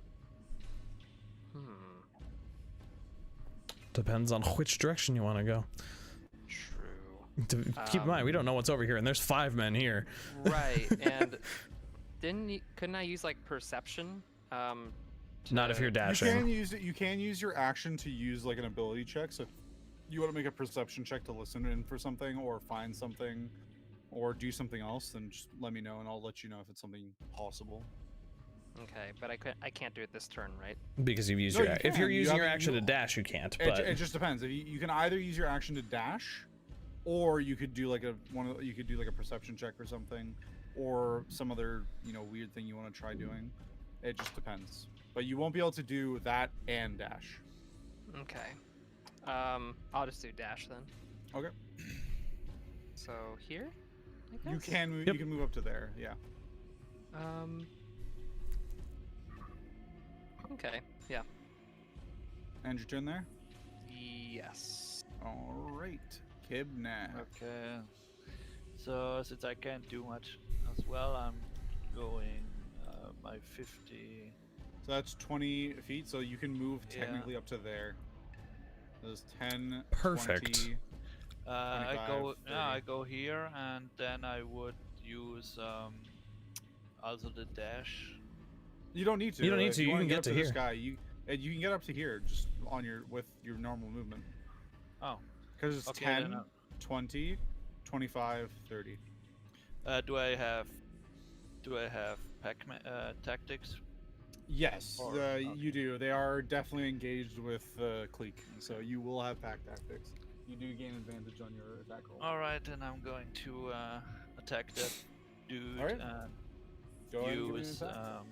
Depends on which direction you want to go. True. Keep in mind, we don't know what's over here, and there's 5 men here. Right. And couldn't I use like perception? Not if you're You dashing. can use it. You can use your action to use like an ability check. So if you want to make a perception check to listen in for something or find something or do something else, then just let me know and I'll let you know if it's something possible. Okay, but I can't do it this turn, right? Because you've used No, your. you If you're can. You using your haven't- action you- to dash, you can't. It, But it just depends. If you can either use your action to dash, or you could do like you could do like a perception check or something, or some other weird thing you want to try doing. It just depends. But you won't be able to do that and dash. Okay. I'll just do dash then. Okay. So here, I You guess? can move. Yep. You can move up to there. Yeah. Okay. Yeah. End your turn there. Yes. All right. Kibnaak. Okay. So since I can't do much as well, I'm going my 50. So that's 20 feet. So you can move Yeah. technically up to there. There's 10. Perfect. 20. I 25, go here, and then I would use also the dash. You don't need to. You don't need If to, you wanna can get to this here. guy, you can get up to here just on with your normal movement. Oh, Because it's okay, 10, then 20, 25, 30. do I have tactics? Yes, Or- you do. They are definitely engaged with Kleeck, so you will have pack tactics. You do gain advantage on your attack roll. All right, then I'm going to attack that dude All right. and Go ahead and give me an use attack.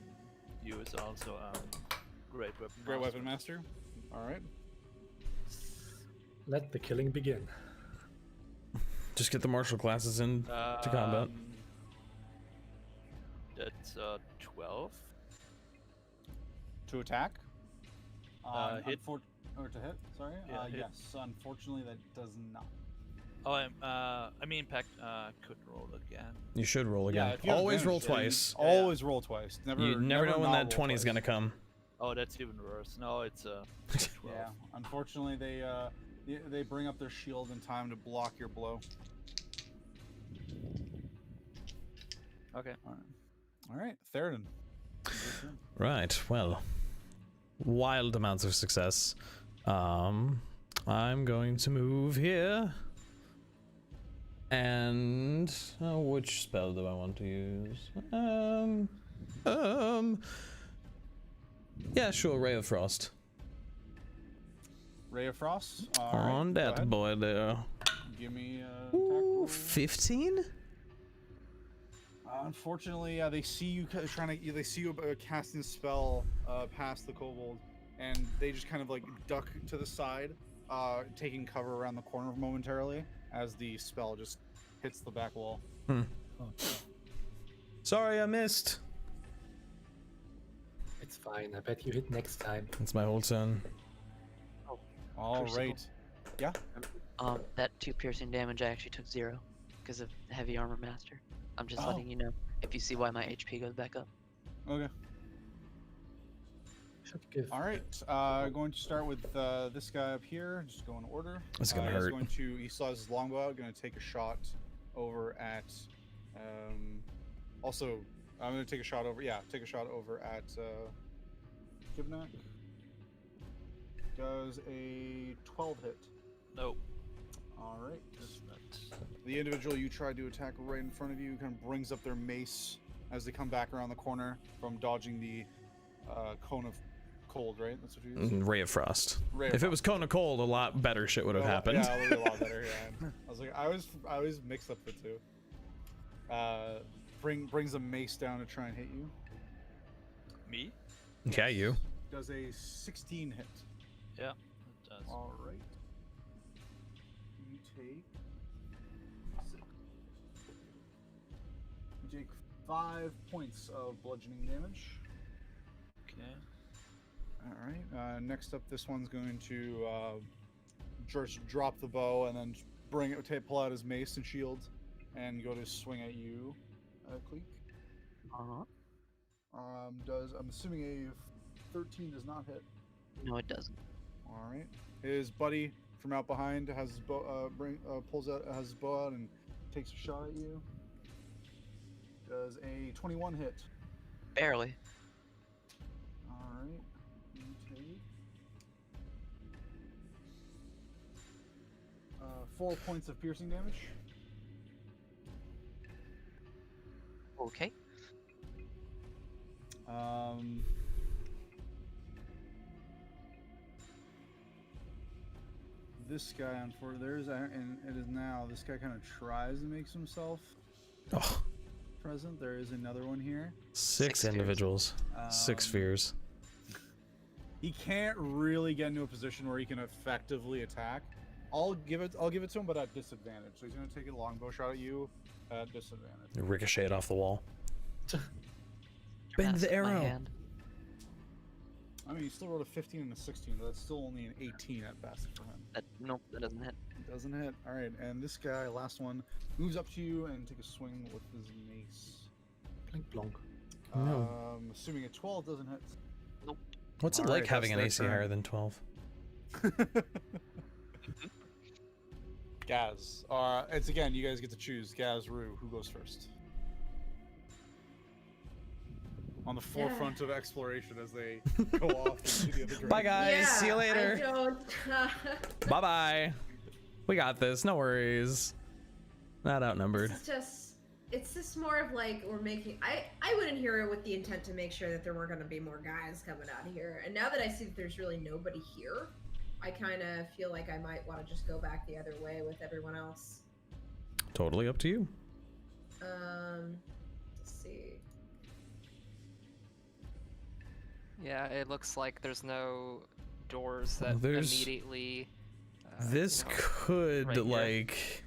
use also great weapon. Great master. weapon master. All right. Let the killing begin. just get the martial classes in to combat. That's 12. To attack. Hit. Or to hit. Sorry. Yeah, hit. Yes. Unfortunately, that does not. Oh, I mean, Pact could roll again. You should roll again. if you have Always roll advantage, twice. Yeah. Always roll twice. Never. You never know when not that roll 20 is twice. gonna come. Oh, that's even worse. No, it's 12. Yeah. Unfortunately, they bring up their shield in time to block your blow. Okay. All right. Theraden. Right. Well, wild amounts of success. I'm going to move here. And which spell do I want to use? Yeah, sure. Ray of Frost. Ray of Frost. All right, On go that ahead. boy there. Give me attack Ooh, roll. 15? Unfortunately, they see you they see you casting a spell past the kobold, and they just kind of like duck to the side, taking cover around the corner momentarily as the spell just hits the back wall. Sorry, I missed. It's fine. I bet you hit next time. It's my whole turn. All Crucible. right. That 2 piercing damage I actually took 0 because of heavy armor master. I'm just Oh. letting you know if you see why my HP goes back up. Okay. Should give. All right. Going to start with this guy up here. Just go in order. It's gonna He's hurt. going to. He still has his longbow out. Going to take a shot over at. Also, I'm going to take a shot over. Yeah, take a shot over at Kibnaak. Does a 12 hit. Nope. All right. That's not. The individual you tried to attack right in front of you kind of brings up their mace as they come back around the corner from dodging the cone of cold, right? That's what you used? Ray of Frost. Ray of If it was Cone of Cold, a lot better shit would have happened. Yeah, it would be a lot better. Yeah. I was like, I always mix up the two. Brings a mace down to try and hit you. Me? Yeah, you. Does a 16 hit. Yeah, it does. All right. You take. You take 5 points of bludgeoning damage. Okay. All right. Next up, this one's going to just drop the bow and then pull out his mace and shield, and go to swing at you, Kleeck. Uh-huh. I'm assuming a 13 does not hit. No, it doesn't. All right. His buddy from out behind has his bow, has his bow out and takes a shot at you. Does a 21 hit. Barely. All right. You take 4 points of piercing damage. Okay. This guy, unfortunately, and it is now. This guy kind of tries to make himself Oh, present. There is another one here. six spheres. individuals, 6 spheres. He can't really get into a position where he can effectively attack. I'll give it to him, but at disadvantage. So he's gonna take a longbow shot at you at disadvantage. Ricochet it off the wall. Your Bend mask the in my arrow. hand. I mean, he still rolled a 15 and a 16, but that's still only an 18 at best for him. Nope, that doesn't hit. It doesn't hit. All right, and this guy, last one, moves up to you and take a swing with his mace. Blink blonk. No. Assuming a 12 doesn't hit. What's it All like right, having an that's AC their higher turn. than 12? Gasz. It's again, you guys get to choose. Gasz, Rue, who goes first? On the forefront of exploration as they go off into the other direction. Bye, guys. See you later. I don't. Bye bye. We got this. No worries. Not outnumbered. It's just more of like we're making. I went in here with the intent to make sure that there weren't going to be more guys coming out here, and now that I see that there's really nobody here, I kind of feel like I might want to just go back the other way with everyone else. Totally up to you. Let's see. Yeah, it looks like there's no doors that There's- immediately. This you know, could, right here. like...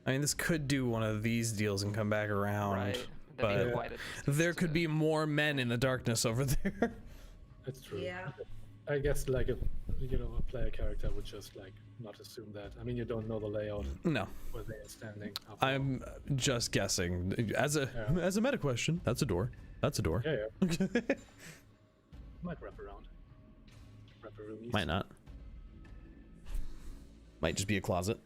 I mean, this could do one of these deals and come back around. right. but That'd be quite a distance There could to- be more men in the darkness over there. That's true. Yeah. I guess like a player character would just like not assume that. I mean, you don't know the layout No, where they're standing. after all. I'm just guessing. As a meta question, that's a door. That's a door. Yeah, might wrap around. Wrap a release. Might not. Might just be a closet.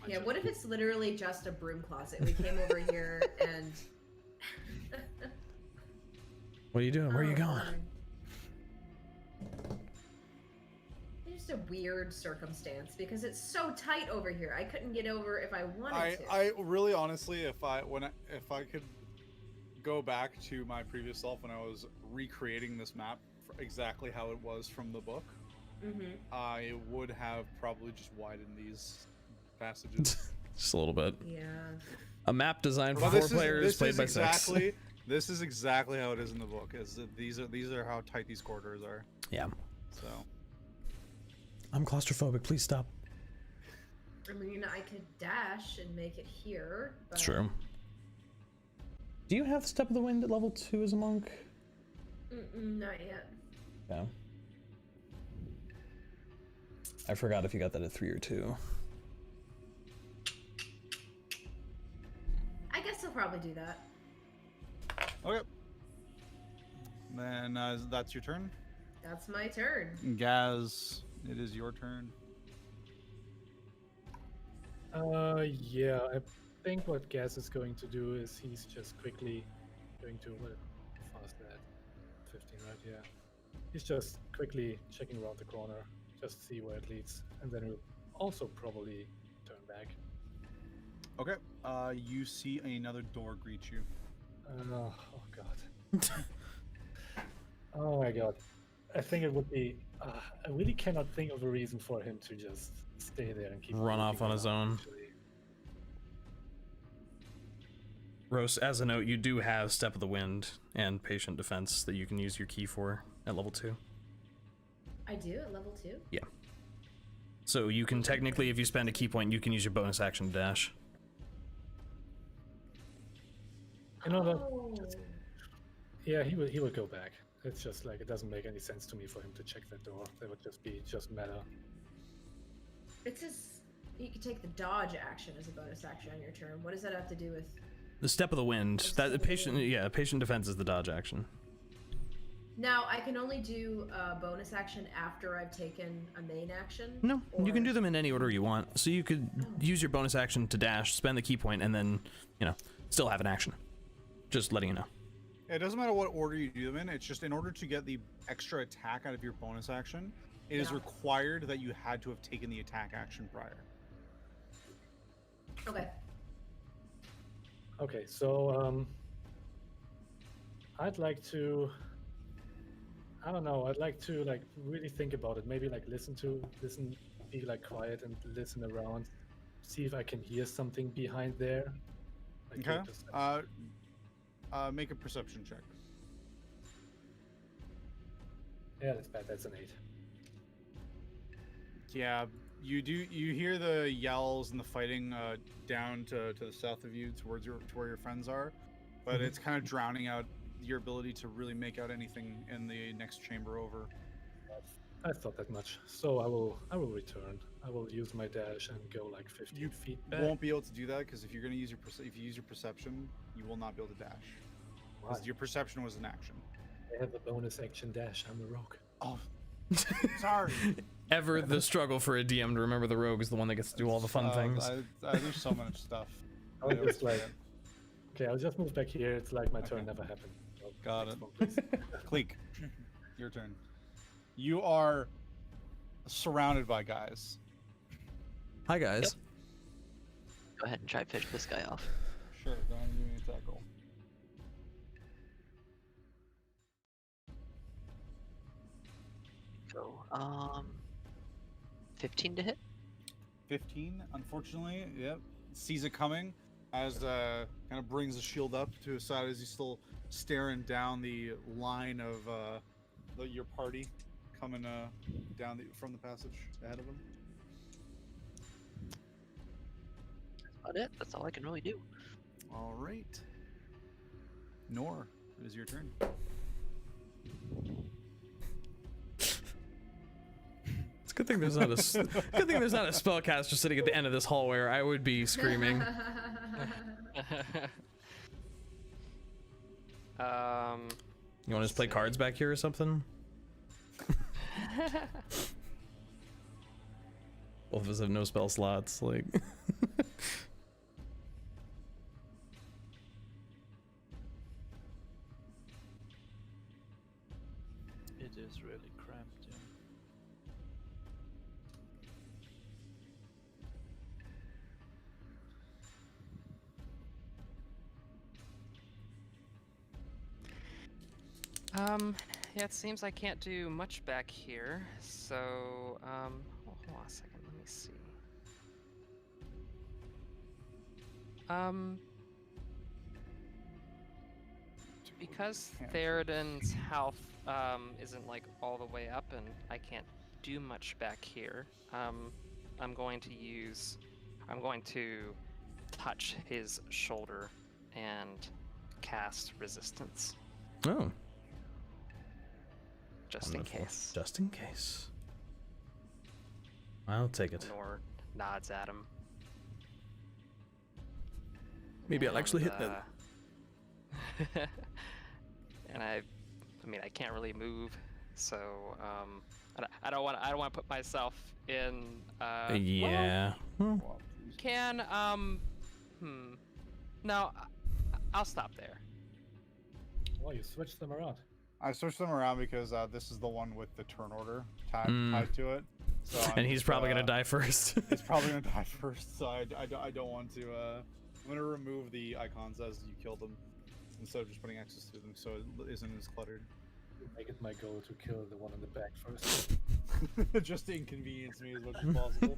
Might Yeah, just what if be- it's literally just a broom closet? We came over here and. What are you doing? Where are you Oh, going? Lord. It's just a weird circumstance because it's so tight over here. I couldn't get over if I wanted to. I really honestly, if I could go back to my previous self when I was recreating this map for exactly how it was from the book, I would have probably just widened these passages. Just a little bit. Yeah. A map designed for But 4 players, played by 6. This is exactly how it is in the book. Is that these are how tight these corridors are. Yeah. So I'm claustrophobic. Please stop. I mean, I could dash and make it here. But... It's true. Do you have Step of the Wind at level 2 as a monk? Not yet. Yeah. I forgot if you got that at 3 or 2. I guess I'll probably do that. okay. Then that's your turn. That's my turn. Gaz, it is your turn. Yeah, I think what Gasz is going to do is he's just quickly going to, how fast is that? 15, right? Yeah. He's just quickly checking around the corner, just see where it leads, and then he'll also probably turn back. Okay. You see another door greet you. Oh god. Oh my god. I think it would be. I really cannot think of a reason for him to just stay there and keep Run off looking on his around, own. actually. Rhos, as a note, you do have Step of the Wind and Patient Defense that you can use your key for at level 2. I do at level 2. Yeah. So you can technically, if you spend a key point, you can use your bonus action to dash. You know that. Oh. Yeah, he would go back. It's just like it doesn't make any sense to me for him to check that door. That would just be meta. It says you can take the dodge action as a bonus action on your turn. What does that have to do with? The Step of the Wind. Step That of the patient, Wind. yeah, Patient Defense is the dodge action. Now I can only do a bonus action after I've taken a main action. No, you can or- do them in any order you want. So you could use your bonus action to dash, spend the key point, and then, still have an action. Just letting you know. It doesn't matter what order you do them in. It's just in order to get the extra attack out of your bonus action, it is Yeah. required that you had to have taken the attack action prior. Okay. Okay, so I'd like to. I don't know. I'd like to like really think about it. Maybe like listen, be like quiet and listen around. See if I can hear something behind there. Like, Okay. perception. Make a perception check. Yeah, that's bad. That's an 8. Yeah, you hear the yells and the fighting down to the south of you towards to where your friends are, but it's kind of drowning out your ability to really make out anything in the next chamber over. I thought that much. So I will return. I will use my dash and go like 15 You feet back. won't be able to do that because if you're going to use if you use your perception, you will not be able to dash. Why? Because your perception was an action. I have a bonus action dash. I'm a rogue. Oh, sorry. Ever the struggle for a DM to remember the rogue is the one that gets to do all the fun things. There's so much stuff. I was just like, okay, I'll just move back here. It's like my turn never happened. So Got next it. one, please. Kleeck, your turn. You are surrounded by guys. Hi guys. Go ahead and try to fish this guy off. Sure, go ahead and give me an attack roll. Go. 15 to hit. 15, unfortunately, yep. Sees it coming as kind of brings the shield up to his side as he's still staring down the line of your party coming down from the passage ahead of him. That's about it. That's all I can really do. All right. Nor, it is your turn. It's a good thing there's not a good thing there's not a spellcaster sitting at the end of this hallway, or I would be screaming. You want to just play cards back here or something? Both of us have no spell slots, like. It is really cramped, yeah. Yeah, it seems I can't do much back here, so, hold on a second, let me see. Because Theraden's health, isn't, like, all the way up, and I can't do much back here, I'm going to touch his shoulder and cast resistance. Oh. Just Wonderful. in case. Just in case. I'll take it. Nor nods at him. Maybe I'll actually hit that. And I mean, I can't really move, so I don't want to put myself in. Yeah. Well, no, I'll stop there. Well, you switched them around. I switched them around because this is the one with the turn order tied to it. So And he's probably gonna die first. He's probably gonna die first, so I don't want to. I'm gonna remove the icons as you kill them instead of just putting X's through them, so it isn't as cluttered. Make it my goal to kill the one in the back first. Just to inconvenience me as much as possible.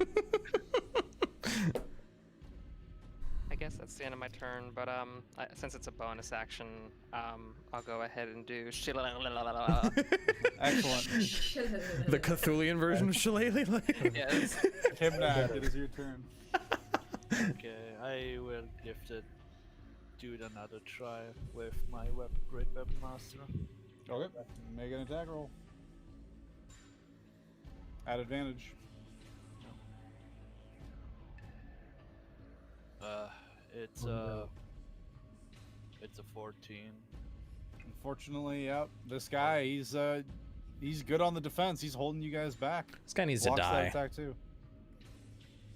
I guess that's the end of my turn, but since it's a bonus action, I'll go ahead and do Excellent. The Cthulian version of Shillelagh. Yes. Kibnaak, it is your turn. Okay, I will give the dude another try with my Great Weapon Master. Okay, make an attack roll. At advantage. It's a 14. Unfortunately, yep. This guy, he's good on the defense. He's holding you guys back. This guy needs to Blocks that die. attack too.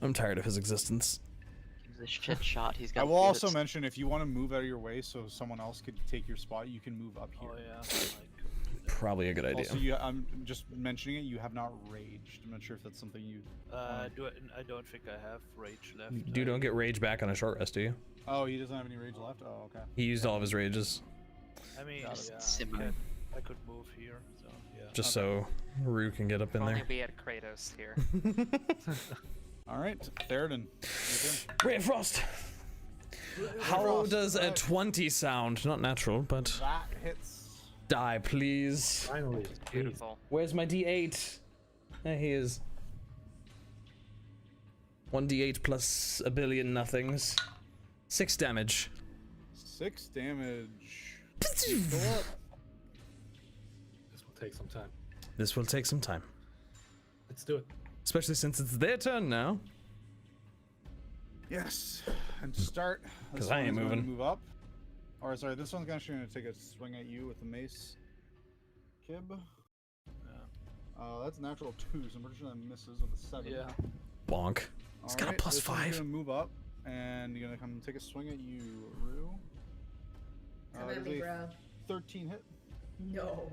I'm tired of his existence. He's a shit shot. He's got. I will also mention, if you want to move out of your way so someone else could take your spot, you can move up here. Oh yeah. Probably a good idea. Also, I'm just mentioning it. You have not raged. I'm not sure if that's something you. I don't think I have rage left. You don't get rage back on a short rest, do you? Oh, he doesn't have any rage left. Oh, okay. He used all of his rages. I mean, Got it. yeah, Simmer. I could move here, so yeah. Just so Rue can get up in Only there. we had Kratos here. All right, Theraden. Ray of Frost. How Frost, does a right. 20 sound? Not natural, but That hits. die, please. Finally, please. Beautiful. Where's my D8? There he is. 1d8 plus a billion nothings. 6 damage. 6 damage. This will take some time. This will take some time. Let's do it. Especially since it's their turn now. Yes. And start. 'Cause This I one ain't is going to moving. move up. Or sorry, this one's actually going to take a swing at you with the mace. Kib. That's a natural 2, so I'm pretty sure that misses with a 7. Yeah. Bonk. It's got a plus this one's 5. gonna move up, and you're gonna come take a swing at you, Rue. Come It at is me, a bro. 13 hit. No.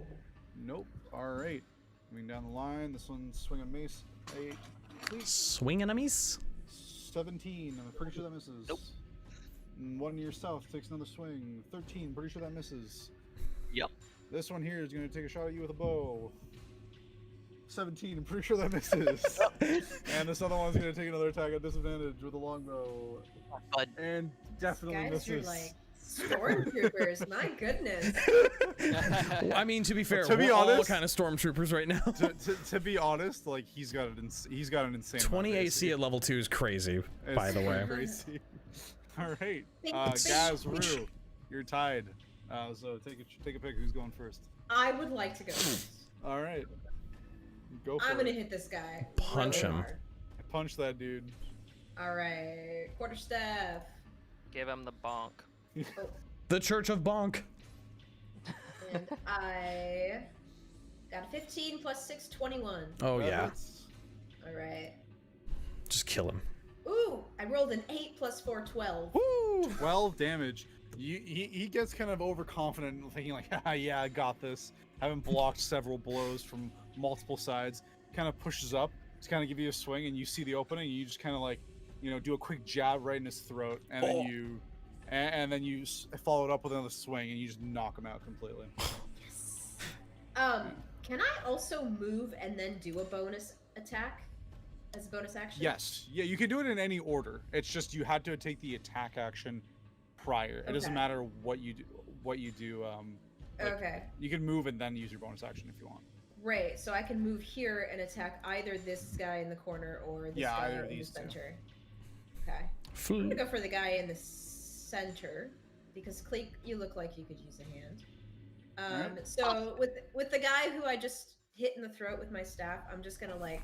Nope. Alright. Moving down the line, this one's swing a mace. 8. Swing enemies? 17. I'm pretty sure that misses. Nope. And one yourself takes another swing. 13. Pretty sure that misses. Yep. This one here is gonna take a shot at you with a bow. 17. I'm pretty sure that misses. And this other one's gonna take another attack at disadvantage with a longbow. But And definitely Guys are misses. like stormtroopers. My goodness. I mean, to be fair, To be we're all honest- kind of stormtroopers right now. to be honest, like he's got an insane 20 amount of AC at level 2 is crazy, by the way. Crazy. All right, Bing, Gasz, bing. Rue, you're tied. So take a pick. Who's going first? I would like to go first. All right, go for I'm gonna it. hit this guy. Punch really him. hard. Punch that dude. All right, quarterstaff. Give him the bonk. The Church of Bonk. And I got a 15 plus 6, 21. Oh, That yeah. hits. All right. Just kill him. Ooh, I rolled an 8 plus 4, 12. Woo! 12 damage. He gets kind of overconfident, thinking like, "Ah, yeah, I got this." Having blocked several blows from multiple sides, kind of pushes up to kind of give you a swing, and you see the opening. And you just kind of like, do a quick jab right in his throat, and then you follow it up with another swing, and you just knock him out completely. Can I also move and then do a bonus attack as a bonus action? Yes, yeah, you can do it in any order. It's just you had to take the attack action prior. It doesn't Okay. matter what you do. Like, Okay. You can move and then use your bonus action if you want. Right, so I can move here and attack either this guy in the corner or this Yeah, guy either of in the these two. center. Okay. I'm gonna go for the guy in the center because Kleeck, you look like you could use a hand. Alright. So with the guy who I just hit in the throat with my staff, I'm just gonna like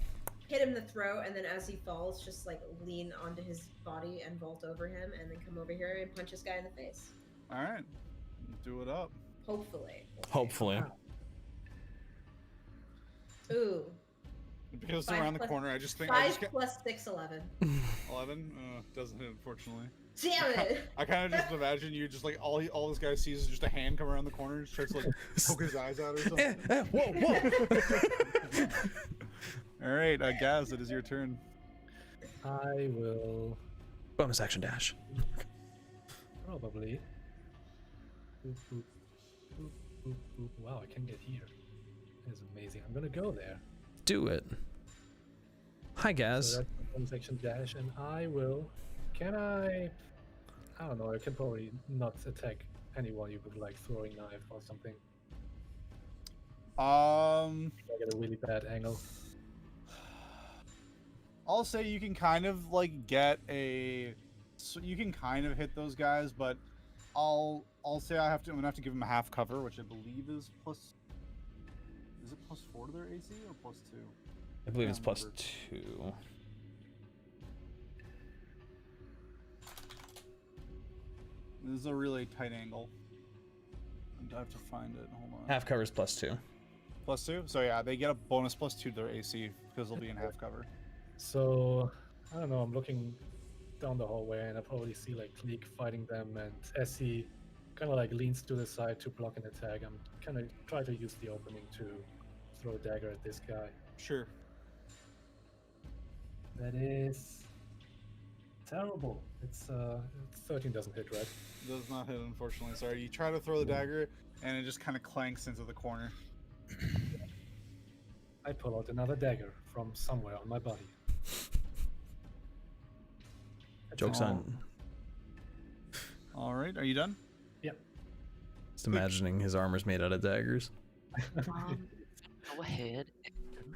hit him in the throat, and then as he falls, just like lean onto his body and vault over him, and then come over here and punch this guy in the face. All right, do it up. Hopefully. We'll see. Hopefully. Ooh. Because it's 5 around the plus- corner, I just think 5 plus 6, 11. 11 doesn't hit, unfortunately. Damn it! I kind of just imagine you just like all this guy sees is just a hand come around the corner and starts like poke his eyes out or something. Whoa, whoa! All right, Gasz, it is your turn. I will Bonus action dash. probably. Boop, boop, boop, boop, boop. Wow, I can get here. That is amazing. I'm gonna go there. Do it. Hi, Gaz. So that's a bonus action dash, and I will. Can I? I don't know. I can probably not attack anyone you with like throwing knife or something. I get a really bad angle. I'll say you can kind of like get a, so you can kind of hit those guys, but I'll say I'm gonna have to give them a half cover, which I believe is plus. Is it plus 4 to their AC or plus 2? I believe it's plus remember. 2. This is a really tight angle. I have to find it. Hold on. Half cover is plus 2. Plus 2? So yeah, they get a bonus plus 2 to their AC because they'll be in half cover. So I don't know. I'm looking down the hallway, and I probably see like Kleeck fighting them, and as he kind of like leans to the side to block an attack, I'm kind of try to use the opening to throw a dagger at this guy. Sure. That is terrible. It's 13 doesn't hit, right? Does not hit, unfortunately. Sorry. You try to throw the dagger, and it just kind of clanks into the corner. I pull out another dagger from somewhere on my body. Joke's on. All right, are you done? Yep. Just imagining his armor's made out of daggers. Go ahead and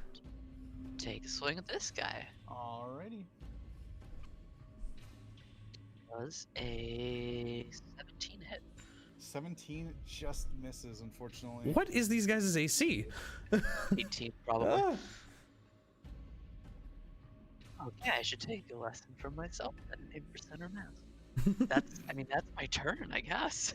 take a swing at this guy. Alrighty. Was a 17 hit. 17 just misses, unfortunately. What is these guys' AC? 18 probably. Okay, I should take a lesson from myself then, 8% or math. That's my turn, I guess.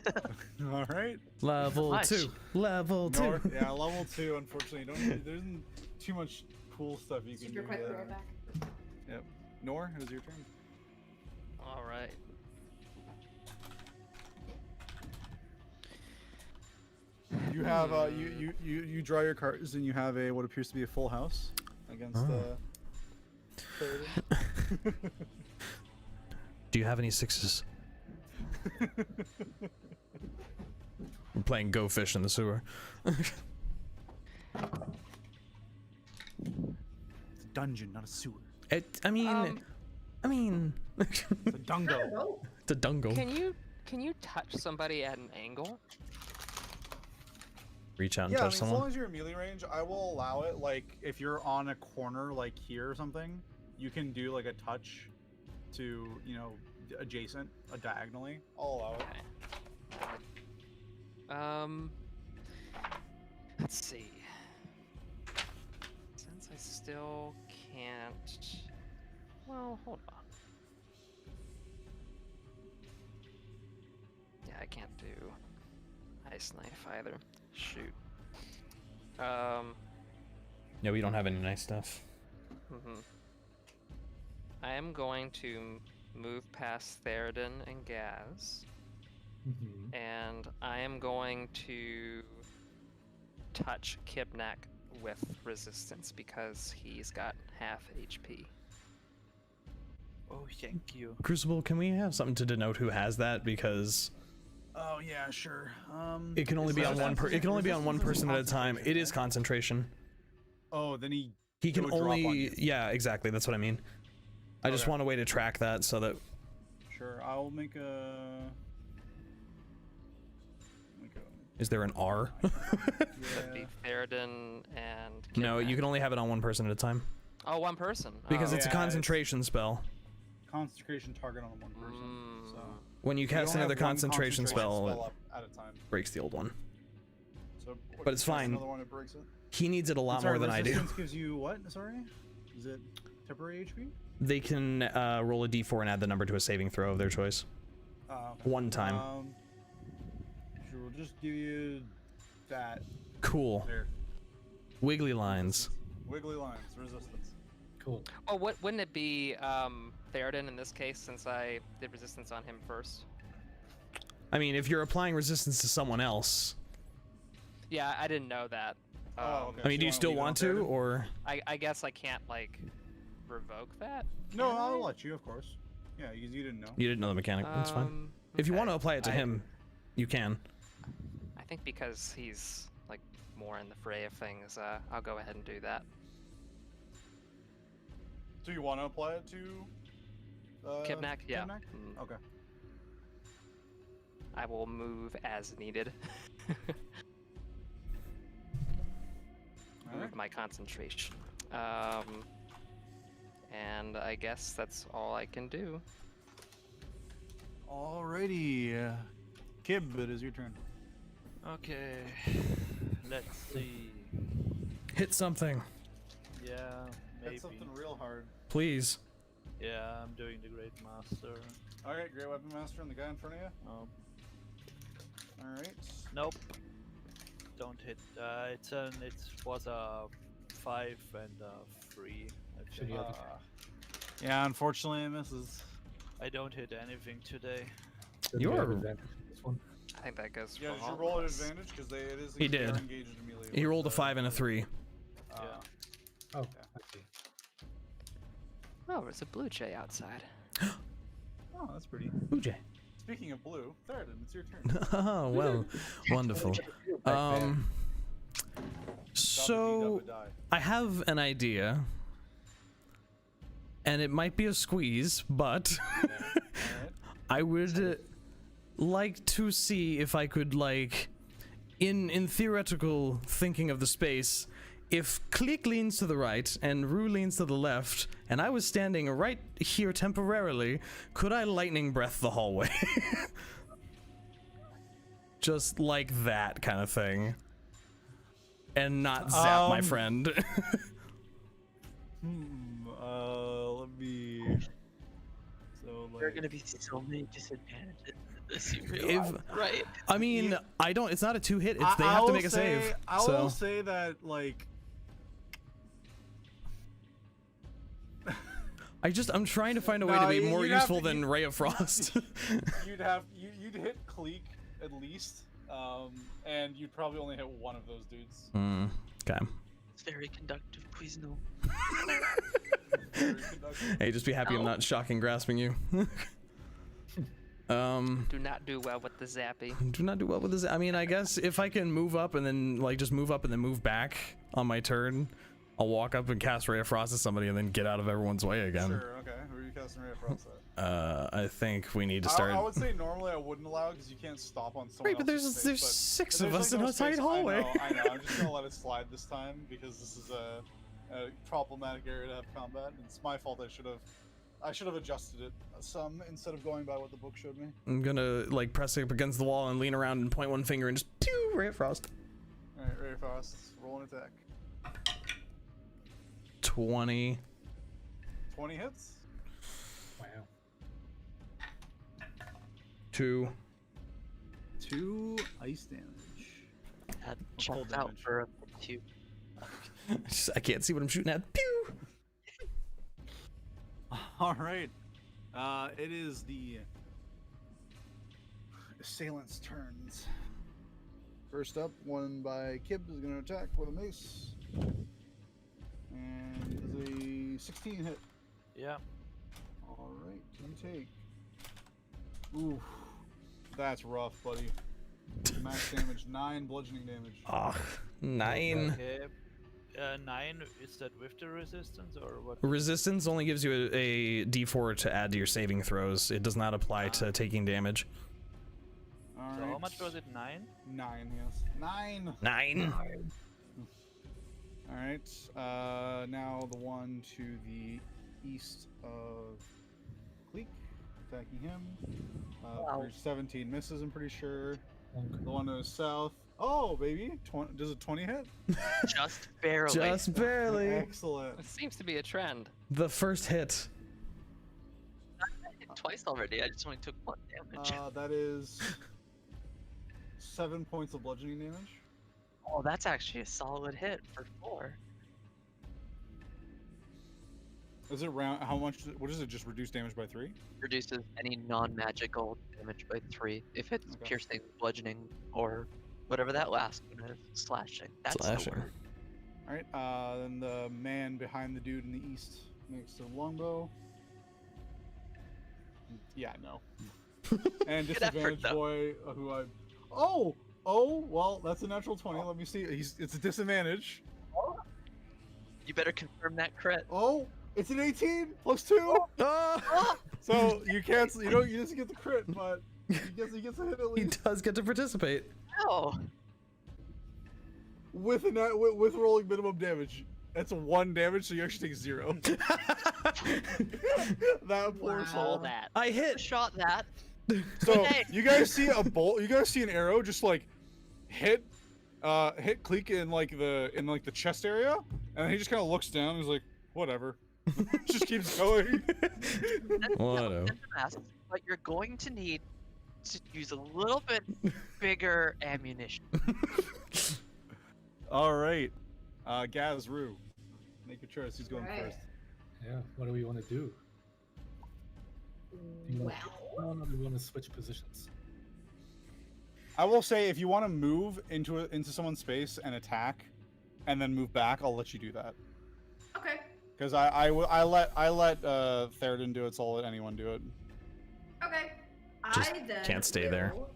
All right. Level Much. 2. Level 2. Nor, yeah, level 2. Unfortunately, there isn't too much cool stuff you can Super do. quick, be right back. Yep. Nor, it was your turn. All right. You have you draw your cards and you have a what appears to be a full house against Theraden. Do you have any 6s? We're playing Go Fish in the sewer. It's a dungeon, not a sewer. I mean, It's a dungo. it's a dungle. Can you touch somebody at an angle? Reach out and Yeah, I mean, touch as someone. long as you're melee range, I will allow it. Like, if you're on a corner, like here or something, you can do like a touch to, adjacent, diagonally. I'll allow it. Okay. Let's see. Since I still can't. Well, hold on. Yeah, I can't do Ice Knife either. Shoot. Yeah, we don't have any nice stuff. I am going to move past Theraden and Gasz, and I am going to touch Kibnaak with resistance because he's got half HP. Oh, thank you. Crucible, can we have something to denote who has that? Because Oh yeah, sure. it can only be on one it can only be on one person at a time. It is concentration. Oh, then he He can would drop on only you. yeah, exactly. That's what I mean. I just Okay. want a way to track that so that Sure, I'll make a. is there an R? That'd be Theraden and No, Kibnaak. you can only have it on one person at a time Oh, one person. because Oh. it's a Yeah, concentration spell. Concentration target on one person. So When you you cast only another have one concentration spell, up at a time. it breaks the old one. So, But it's fine. Another one, it breaks it. He needs it a lot Sorry, more than I do. resistance gives you what? Sorry, is it temporary HP? They can roll a d4 and add the number to a saving throw of their choice. Okay. One time. Sure, we'll just give you that. Cool. There. Wiggly lines. Wiggly lines, resistance. Cool. Oh, wouldn't it be Theraden in this case, since I did resistance on him first? I mean, if you're applying resistance to someone else, Yeah, I didn't know that. Oh, okay. I mean, do you still leave it on want to, Theraden? or I guess I can't like revoke that. No, can I'll I? let you, of course. Yeah, because you didn't know. you didn't know the mechanic? That's fine. If you okay. want to apply it to him, you can. I think because he's like more in the fray of things, I'll go ahead and do that. Do you want to apply it to Kibnaak, yeah. Kibnaak? Mm. Okay. I will move as needed. Move my concentration. And I guess that's all I can do. Alrighty. Kib, it is your turn. Okay, let's see. Hit something, Yeah, maybe. Hit something real hard. please. Yeah, I'm doing the Great Master. Alright, Great Weapon Master and the guy in front of you. Oh, Alright. nope. Don't hit. It was a 5 and a 3. I think. Yeah, unfortunately it misses. I don't hit anything today. Then You we have are- advantage on this one. I think that goes Yeah, for did you all roll of an us. advantage? Because it is He they are did. engaged in melee He with, rolled a 5 and a 3. Yeah. Oh, I see. Oh, there's a blue jay outside. Oh, that's pretty. Ooh, Jay. Speaking of blue, Theraden, it's your turn. Oh, well, wonderful. So I have an idea, and it might be a squeeze, but I would like to see if I could, like, in theoretical thinking of the space, if Kleeck leans to the right and Rue leans to the left, and I was standing right here temporarily, could I lightning breath the hallway? Just like that kind of thing. And not zap my friend. Let me... So, like... There are gonna be so many disadvantages in this, you realize, right? I mean, I don't, it's not a 2-hit, it's, they have to make a save. I will say that, like... I'm trying to find a way to be more useful than Ray of Frost. you'd hit Kleeck at least, and you'd probably only hit one of those dudes. Okay. It's very conductive, please no. Hey, just be happy I'm not shocking grasping you. Do not do well with the zappy. Do not do well with this. I mean, I guess if I can move up and then, like, just move up and then move back on my turn, I'll walk up and cast Ray of Frost at somebody and then get out of everyone's way again. Sure, okay. Who are you casting Ray of Frost at? I think we need to start. I would say normally I wouldn't allow because you can't stop on someone Right, but there's space, 6 but of us in a tight hallway. I know. I'm just gonna let it slide this time because this is a problematic area to have combat. And it's my fault. I should have adjusted it some instead of going by what the book showed me. I'm gonna, like, press it up against the wall and lean around and point one finger and just pew, Ray of Frost. All right, Ray of Frost, roll an attack. 20. 20 hits. Wow. 2. 2 ice damage. That checked out for a 2. I can't see what I'm shooting at. Pew! All right. It is the assailant's turns. First up, one by Kib is going to attack with a mace. And is a 16 hit. Yeah. All right, you take. Ooh, that's rough, buddy. Max damage, 9 bludgeoning damage. Ah, 9. Okay. 9, is that with the resistance or what? Resistance only gives you a d4 to add to your saving throws. It does not apply to taking damage. All So right. how much was it? 9? 9, yes. 9! 9. All right, now the one to the east of Kleeck, attacking him. For 17 misses, I'm pretty sure. The one to the south. Oh, baby! Does a 20 hit? Just barely. Just barely. Excellent. It seems to be a trend. The first hit. I hit twice already. I just only took 1 damage. That is 7 points of bludgeoning damage. Oh, that's actually a solid hit for 4. Is it round? How much? What is it? Just reduce damage by 3? Reduces any non-magical damage by 3 if it's Okay. piercing, bludgeoning, or whatever that last one is. Slashing. That's Slashing. the word. All right. Then the man behind the dude in the east makes the longbow. Yeah, no. And Good effort, disadvantage though. boy, who I. Oh, well, that's a natural 20. Let me see. It's a disadvantage. You better confirm that crit. Oh, it's an 18 plus 2. So you cancel. You don't. You just get the crit, but he gets a hit at He least does get to participate. Oh, with rolling minimum damage. That's 1 damage, so you actually take 0. That poor Wow. soul. All that. I hit. shot that. So Hey. you guys see a bolt? You guys see an arrow just like hit Kleeck in the chest area, and he just kind of looks down. And he's like, whatever. Just keeps going. Whatever. But you're going to need to use a little bit bigger ammunition. All right, Gasz, Rue, make your choice. Who's going Right. first? Yeah, what do we want to do? Do you want to keep Well, on, or do we want to switch positions? I will say, if you want to move into someone's space and attack, and then move back, I'll let you do that. okay. Because I let Theraden do it, so I'll let anyone do it. Okay. Just I then can't stay there. will,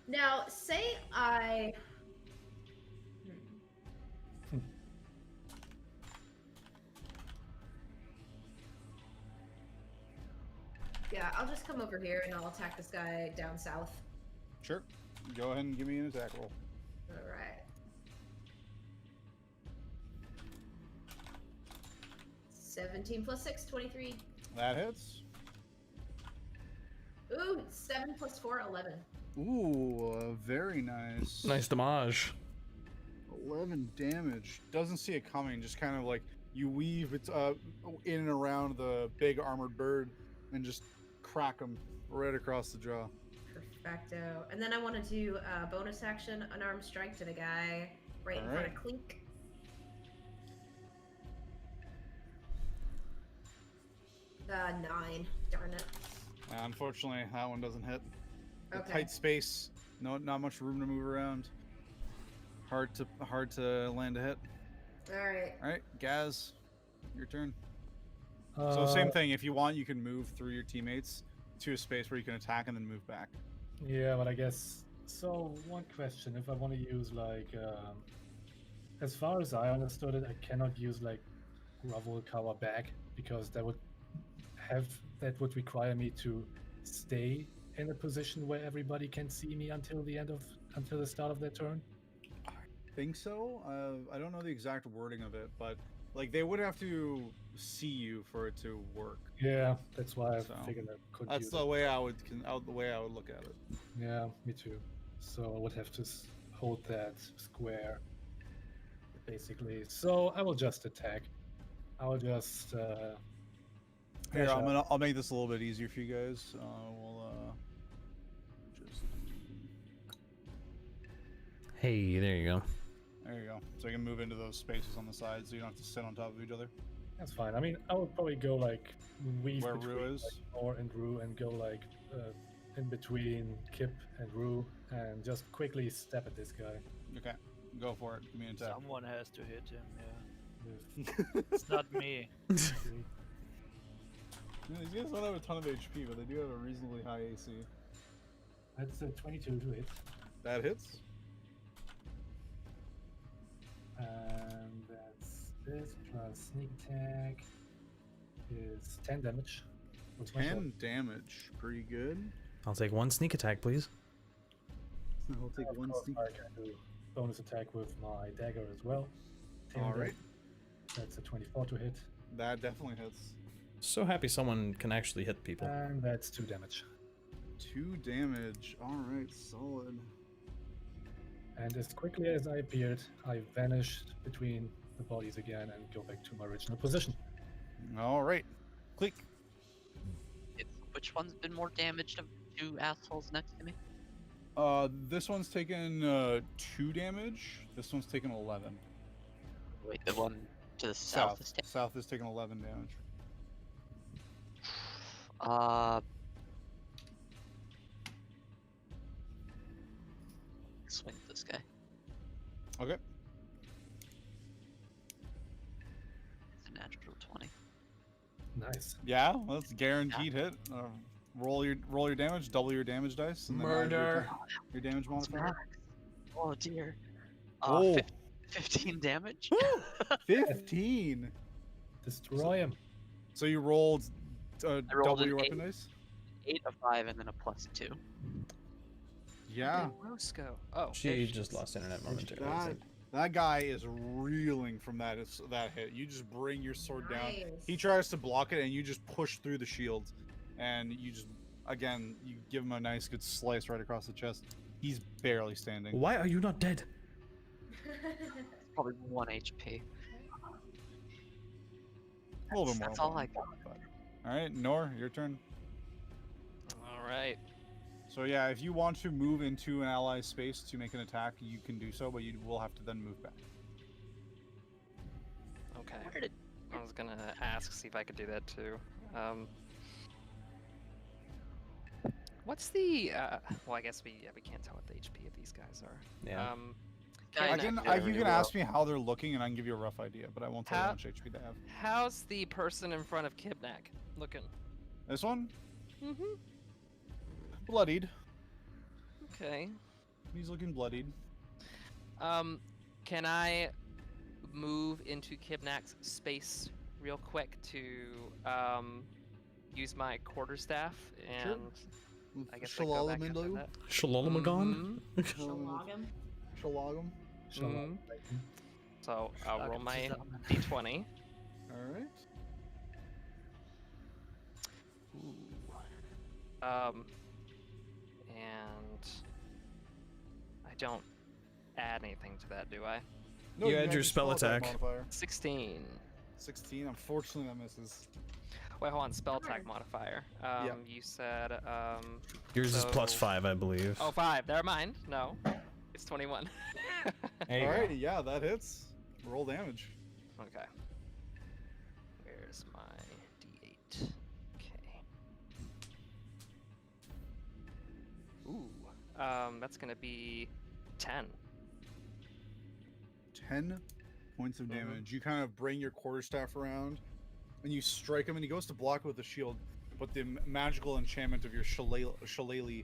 now, say I. Yeah, I'll just come over here and I'll attack this guy down south. Sure. Go ahead and give me an attack roll. All right. 17 plus 6, 23. That hits. Ooh, 7 plus 4, 11. Ooh, very nice. Nice damage. 11 damage. Doesn't see it coming. Just kind of like you weave it in and around the big armored bird and just crack him right across the jaw. Perfecto. And then I want to do a bonus action, unarmed strike to the guy right in front of Kleeck. Uh, 9. Darn it. Unfortunately, that one doesn't hit. The Okay. tight space, not much room to move around. Hard to land a hit. All right. All right, Gaz, your turn. So same thing. If you want, you can move through your teammates to a space where you can attack and then move back. Yeah, but I guess so. One question: if I want to use like, as far as I understood it, I cannot use like grovel cover back because that would require me to stay in a position where everybody can see me until the start of their turn. I think so. I don't know the exact wording of it, but like they would have to see you for it to work. Yeah, that's why I So, figured I could. That's use the it. way I would look at it. Yeah, me too. So I would have to hold that square, basically. So I will just attack. I will just. Here, dash out. I'll make this a little bit easier for you guys. We'll just. Hey, there you go. There you go. So you can move into those spaces on the side, so you don't have to sit on top of each other. That's fine. I mean, I would probably go like weave Where between Rhos is? like, Nor and Rue and go like in between Kip and Rue and just quickly step at this guy. Okay, go for it. Give me an attack. Someone has to hit him, yeah. with It's not me. three. Yeah, these guys don't have a ton of HP, but they do have a reasonably high AC. That's a 22 to hit. That hits. And that's this plus sneak attack is 10 damage. with my sword. 10 damage. Pretty good. I'll take one sneak attack, please. I'll take Of one course, sneak. I can do bonus attack with my dagger as well. 10 All damage. right. That's a 24 to hit. That definitely hits. So happy someone can actually hit people. And that's 2 damage. 2 damage. All right, solid. And as quickly as I appeared, I vanished between the bodies again and go back to my original position. All right. Click. Which one's been more damaged of two assholes next to me? This one's taken 2 damage. This one's taken 11. Wait, the one to the south is South is taking 11 damage. Swing at this guy. Okay. It's a natural 20. Nice. Yeah, well, that's a guaranteed hit. Roll your damage, double your damage dice, and then add your damage modifier. Oh dear. Oh. 15 damage. 15. Destroy him. So you rolled, rolled double an your 8. weapon dice. 8, a 5, and then a +2. Yeah. Where did Rhos go? Oh, there She she just is. lost internet momentarily. That guy is reeling from that hit. You just bring your sword down. He Nice. tries to block it, and you just push through the shield, and you just you give him a nice good slice right across the chest. He's barely standing. Why are you not dead? Probably 1 HP. A little bit more. That's all I got. All right, Nor, your turn. All right. So yeah, if you want to move into an ally space to make an attack, you can do so, but you will have to then move back. Okay. Where did I was gonna ask, see if I could do that too. What's the? Well, I guess we can't tell what the HP of these guys are. Yeah. guy I not can. doing You really can well. ask me how they're looking, and I can give you a rough idea, but I won't tell you how much HP they have. How's the person in front of Kibnaak looking? This one, Mm-hmm. bloodied. Okay. He's looking bloodied. Can I move into Kibnaak's space real quick to use my quarterstaff and I guess like, go back after that? Shalolamagon? Shalagam. Shalagam. Mhm. So I'll roll my Shalagam. d20. All right. And I don't add anything to that, do I? No, You add have your spell attack. modifier. 16. 16. Unfortunately, that misses. Wait, hold on. Spell attack modifier. Yeah. You said Yours is plus so- 5, I believe. Oh, 5. Never mind. No, it's 21. There you go. Alrighty, yeah, that hits. Roll damage. Okay. Where's my d8? Okay. Ooh. That's gonna be 10. 10 points of damage. You kind of bring your quarterstaff around, and you strike him, and he goes to block with the shield, but the magical enchantment of your shillelagh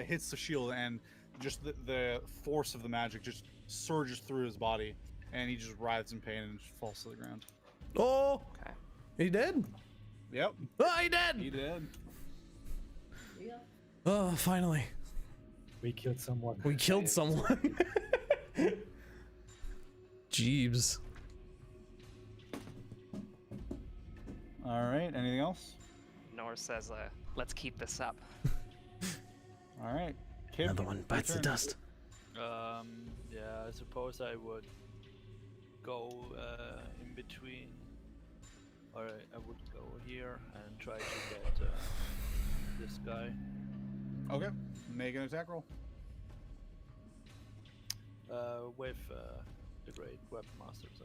hits the shield, and just the force of the magic just surges through his body, and he just writhes in pain and just falls to the ground. Oh! Okay. He dead? Yep, Oh, he dead! he did. Yeah. Oh, finally. We killed someone. We killed someone. Jeebs. All right, anything else? Nor says, let's keep this up. All right. Kib, Another one your bites the turn. dust. Yeah, I suppose I would go in between, or I would go here and try to get this guy. Okay, make an attack roll. With the Great Weapon Master. So.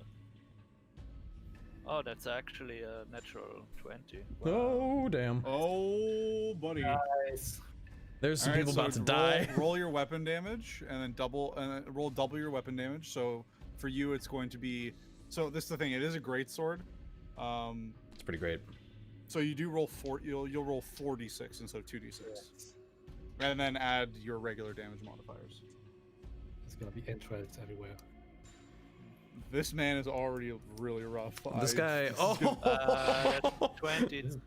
Oh, that's actually a natural 20. Wow. Oh, damn. Oh, buddy. Nice. There's some All right, people so about to roll, die. Roll your weapon damage, and then roll double your weapon damage. So for you, it's going to be. So this is the thing. It is a great sword. It's pretty great. So you do roll you'll roll 4d6 instead of 2d6, and then add your regular damage modifiers. There's gonna be entrails everywhere. This man is already really rough. This guy. this is gonna- Oh! 22,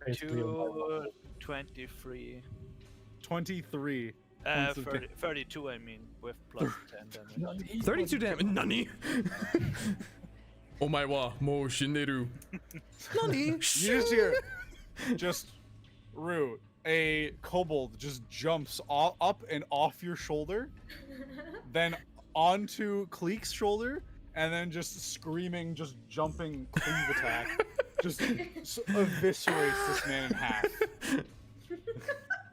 23. 23. Points of 32, I mean, with plus 10 damage. 32 damage. Nani? Omae wa mou shineru. Nani? You just hear, Rue, a kobold just jumps up and off your shoulder, then onto Kleeck's shoulder, and then just screaming, just jumping cleave attack, just eviscerates this man in half.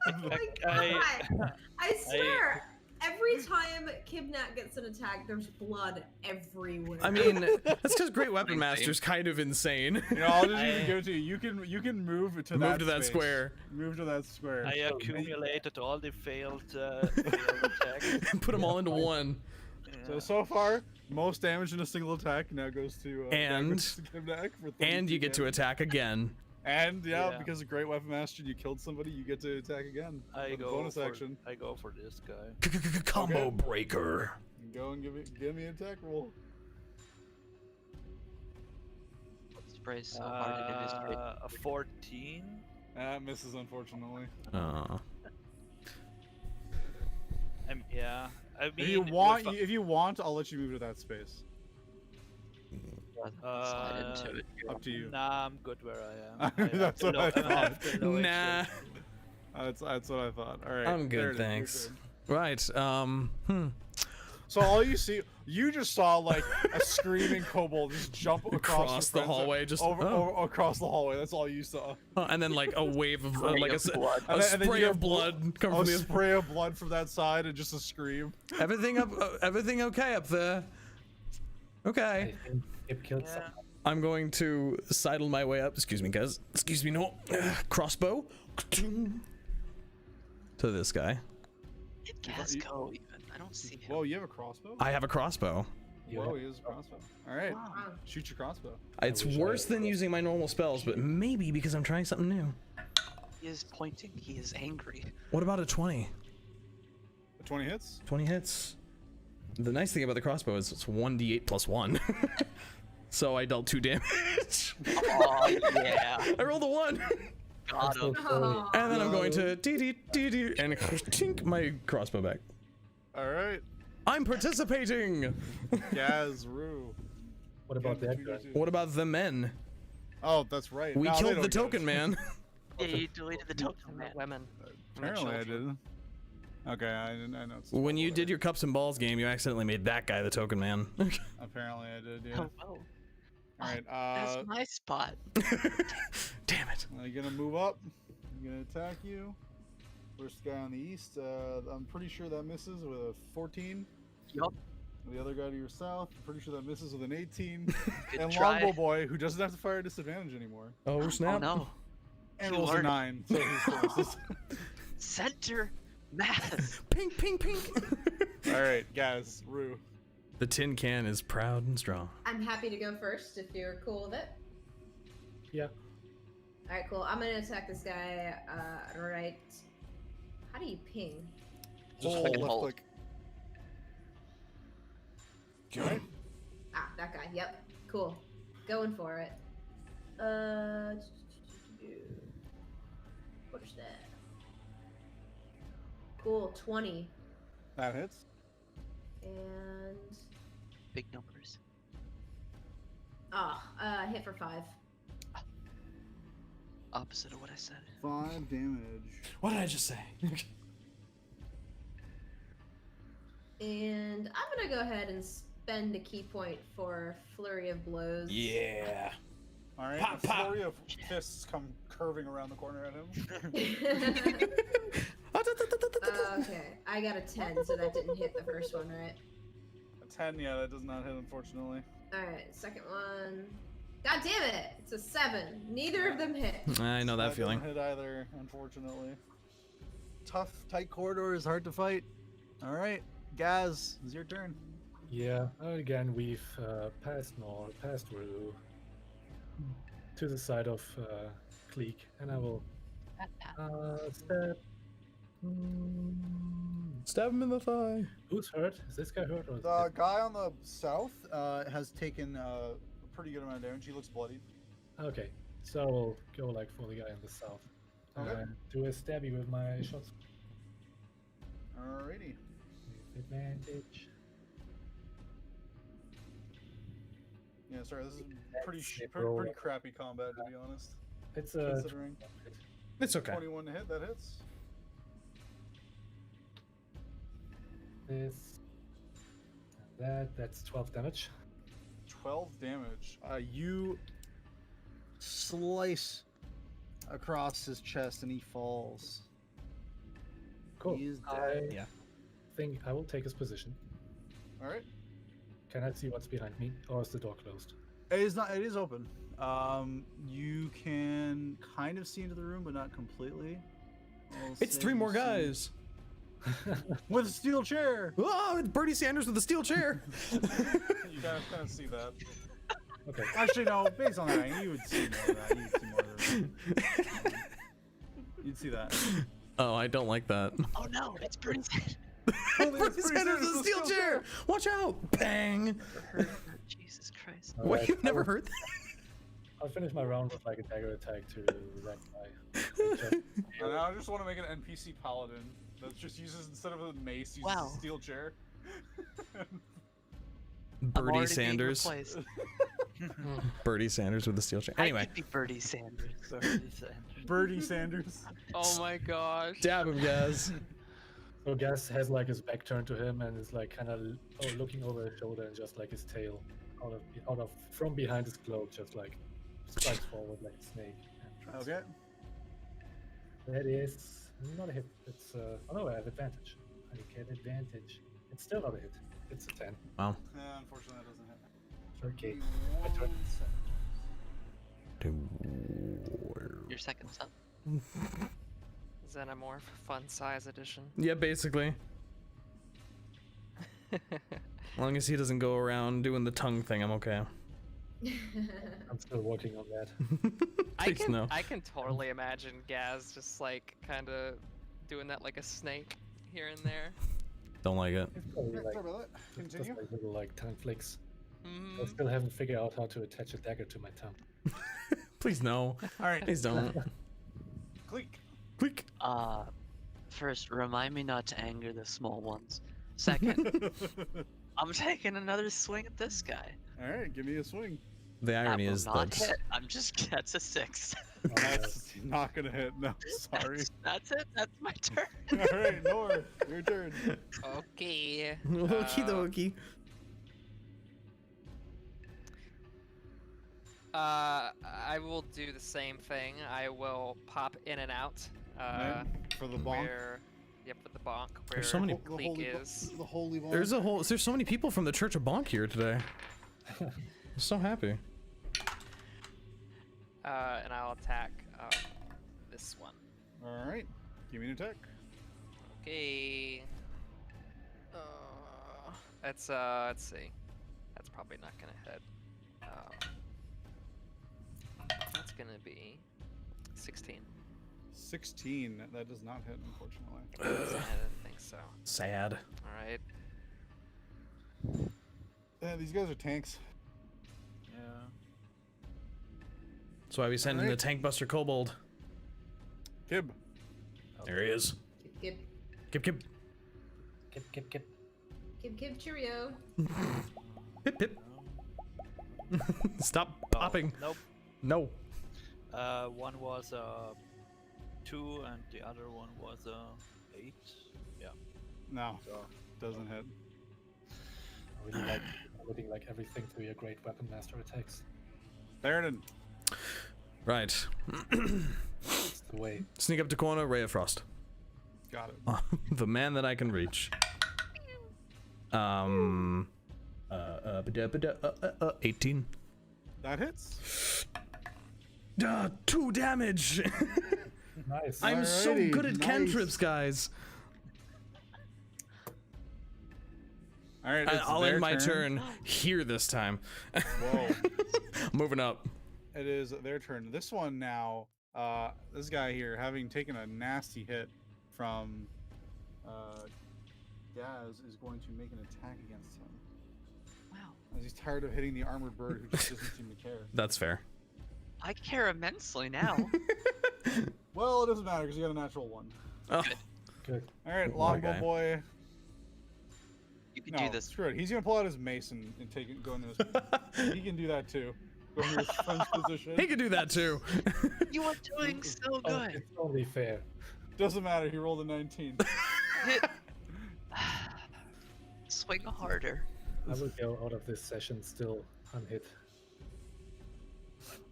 Oh my god! I swear, every time Kibnaak gets an attack, there's blood everywhere. I mean, that's because Great Weapon Master's kind of insane. You know, I'll just even give it to you. You can move to Move to that space. square. Move to that square. I accumulated all the failed attacks. Put them all into one. So far, most damage in a single attack now goes to And- Kibnaak for And 32 you get to damage. attack again. And yeah, Yeah. because of Great Weapon Master, you killed somebody, you get to attack again. I with a go bonus for, action. I go for this guy. Combo breaker. Go and give me an attack roll. Sprays so hard to do this great. A 14. Misses, unfortunately. Aw. Yeah. I mean, If you want, I'll let you move to that space. Slide into it. Up to you. Nah, I'm good where I am. That's what I thought. Nah. That's what I thought. All right. I'm good, Theraden, your thanks. turn. Right, So all you see, you just saw like a screaming kobold just jump across the hallway, just over across the hallway. That's all you saw. and then like a wave of like a blood. And then you spray get of blood come A from the spray of blood from that side and just a scream. everything up everything okay up there. Okay. I think it killed someone. I'm going to sidle my way up. Excuse me, guys. Excuse me, no. Crossbow. To this guy. It Gasz go even. I don't see him. Whoa, you have a crossbow? I have a crossbow. Whoa, he has a crossbow. All right, Wow. shoot your crossbow. It's wish I worse had a than using my normal spells, but maybe because I'm trying something new. He is pointing. He is angry. What about a 20? The 20 hits. 20 hits. The nice thing about the crossbow is it's 1d8 plus 1. So I dealt 2 damage. Oh yeah. I rolled a 1. Got him. Oh. And then I'm going to dee and tink my crossbow back. All right, I'm participating. Gaz, Rue. What about that guy? What about the men? Oh, that's right. We No, they killed don't the get it. token man. Yeah, you deleted the token, man. Women. Apparently I did. Okay, I didn't. I know. It's When you whatever. did your cups and balls game, you accidentally made that guy the token man. Apparently I did. Yeah. Oh, well. All right. That's my spot. Damn it. I'm gonna move up. I'm gonna attack you. First guy on the east. I'm pretty sure that misses with a 14. Yup. The other guy to your south. I'm pretty sure that misses with an 18. Good And try. Longbow Boy, who doesn't have to fire at disadvantage anymore. Oh snap. Oh no. And You rolls a learned. 9. So he's closest. Center mass. Pink, pink, pink. All right, guys. Rue. The tin can is proud and strong. I'm happy to go first if you're cool with it. Yeah. All right, cool. I'm gonna attack this guy. Right. How do you ping? Just Hold. left Hold. click. Alright. Ah, that guy. Yep. Cool. Going for it. What's that? Cool. 20 That hits. and Big numbers. hit for 5. Opposite of what I said. 5 damage. What did I just say? And I'm gonna go ahead and spend a key point for Flurry of Blows. Yeah. Alright, Pop, a pop. flurry of fists come curving around the corner at him. Okay, I got a 10, so that didn't hit the first one, right? A 10, yeah, that does not hit, unfortunately. Alright, second one. God damn it! It's a 7. Neither of them hit. I know that feeling. Doesn't hit either, unfortunately. Tough, tight corridor is hard to fight. Alright, Gaz, it's your turn. Yeah. Again, we've passed north, passed Rue, to the side of Kleeck, and I will stab. Stab him in the thigh. Who's hurt? Is this guy hurt or is The guy on the south has taken a pretty good amount of damage. He looks bloodied. Okay, so I will go like for the guy in the south. Okay. And do a stabby with my shots. Alrighty. With advantage. Yeah, sorry, this is pretty That's pretty, roll. pretty crappy combat, to be honest. It's a Considering It's okay. 21 to hit, that hits. this. And that's 12 damage. 12 damage. You slice across his chest and he falls. Cool. He is I dead. Yeah. think I will take his position. Alright. Can I see what's behind me, or is the door closed? It is not. It is open. You can kind of see into the room, but not completely. I'll It's say 3 you more see- guys. with a steel chair. Oh, it's Bernie Sanders with a steel chair. You kind of see that. Okay. Actually, no. Based on that, you would see more of that. You'd see more of that. You'd see that. Oh, I don't like that. Oh no, it's Bernie Sanders. Bernie Sanders with a steel chair. Watch out! Bang! Jesus Christ. What? Alright, You've never I'll- heard that? I'll finish my round with like a dagger attack to that guy. And I just want to make an NPC paladin that just uses, instead of a mace, uses Wow. a steel chair. I'm Bernie already being Sanders. replaced. Bernie Sanders with a steel chair. Anyway, I could be Bernie Sanders. Bernie Sanders. Oh my gosh. dab him, guys. So Gasz has like his back turned to him and is like kind of looking over his shoulder, and just like his tail out of from behind his cloak, just like strikes forward like a snake. and tries- Okay. That is not a hit. It's oh no, I have advantage. I get advantage. It's still not a hit. It's a 10. Wow. Unfortunately, that doesn't hit. Okay. My turn. Your second son. Xenomorph Fun Size Edition. Yeah, basically. As long as he doesn't go around doing the tongue thing, I'm okay. I'm still working on that. Please no. I can totally imagine Gasz just like kind of doing that like a snake here and there. Don't like it. It's probably Sorry like, about that. just Continue. like little like tongue flicks. I Mhm. still haven't figured out how to attach a dagger to my tongue. Please no. All right, Please don't. Kleeck. Quick. First, remind me not to anger the small ones. Second, I'm taking another swing at this guy. All right, give me a swing. The irony will is not that hit. I'm just that's a 6. That's not gonna hit. No, sorry. That's it. That's my turn. All right, Nor, your turn. Okay. okie dokie. I will do the same thing. I will pop in and out. Right, for the bonk. Yep, for the bonk. Where There's so many- Kleeck is. The holy bonk. There's so many people from the Church of Bonk here today. I'm so happy. And I'll attack this one. All right, give me an attack. Okay. That's let's see. That's probably not gonna hit. That's gonna be 16. 16. That does not hit, unfortunately. I didn't think so. Sad. All right. Yeah, these guys are tanks. Yeah. That's why we send in the Alright. Tank Buster Kobold. Kib. There he is. Give, Kip, kip. give, cheerio. Pip, pip. Stop Oh, popping. Nope. No. One was 2 and the other one was 8. Yeah. No, So doesn't hit. I really like everything through your great weapon master attacks. Theraden. Right. It's the way. Sneak up to corner, Ray of Frost. Got it. The man that I can reach. 18. That hits. 2 damage. Nice. I'm so Alrighty, good at nice. cantrips, guys. All right, I'll end my turn here this time. Whoa. Moving up. It is their turn. This one now, this guy here, having taken a nasty hit from Gasz, is going to make an attack against him. Wow. As he's tired of hitting the armored bird who just doesn't seem to care. That's fair. I care immensely now. Well, it doesn't matter because you got a natural 1. Oh. Good. All right, Poor Longbow guy. boy. You can No, do this. screw it. He's gonna pull out his mace and take it, go into his. He can do that too. Go into his French position. He can do that too. You are doing so Oh, good. it's only fair. Doesn't matter. He rolled a 19. Hit. Swing harder. I will go out of this session still unhit.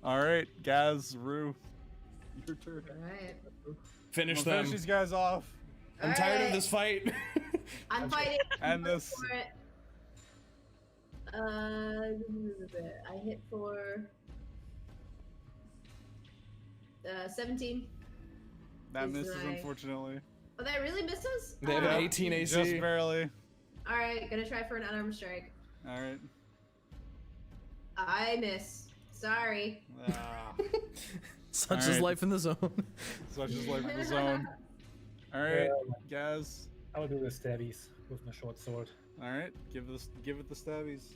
All right, Gasz, Rue, your turn. All right. Finish I'm gonna them. finish these guys off. I'm tired of this fight. I'm fighting. And this. For it. I hit for 17. That Is misses, my- unfortunately. Oh, that really misses? They have an Oh. 18 AC. Just barely. All right, gonna try for an unarmed strike. All right. I miss. Sorry. Ah, Such is Alright. life in the zone. such is life in the zone. All right, Gaz. I'll do the stabbies with my short sword. All right, give it the stabbies.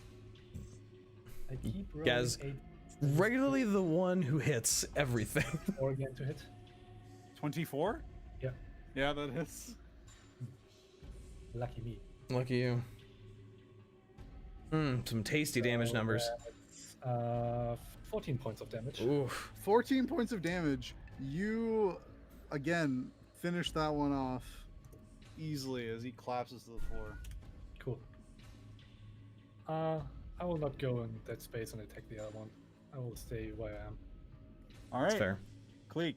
I keep rolling Guys, 8 Regularly the one who hits everything. 4 again to hit. 24. Yeah. Yeah, that hits. Lucky me. Lucky you. Some tasty damage So numbers. that's, 14 points of damage. Oof. 14 points of damage. You, again, finish that one off easily as he collapses to the floor. Cool. I will not go in that space and attack the other one. I will stay where I am. All That's right, fair. Kleeck.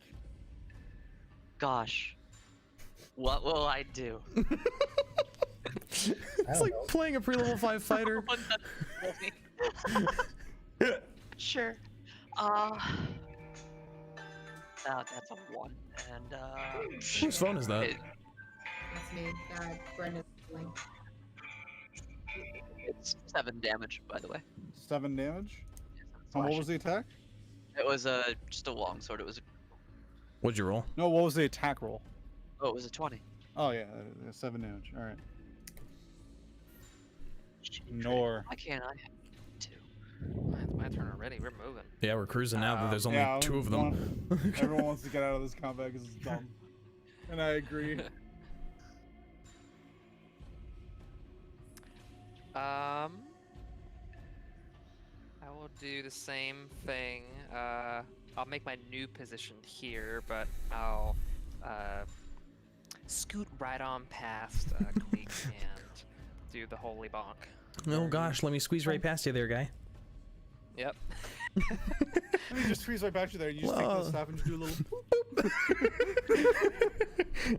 Gosh. What will I do? It's don't like know. playing a pre-level 5 fighter. One that's sure. That's a 1. And Whose phone is that? it- That's me. God, Brenda's pulling. That's 7 damage, by the way. 7 damage. Yeah, And what was the attack? It was just a longsword. It was. What'd you roll? No, what was the attack roll? Oh, it was a 20. Oh yeah, 7 damage. All right. Shitty Nor. Why can't I have 2? It's my turn already. We're moving. Yeah, we're cruising now that there's only Yeah, 2 of them. Everyone wants to get out of this combat because it's dumb, and I agree. I will do the same thing. I'll make my new position here, but I'll scoot right on past Kleeck and do the holy bonk. Oh gosh, let me squeeze right past you there, guy. Yep. Let me just squeeze right back to there. You just take the staff and just do a little boop, boop.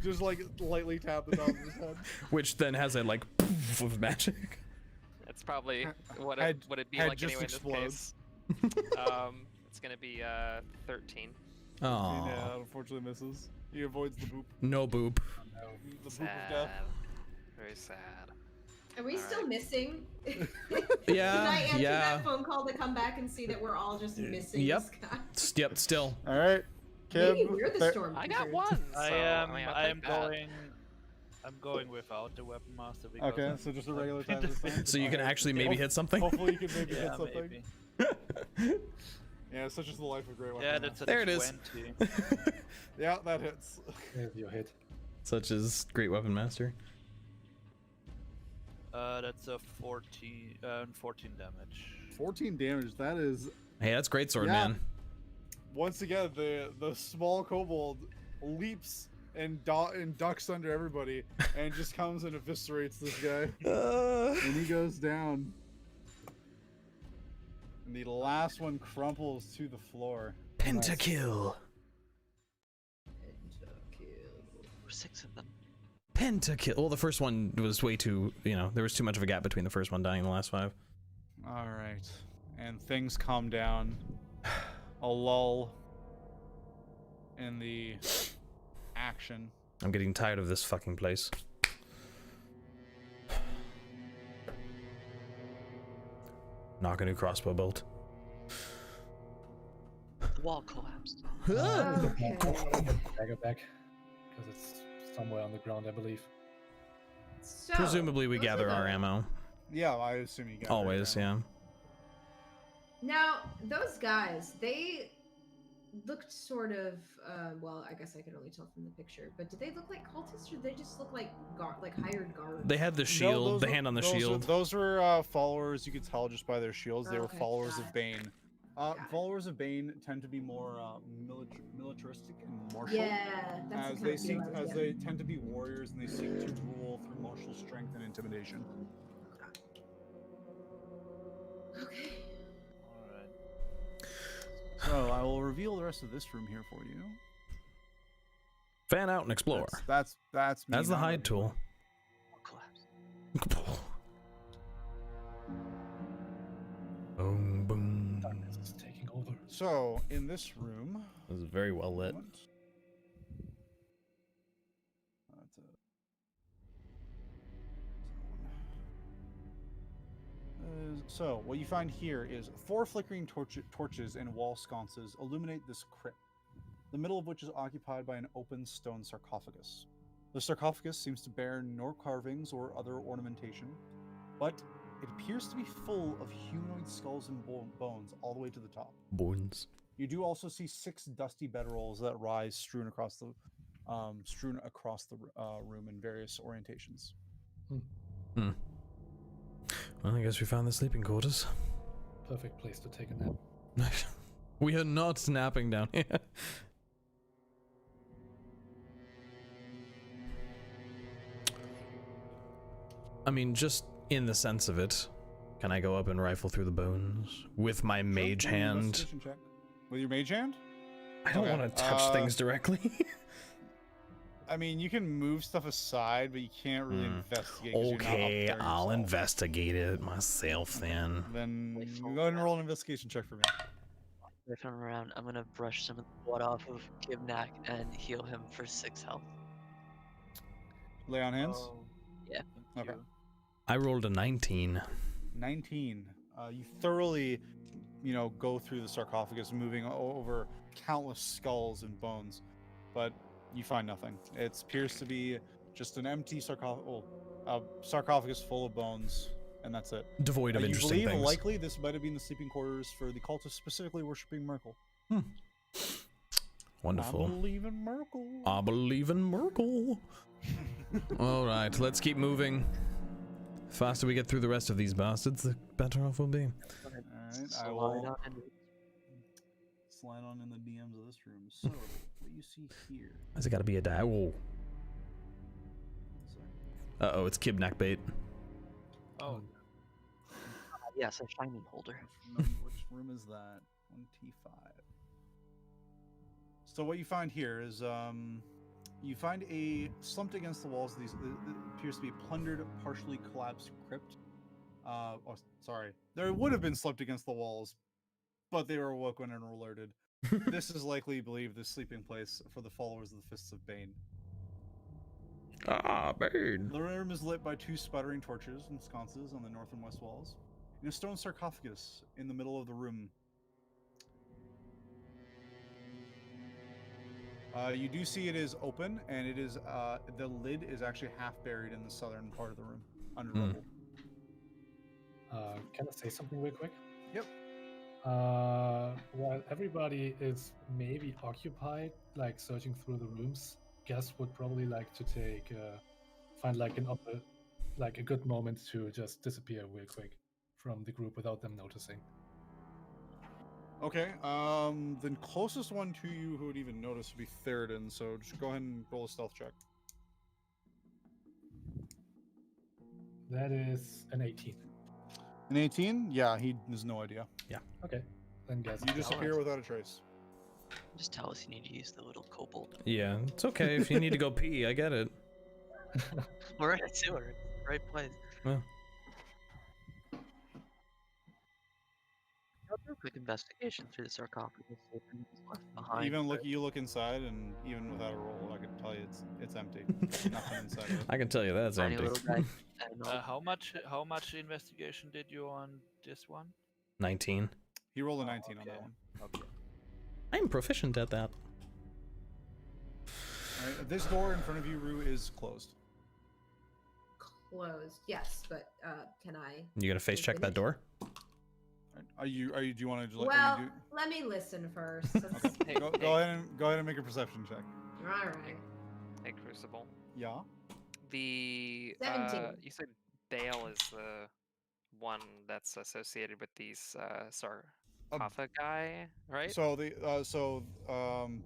Just like lightly tap the top of his head. Which then has a like poof of magic. That's probably what Head- it'd be head like just anyway explodes. in this case. It's gonna be 13. Oh, Yeah, unfortunately misses. He avoids the boop. no boop. The boop of Sad. death. Very sad. Are we still Alright. missing? Yeah, Can I answer yeah. that phone call to come back and see that we're all just missing Yep. this guy? Yep, still. All right, Kib. Maybe we're the Thera- storm. I got one. I so, am. I mean, I'll I am take that. going. I'm going without the weapon master because Okay, I'm so just a regular time this time. So you can Okay. actually maybe hit something? Hopefully you can maybe hit yeah, something. maybe. Yeah, such is the life of great weapon. Yeah, that's a There it is. 20. Yeah, that hits. There's your hit. Such as Great Weapon Master. That's a 14 damage. 14 damage. That is Hey, that's great sword, Yeah. man. once again the small kobold leaps and ducks under everybody and just comes and eviscerates this guy. And he goes down. And the last one crumples to the floor. Pentakill. Or 6 of them. Pentakill. Well, the first one was way too, there was too much of a gap between the first one dying and the last 5. All right, and things calm down. A lull in the action. I'm getting tired of this fucking place. Knock a new crossbow bolt. The wall collapsed. Okay. Dagger back, because it's somewhere on the ground, I believe. So, Presumably we those are gather our the- ammo. Yeah, I assume you got it. Always, yeah. Now, those guys, they looked sort of, well, I guess I could only tell from the picture, but did they look like cultists or did they just look like hired guards? They had the shield, the hand on the shield. Those were followers. You could tell just by their shields. They were Okay, followers got of it. Bane. Got it. Followers of Bane tend to be more militaristic and martial. Yeah, that's As the they kind of feel seek, I was as getting. they tend to be warriors, and they seek to rule through martial strength and intimidation. Okay. Alright. So I will reveal the rest of this room here for you. Fan out and explore. That's me That's the now. hide tool. Wall collapsed. Boom, boom. Darkness is taking over. So in this room, This is very well lit. That's so what you find here is 4 flickering torches and wall sconces illuminate this crypt, the middle of which is occupied by an open stone sarcophagus. The sarcophagus seems to bear no carvings or other ornamentation, but it appears to be full of humanoid skulls and bones all the way to the top. Bones. You do also see 6 dusty bedrolls that rise strewn across the room in various orientations. Well, I guess we found the sleeping quarters. Perfect place to take a nap. We are not napping down here. I mean, just in the sense of it, can I go up and rifle through the bones with my mage Sure, make an hand? investigation check. With your mage hand? I don't Okay, want to touch things directly. I mean, you can move stuff aside, but you can't really investigate. 'cause you're not up Okay, there I'll yourself. investigate it myself then. Then Wait for go ahead and that. roll an investigation check for me. If I'm around, I'm gonna brush some of the blood off of Kibnaak and heal him for 6 health. Lay on hands. Oh, Yeah. thank Okay. you. I rolled a 19. 19. You thoroughly, go through the sarcophagus, moving over countless skulls and bones, but you find nothing. It appears to be just an empty sarcophagus full of bones, and that's it. Devoid of interesting you believe things. likely this might have been the sleeping quarters for the cultists specifically worshipping Merkel. Wonderful. I believe in Merkel. I believe in Merkel. All right, let's keep moving. The faster we get through the rest of these bastards, the better off we'll be. Alright, I will slide on in the DMs of this room. So, what you see here. Has it got to be a die? Whoa. Uh-oh, it's Kibnaak bait. Oh. Yes, a shiny holder. Which room is that? 1T5. So what you find here is, you find a slumped against the walls of these, appears to be a plundered, partially collapsed crypt. There would have been slumped against the walls, but they were awoken and alerted. This is likely believed the sleeping place for the followers of the Fists of Bane. Ah, Bane. The room is lit by 2 sputtering torches and sconces on the north and west walls. In a stone sarcophagus in the middle of the room, you do see it is open, and it is the lid is actually half buried in the southern part of the room under rubble. Can I say something real quick? Yep. While everybody is maybe occupied, like searching through the rooms, Gasz would probably like to find like a good moment to just disappear real quick from the group without them noticing. Okay. The closest one to you who would even notice would be Theraden. So just go ahead and roll a stealth check. That is an 18. An 18? Yeah, he has no idea. Yeah. Okay. Then Gasz. You disappear without a trace. Just tell us you need to use the little kobold. Yeah, it's okay if you need to go pee. I get it. We're in a sewer. It's the right place. Well. I'll do a quick investigation through the sarcophagus. See if anything's left behind. You look inside, and even without a roll, I can tell you it's empty. Nothing inside of it. I can tell you that's Tiny empty. little guy. I know. How much investigation did you on this one? 19. He rolled a 19 on okay. that one. Okay. I'm proficient at that. Alright, this door in front of you, Rue, is closed. Closed. Yes, but can I? You gonna face check that door? Do you want to? Well, let me listen first. Hey, go ahead and make a perception check. All right. Hey, Crucible. Yeah. The 17. You said Bale is the one that's associated with these sarcophagi, right? So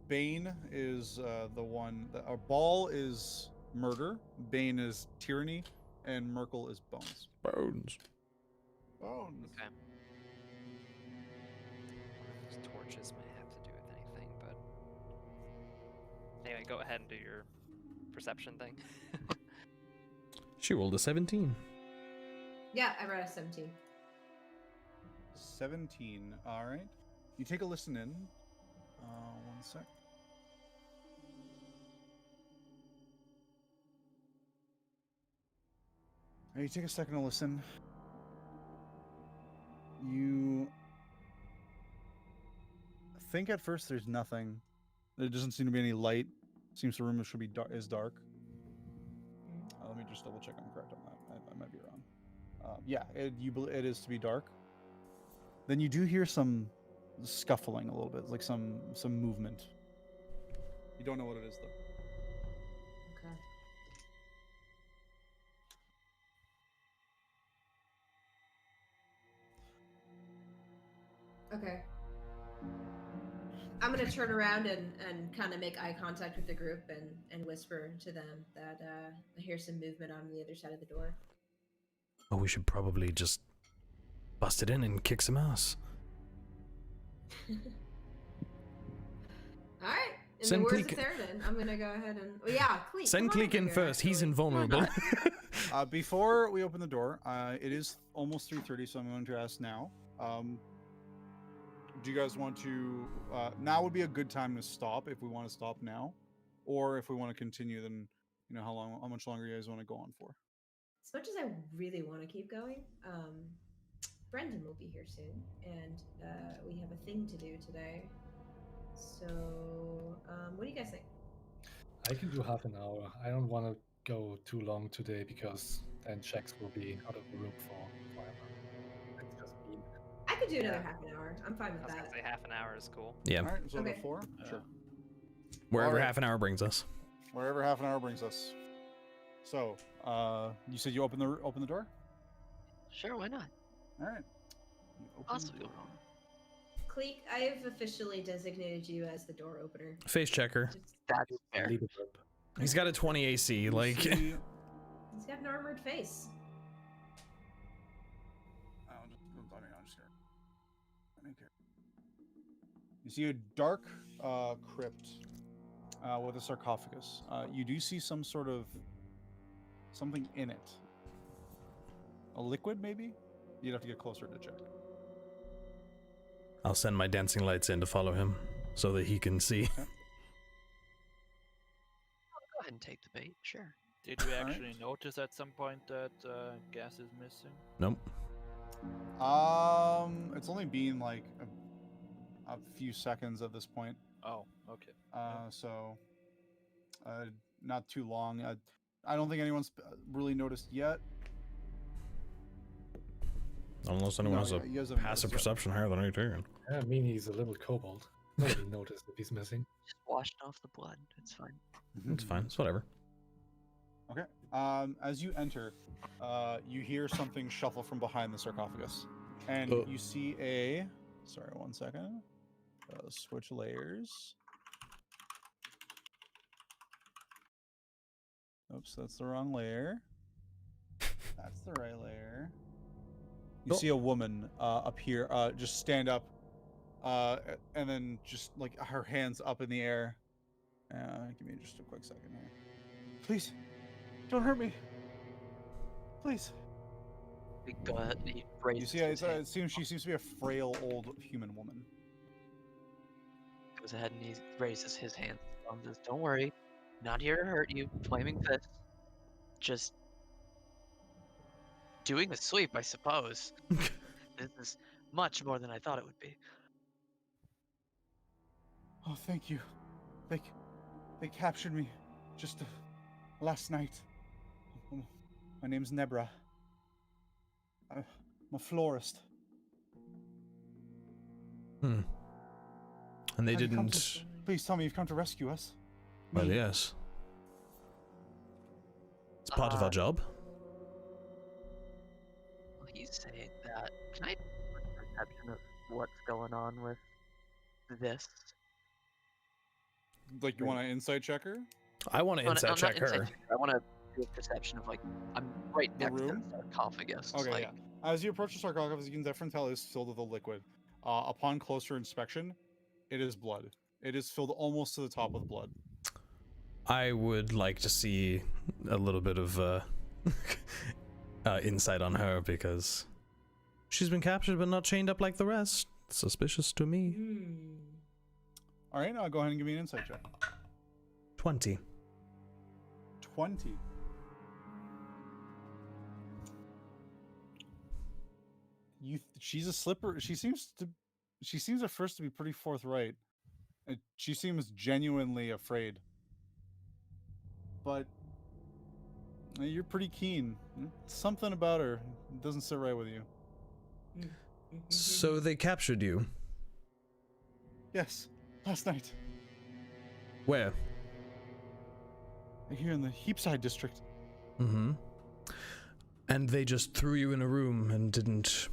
Bane is the one. Ball is murder. Bane is tyranny, and Merkel is bones. Bones. Bones. Okay. Those torches may have to do with anything, but anyway, go ahead and do your perception thing. She rolled a 17. Yeah, I read a 17. 17. All right. You take a listen in. 1 sec. You take a second to listen. You think at first there's nothing. There doesn't seem to be any light. Seems the room should be dark. Let me just double check I'm correct on that. I might be wrong. Yeah, it is to be dark. Then you do hear some scuffling a little bit, like some movement. You don't know what it is though. Okay. I'm gonna turn around and kind of make eye contact with the group and whisper to them that I hear some movement on the other side of the door. Oh, we should probably just bust it in and kick some ass. All right. In Send the words Kleeck- of Theraden, I'm gonna go ahead and Kleeck. Send come on Kleeck over in here, first. He's actually. invulnerable. Before we open the door, it is almost 3:30, so I'm going to ask now. Do you guys want to? Now would be a good time to stop if we want to stop now, or if we want to continue. Then how much longer you guys want to go on for? as much as I really want to keep going, Brendan will be here soon, and we have a thing to do today. So, what do you guys think? I can do half an hour. I don't want to go too long today because then checks will be out of the room forever. That's just mean. I could do another Yeah. half an hour. I'm fine I with was gonna that. say half an hour is cool. Yeah. All right, so Okay. the 4? Yeah. Sure. Wherever Alright. half an hour brings us. Wherever half an hour brings us. So, you said you open the door? Sure, why not? All right. You open Awesome. the door. Kleeck, I have officially designated you as the door opener. Face checker. Just, That's fair. Leave it up. He's got a 20 AC. You Like, see- he's got an armored face. I'm just gonna. I don't care. You see a dark crypt with a sarcophagus. You do see some sort of something in it. A liquid, maybe? You'd have to get closer to check. I'll send my dancing lights in to follow him so that he can see. Go ahead and take the bait. Sure. Did we Alright. actually notice at some point that Gasz is missing? Nope. It's only been like a few seconds at this point. Oh, okay. So, not too long. I don't think anyone's really noticed yet. Unless anyone No, has a you guys haven't passive noticed yet. perception higher than 18. Yeah, I mean, he's a little kobold. Nobody noticed if he's missing. Just washed off the blood. It's fine. It's fine. It's whatever. Okay. As you enter, you hear something shuffle from behind the sarcophagus, and you see a. Sorry, 1 second. Switch layers. Oops, that's the wrong layer. That's the right layer. You see a woman up here, just stand up, and then just like her hands up in the air. Give me just a quick second here. Please, don't hurt me. Please. We go ahead and he You raises see, his hand, she seems to be a frail old human woman. goes ahead and he raises his hand and says, "Don't worry, not here to hurt you. Flaming fist. Just doing a sweep, I suppose. This is much more than I thought it would be." Oh, thank you. They captured me just last night. My name's Nebra. I'm a florist. And they Have you come didn't. to- please tell me you've come to rescue us. Well, Me. yes. It's part of our job. Well, he's saying that. Can I put a perception of what's going on with this? Like, you want an insight checker? I want to insight I'm check not insight her. checker, I want to do a perception of like I'm right The next to room? the sarcophagus. Okay, like, yeah. As you approach the sarcophagus, you can definitely tell it's filled with a liquid. Upon closer inspection, it is blood. It is filled almost to the top with blood. I would like to see a little bit of insight on her because she's been captured but not chained up like the rest. Suspicious to me. All right, now go ahead and give me an insight check. 20. 20. She's a slipper. She seems at first to be pretty forthright. She seems genuinely afraid. But you're pretty keen. Something about her doesn't sit right with you. So they captured you. Yes, last night. Where? Here in the Heapside district. Mm-hmm. And they just threw you in a room and didn't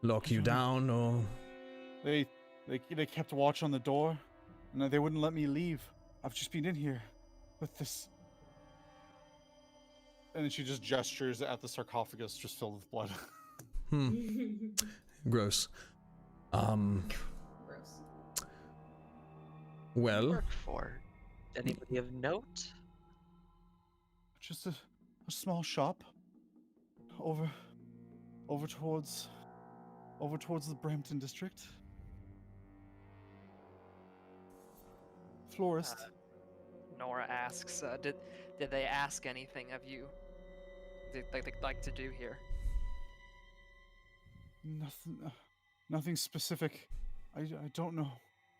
lock you down, or? They kept watch on the door, and they wouldn't let me leave. I've just been in here with this. And then she just gestures at the sarcophagus just filled with blood. Gross. Gross. Well, work for anybody of note? Just a small shop over towards the Brampton district. Florist. Nora asks, did they ask anything of you? they like to do here? Nothing specific. I don't know.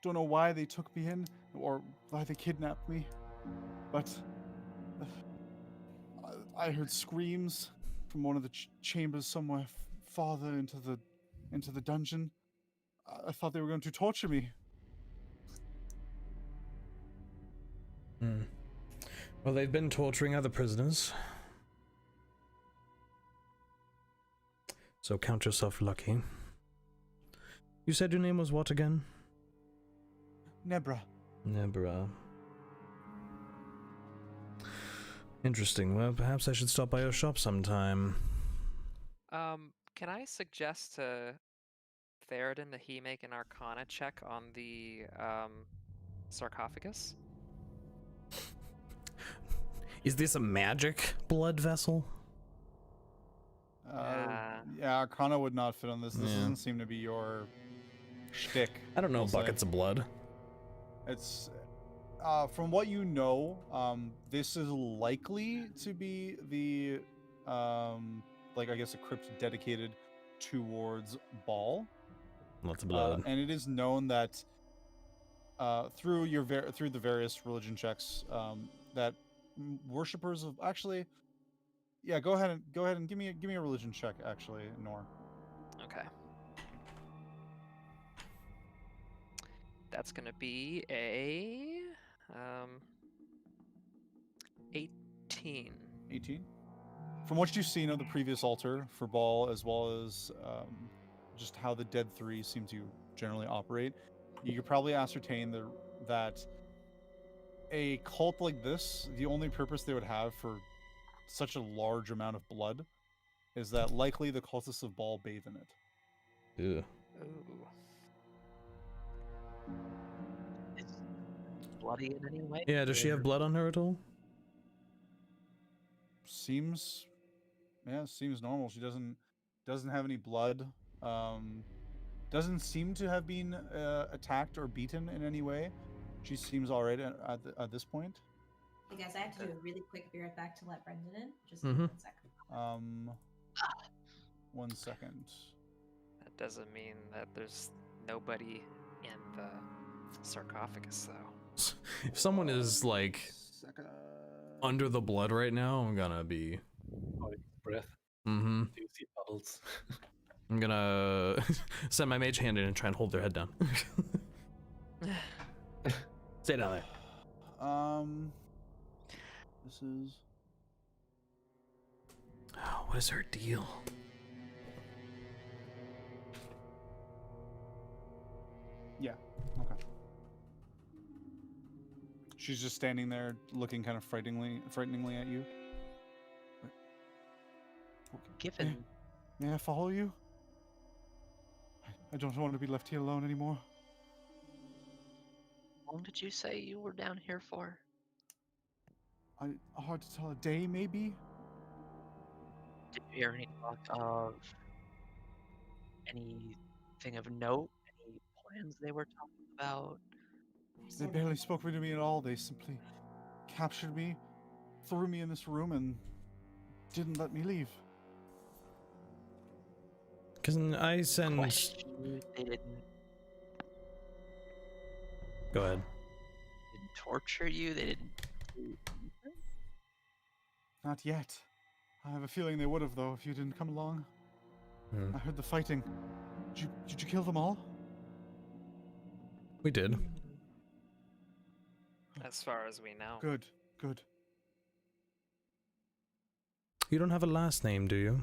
Don't know why they took me in or why they kidnapped me, but I heard screams from one of the chambers somewhere farther into the dungeon. I thought they were going to torture me. Well, they've been torturing other prisoners. So count yourself lucky. You said your name was what again? Nebra. Nebra. Interesting. Well, perhaps I should stop by your shop sometime. Can I suggest to Theraden that he make an Arcana check on the sarcophagus? Is this a magic blood vessel? Yeah, Arcana would not fit on this. This doesn't seem to be your shtick. I don't know buckets of blood. It's from what you know, this is likely to be the like I guess a crypt dedicated towards Baal. Lots of blood. And it is known that through the various religion checks that worshippers of go ahead and give me a religion check actually, Nor. Okay. That's gonna be a 18. 18. From what you've seen of the previous altar for Baal, as well as just how the Dead Three seem to generally operate, you could probably ascertain that a cult like this, the only purpose they would have for such a large amount of blood is that likely the cultists of Baal bathe in it. Yeah. Ooh. Is bloody in any way? Yeah, does she have blood on her at all? Seems normal. She doesn't have any blood. Doesn't seem to have been attacked or beaten in any way. She seems all right at this point. Hey guys, I have to do a really quick be right back to let Brendan in. Just give me 1 second. 1 second. That doesn't mean that there's nobody in the sarcophagus, though. If someone is like under the blood right now, I'm gonna be. Breath. Mm-hmm. Do you see puddles? I'm gonna send my mage hand in and try and hold their head down. Stay down there. This is. Oh, what is her deal? Yeah. Okay. She's just standing there, looking kind of frighteningly at you. Given. May I follow you? I don't want to be left here alone anymore. How long did you say you were down here for? Hard to tell. A day, maybe? Did you hear any talk of anything of note? Any plans they were talking about? They barely spoke to me at all. They simply captured me, threw me in this room, and didn't let me leave. Can I send... They didn't Go ahead. torture you? They didn't... Not yet. I have a feeling they would have, though, if you didn't come along. I heard the fighting. Did you kill them all? We did. As far as we know. Good, good. You don't have a last name, do you?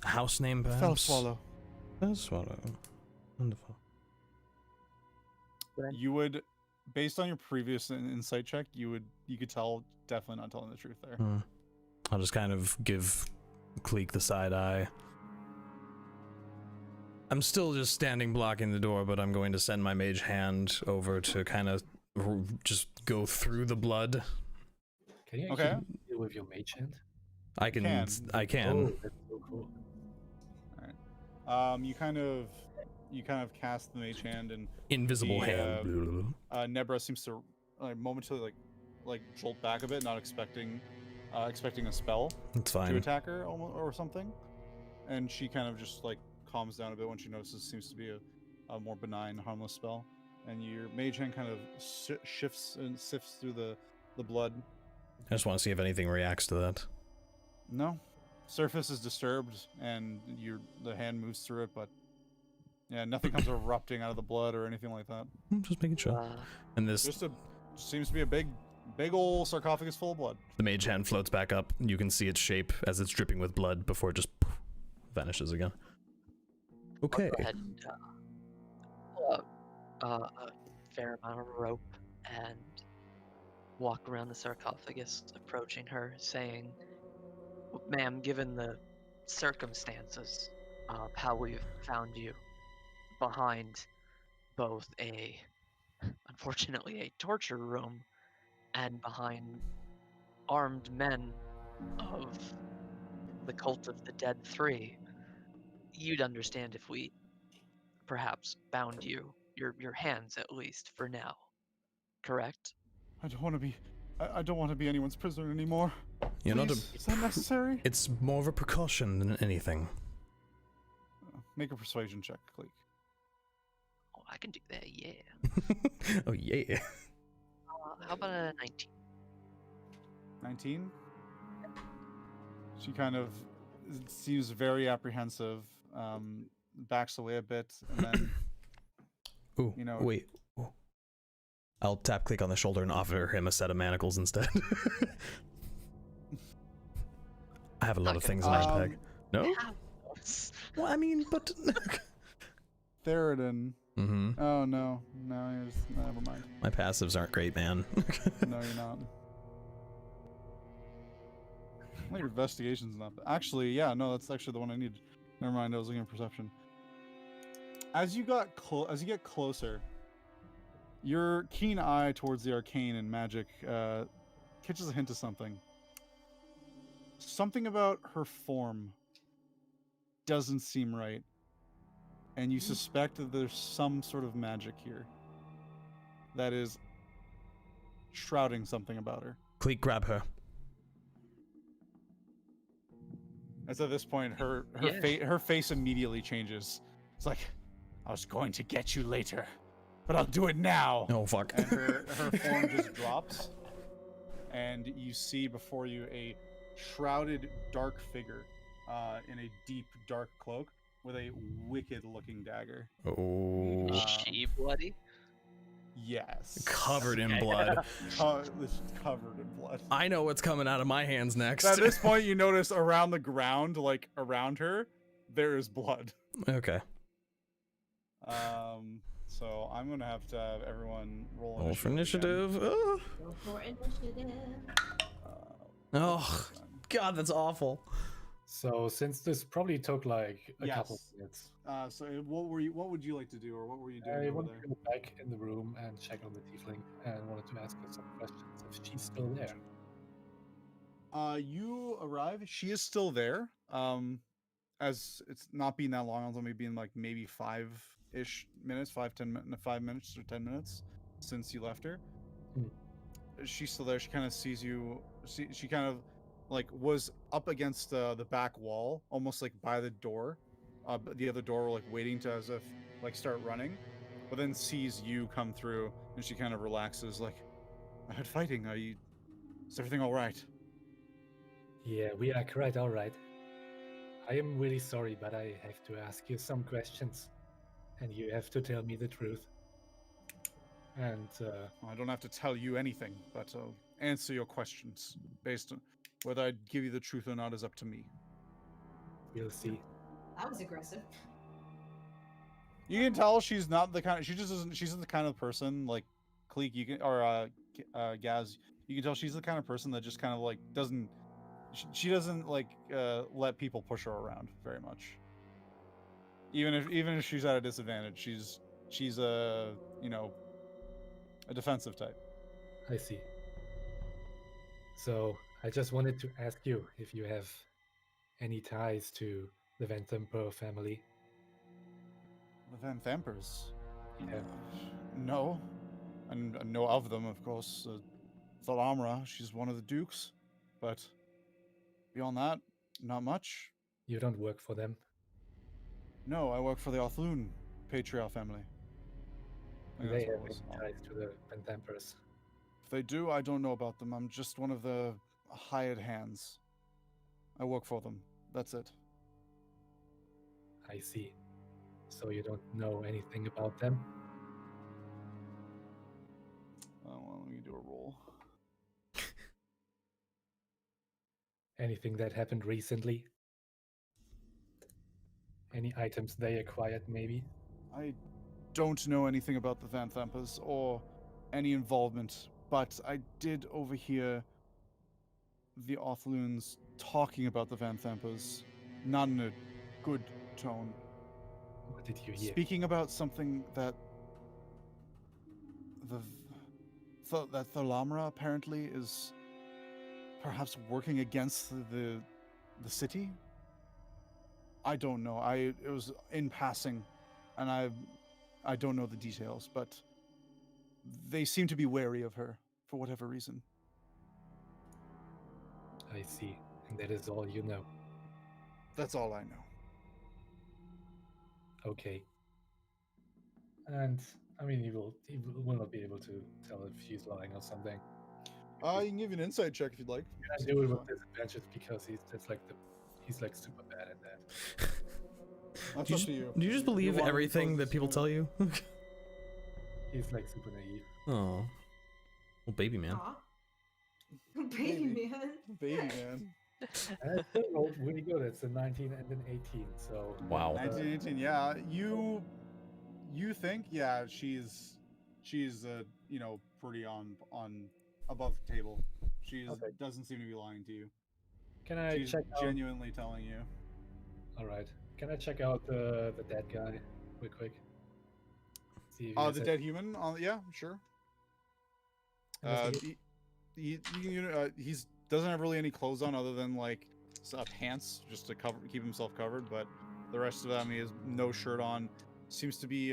A house name, perhaps? Fellswallow. Fellswallow. Wonderful. You would, based on your previous insight check, you could tell definitely not telling the truth there. I'll just kind of give Kleeck the side eye. I'm still just standing blocking the door, but I'm going to send my mage hand over to kind of just go through the blood. Can you actually deal with your mage hand? I can. Oh, that's so cool. All right. You kind of cast the mage hand, and invisible hand. Nebra seems to momentarily like jolt back a bit, not expecting expecting a spell It's to fine. attack her or something, and she kind of just like calms down a bit when she notices it seems to be a more benign, harmless spell. And your mage hand kind of shifts and sifts through the blood. I just want to see if anything reacts to that. No, surface is disturbed, and the hand moves through it, but yeah, nothing comes erupting out of the blood or anything like that. I'm just making sure. And this Seems to be a big old sarcophagus full of blood. The mage hand floats back up. You can see its shape as it's dripping with blood before it just vanishes again. Okay. I'll go ahead and pull out a fair amount of rope and walk around the sarcophagus, approaching her, saying, "Ma'am, given the circumstances of how we've found you behind both unfortunately, a torture room and behind armed men of the Cult of the Dead 3, you'd understand if we perhaps bound you, your hands at least, for now. Correct?" I don't want to be anyone's prisoner anymore. You're not Please, is that necessary? It's more of a precaution than anything. Make a persuasion check, Kleeck. Oh, I can do that, yeah. Oh, yeah. How about a 19? 19? She kind of seems very apprehensive, backs away a bit, and then... Ooh, wait. Ooh. I'll tap Kleeck on the shoulder and offer him a set of manacles instead. I have a lot of things in my bag. No? Well, I mean, but... Theoden. Mm-hmm. Oh, no. No, never mind. My passives aren't great, man. No, you're not. Well, your investigation's not... Actually, yeah, no, that's actually the one I need. Never mind, I was looking at perception. As you get closer, your keen eye towards the arcane and magic catches a hint of something. Something about her form doesn't seem right. And you suspect that there's some sort of magic here that is shrouding something about her. Kleeck, grab her. And so at this point, her face immediately changes. It's like, I was going to get you later, but I'll do it now. Oh, fuck. And her form just drops, and you see before you a shrouded dark figure in a deep dark cloak with a wicked-looking dagger. Oh. Is she bloody? Yes. Covered in blood. Covered in blood. I know what's coming out of my hands next. At this point, you notice around the ground, like around her, there is blood. Okay. So I'm gonna have to have everyone roll Roll for initiative. Go for initiative. Oh, God, that's awful. So since this probably took like a couple minutes, so what would you like to do, or what were you doing I over wanted there? to go back in the room and check on the tiefling, and wanted to ask her some questions if she's still there. You arrive. She is still there. As it's not been that long, it's only been like maybe 5-ish minutes, 5 minutes or 10 minutes since you left her. She's still there. She kind of sees you. She kind of like was up against the back wall, almost like by the door, but the other door, like waiting to as if like start running, but then sees you come through, and she kind of relaxes. Like, I had fighting. Is everything all right? Yeah, we are quite all right. I am really sorry, but I have to ask you some questions, and you have to tell me the truth. And I don't have to tell you anything, but answer your questions. Based on whether I give you the truth or not is up to me. we'll see. That was aggressive. You can tell she's not the kind. She just isn't. She's the kind of person like Kleeck. You can or Gasz. You can tell she's the kind of person that just kind of like doesn't. She doesn't like let people push her around very much. Even if she's at a disadvantage, she's a a defensive type. I see. So I just wanted to ask you if you have any ties to the Van Thumper family. The Van Thampers. Yeah. No, I know of them, of course. Thalamra, she's one of the dukes, but Beyond that, not much. You don't work for them. No, I work for the Arthloon patriarch family. I think They that's what have it was. any ties to the Penthampers. If they do, I don't know about them. I'm just one of the hired hands. I work for them. That's it. I see. So you don't know anything about them? Well, let me do a roll. Anything that happened recently? Any items they acquired, maybe? I don't know anything about the Vanthampers or any involvement, but I did overhear the Arthloons talking about the Vanthampers, not in a good tone. What did you hear? Speaking about something that that Thalamra apparently is perhaps working against the city. I don't know. It was in passing, and I don't know the details, but they seem to be wary of her for whatever reason. I see. And that is all you know. That's all I know. Okay. And I mean, he will not be able to tell if she's lying or something. You can give you an insight check if you'd like. I do it with disadvantage because he's like super bad at that. That's Do up to you, you. do you just If you believe want everything that closest, people tell you? He's like super naive. Oh. Well, baby man. Aw. Baby man. Baby man. And I still rolled really good. It's a 19 and an 18. So Wow. 1918. Yeah, you think she's pretty on above the table. She's Okay. doesn't seem to be lying to you. can I She's check out? genuinely telling you. All right. Can I check out the dead guy real quick? See if he has The a- dead human. Yeah, sure. Does He's doesn't have really any clothes on other than like pants just to keep himself covered, but the rest of them he has no shirt on. Seems to be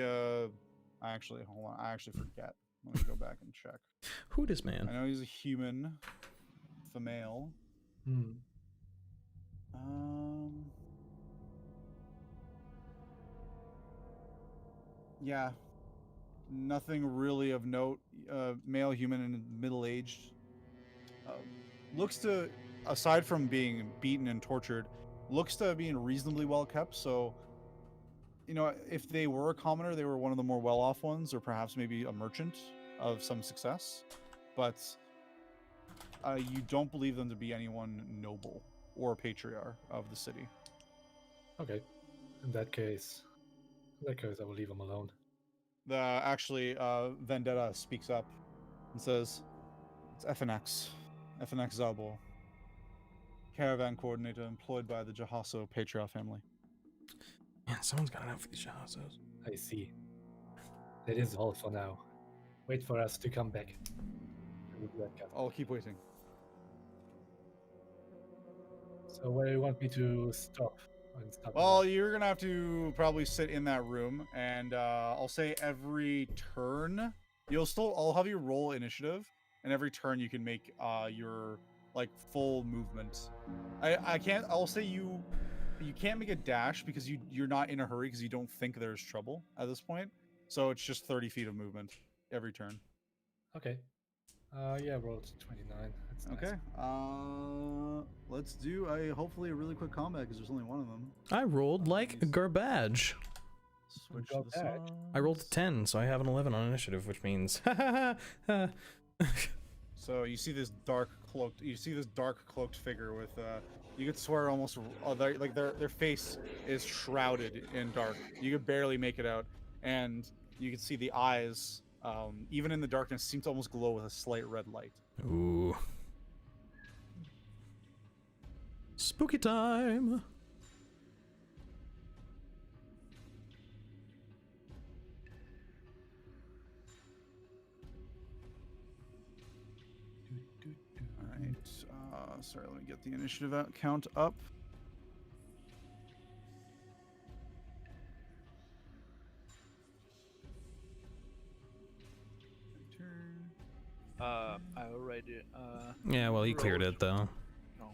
actually hold on, I actually forget. Let me go back and check. Who this I man? know he's a human, female. Hmm. Yeah, nothing really of note. Male human and middle-aged. Looks to, aside from being beaten and tortured, looks to being reasonably well kept. So, if they were a commoner, they were one of the more well-off ones, or perhaps maybe a merchant of some success. But you don't believe them to be anyone noble or patriarch of the city. Okay. In that case, I will leave him alone. Vendetta speaks up and says, "It's FNX Zabo, caravan coordinator employed by the Jahaso patriarch family." Man, someone's got enough for these Jahazos. I see. That is all for now. Wait for us to come back. I'll keep waiting. So where do you want me to stop? And stop Well, you're gonna have to probably sit in that room, and I'll say every turn, I'll have you roll initiative, and every turn you can make your like full movement. I'll say you can't make a dash because you're not in a hurry because you don't think there's trouble at this point. So it's just 30 feet of movement every turn. Okay. Yeah, rolled 29. That's nice. Okay. Let's do hopefully a really quick combat because there's only one of them. I rolled like a garbage. Switch Got this that. on. I rolled a 10, so I have an 11 on initiative, which means So you see this dark cloaked figure with you could swear almost their face is shrouded in dark. You could barely make it out, and you can see the eyes even in the darkness seem to almost glow with a slight red light. Ooh. Spooky time. All right. Sorry, let me get the initiative count up. I already. Yeah, well, he cleared it though. No.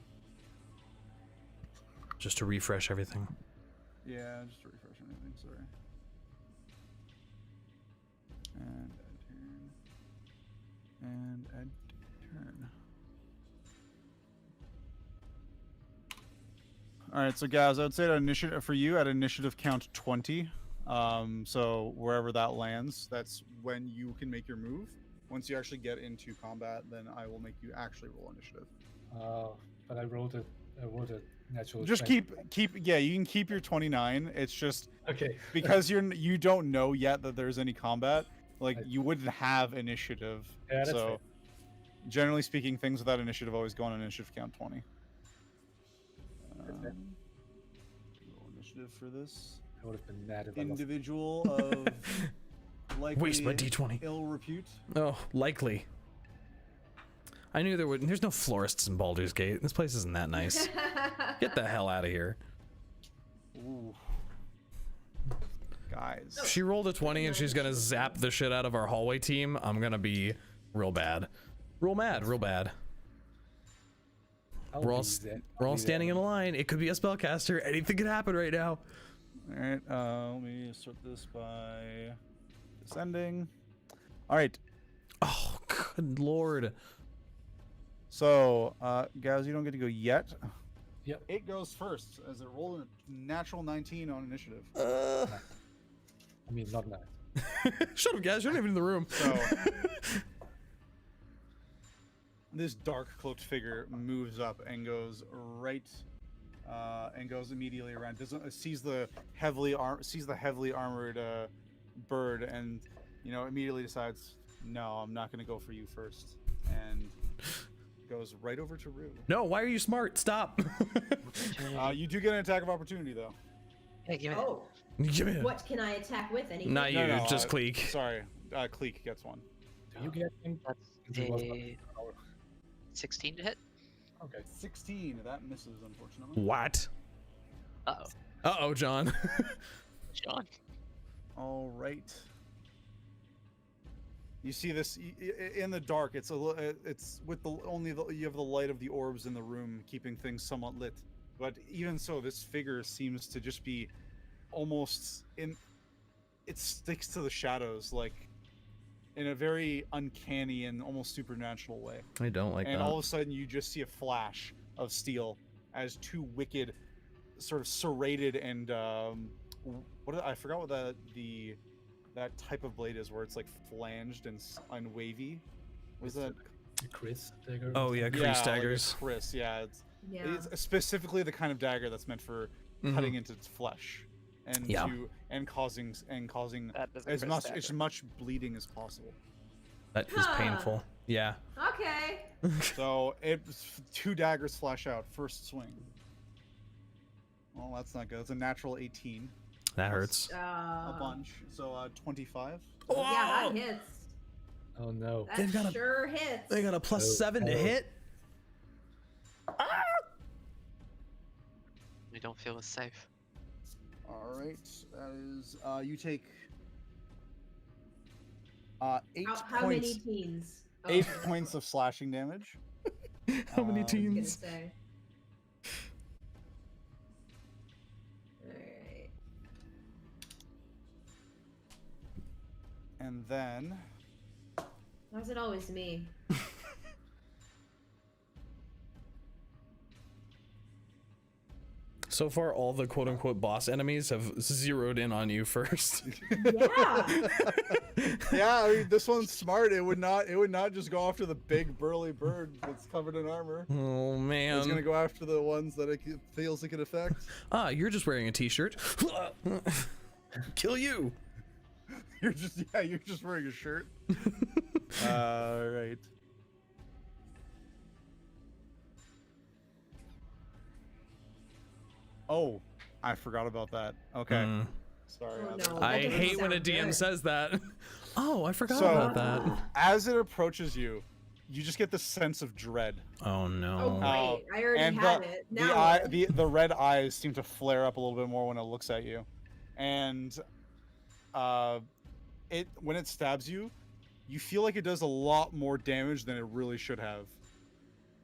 just to refresh everything. Yeah, just to refresh anything. Sorry. And add turn. And add turn. All right, so guys, I would say at initiative for you at initiative count 20. So wherever that lands, that's when you can make your move. Once you actually get into combat, then I will make you actually roll initiative. But I rolled a natural. Just 20. yeah, you can keep your 29. It's just Okay. because you don't know yet that there's any combat. Like you wouldn't have initiative. Yeah, that's so fair. generally speaking, things without initiative always go on initiative count 20. fair. Roll initiative for this I would have been mad if I lost. individual of likely Waste my d20. ill repute. Oh, likely. I knew there would. There's no florists in Baldur's Gate. This place isn't that nice. Get the hell out of here. Ooh. Guys. She rolled a 20 and she's gonna zap the shit out of our hallway team. I'm gonna be real bad. Real mad, real bad. We're all standing in a line. It could be a spellcaster. Anything could happen right now. All right, let me sort this by descending. All right. Oh, good lord. So, guys, you don't get to go yet. Yep. It goes first as it rolled a natural 19 on initiative. I mean, not nice. Shut up, guys. You're not even in the room. So, this dark cloaked figure moves up and goes right, and goes immediately around. Sees the heavily armored bird, and immediately decides, no, I'm not going to go for you first, and goes right over to Rue. No, why are you smart? Stop. You do get an attack of opportunity though. Hey, give me Oh, Give me it. what can I attack with? Anything? Not you, No, just Kleeck. Sorry, Kleeck gets one. Do you get him? That's Since it was not a our- 16 to hit. Okay. 16. That misses, unfortunately. What? Uh-oh. Uh-oh, John. John. All right. You see this in the dark. It's with you have the light of the orbs in the room keeping things somewhat lit. But even so, this figure seems to just be almost it sticks to the shadows, like in a very uncanny and almost supernatural way. I don't like And that. all of a sudden, you just see a flash of steel as two wicked, sort of serrated and I forgot what that type of blade is, where it's like flanged and wavy. Was that Chris dagger? Oh yeah, crease like a daggers. Chris, yeah. Yeah. It's specifically the kind of dagger that's meant for cutting into its flesh, and Yeah. causing That is a as Chris much dagger. bleeding as possible. That is Huh. painful. Yeah. Okay. So two daggers flash out first swing. Well, that's not good. It's a natural 18. That hurts. A bunch. So 25. Yeah, that hits. Oh no. That They've got a- sure hits. They got a plus Oh, 7 to oh. hit. We don't feel as safe. All right. That is you take 8 How points. many teens? Oh, 8 points of slashing damage. How many Um, I was teens? gonna say. Alright. And then Why is it always me? So far, all the quote-unquote boss enemies have zeroed in on you first. Yeah. yeah, I mean, this one's smart. It would not just go after the big burly bird that's covered in armor. Oh It's gonna man. go after the ones that it feels it can affect. Ah, you're just wearing a t-shirt. Kill you. You're just wearing a shirt. All right. Oh, I forgot about that. Okay. Mm. Sorry. Oh, Heather. no. I doesn't hate when a sound DM good. says that. Oh, I forgot So- about that. As it approaches you, you just get the sense of dread. Oh Oh no. great! I already and have the- it. The Now eye, what? the red eyes seem to flare up a little bit more when it looks at you, and when it stabs you, you feel like it does a lot more damage than it really should have,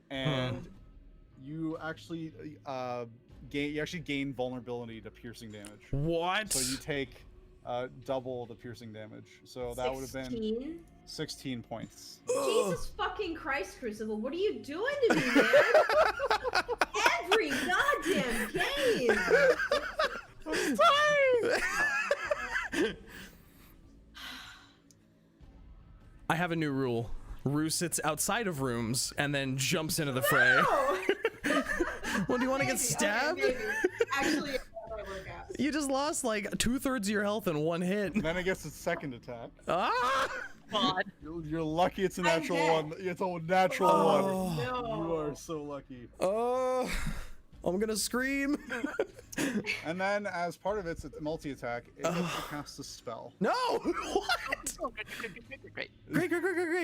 and you actually actually gain vulnerability to piercing damage. What? So you take double the piercing damage. So that would have been 16 points. Jesus fucking Christ, Crucible, what are you doing to me, man? Every goddamn game! I'm sorry! I have a new rule. Rhos sits outside of rooms and then jumps into the fray. Well, do you want to get stabbed? Okay, maybe. Actually, that might work out. You just lost like 2/3 of your health in one hit. And then it gets its second attack. Ah! God. You're lucky it's a natural one. It's a natural one. No. You are so lucky. Oh, I'm gonna scream. And then, as part of its multi-attack, it gets to cast a spell. No! What?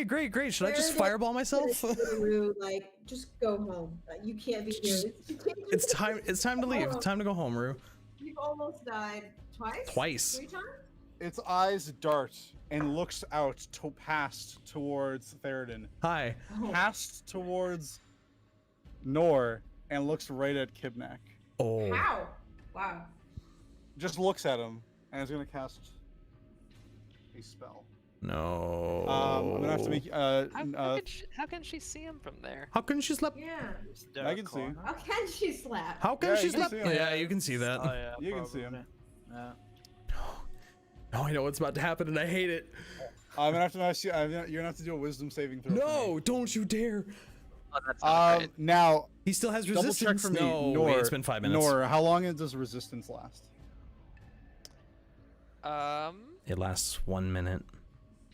Great. Great. Should I just fireball myself? Like, just go home. You can't be here. It's time to leave. It's time to go home, Rue. You've almost died twice? Twice. 3 times? Its eyes dart and looks out past towards Theraden, Hi. past towards Nor, and looks right at Kibnaak. Oh. How? Wow. Just looks at him, and is gonna cast a spell. No. I'm gonna have to make. How can she see him from there? How can she slap? Yeah. Is there I a can see. corner? How can she slap? How can Yeah, she you can slap? see him. Yeah, you can see that. Oh, yeah, You can see him. probably. Yeah. Oh, I know what's about to happen, and I hate it. I'm gonna have to ask you. You're gonna have to do a wisdom saving throw. for me. No, don't you dare. Oh, that's not great. Now He still has double resistance. check for me. No, Nor, wait, it's been 5 minutes. Nor, how long does resistance last? It lasts 1 minute.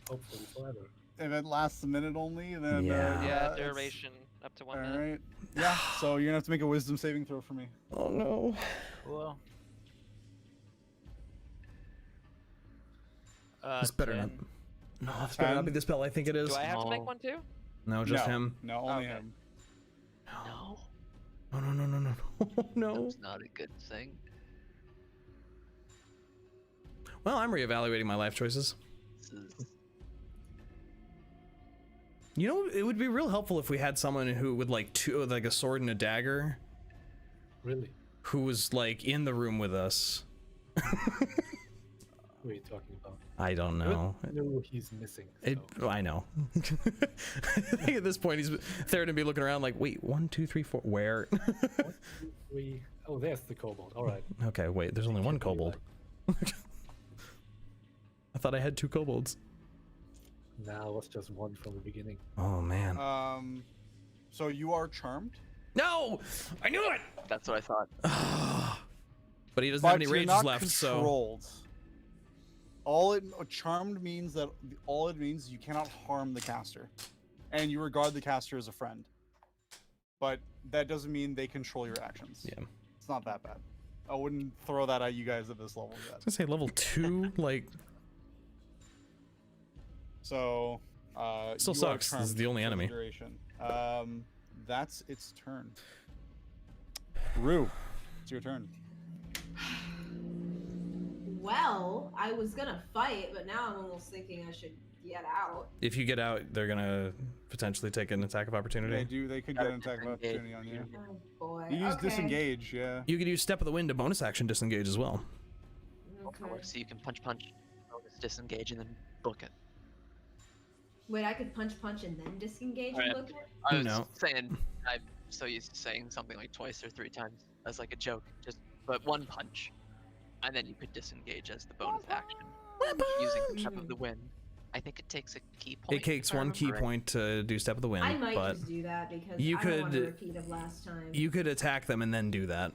Hopefully forever. If it lasts a minute only, then Yeah. Yeah, it's- duration up to 1 minute. All right. Yeah. So you're gonna have to make a wisdom saving throw for me. Oh no. Well. This better not. 10. No, this better not be the spell I think it is. Do I have to make No. one too? No, just no, him. No, only Okay. him. No, No. that's not a good thing. Well, I'm reevaluating my life choices. This is You know, it would be real helpful if we had someone who would like a sword and a dagger, Really? who was like in the room with us. What are you talking about? I don't know. No, he's missing. I know. I think at this point he's Theraden be looking around like, wait, 1, 2, 3, 4, where? 1, 2, 3. Oh, there's the kobold. All right. Okay, wait, there's only one kobold. I thought I had 2 kobolds. Nah, it was just one from the beginning. Oh man. So you are charmed. No, I knew it. that's what I thought. But he doesn't But have any you're rages not left, so controlled. Charmed means that all it means you cannot harm the caster, and you regard the caster as a friend. But that doesn't mean they control your actions. yeah. It's not that bad. I wouldn't throw that at you guys at this level yet. I was gonna say level 2, like So, Still you are sucks. This is charmed the only for enemy. duration. That's its turn. Rue, it's your turn. Well, I was gonna fight, but now I'm almost thinking I should get out. if you get out, they're gonna potentially take an attack of opportunity. They could get an attack of opportunity on you. Oh boy. You use Okay. disengage, yeah. You could use Step of the Wind to bonus action disengage as well. Okay. So you can punch, bonus disengage, and then book it. Wait, I could punch and then disengage and Alright. book it? I was No. saying, I'm so used to saying something like twice or 3 times as like a joke, but 1 punch, and then you could disengage as the bonus action using the Step of the Wind. I think it takes a key point. It takes if I 1 key remember right. point to do Step of the Wind, I might but just do that because you I don't want a could- repeat of last time. you could attack them and then do that.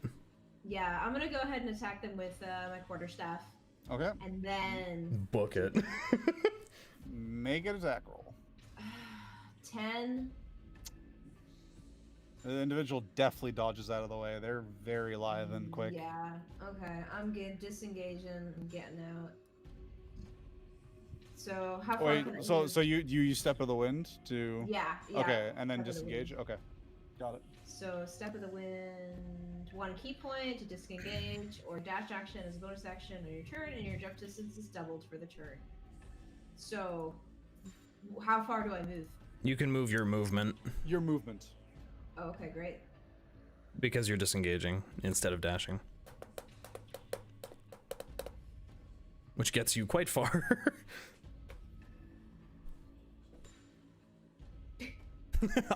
Yeah, I'm gonna go ahead and attack them with my quarterstaff, Okay. and then Book it. Make an attack roll. 10. The individual definitely dodges out of the way. They're very lithe and quick. Yeah. Okay, I'm good. Disengaging and getting out. So how far? Wait, can I so move? you use Step of the Wind to? Yeah. Okay, and then Step of the Wind. disengage. Okay, got it. So Step of the Wind, 1 key point to disengage, or dash action as a bonus action on your turn, and your jump distance is doubled for the turn. So, how far do I move? You can move your movement. Your movement. Oh, okay, great. Because you're disengaging instead of dashing. Which gets you quite far.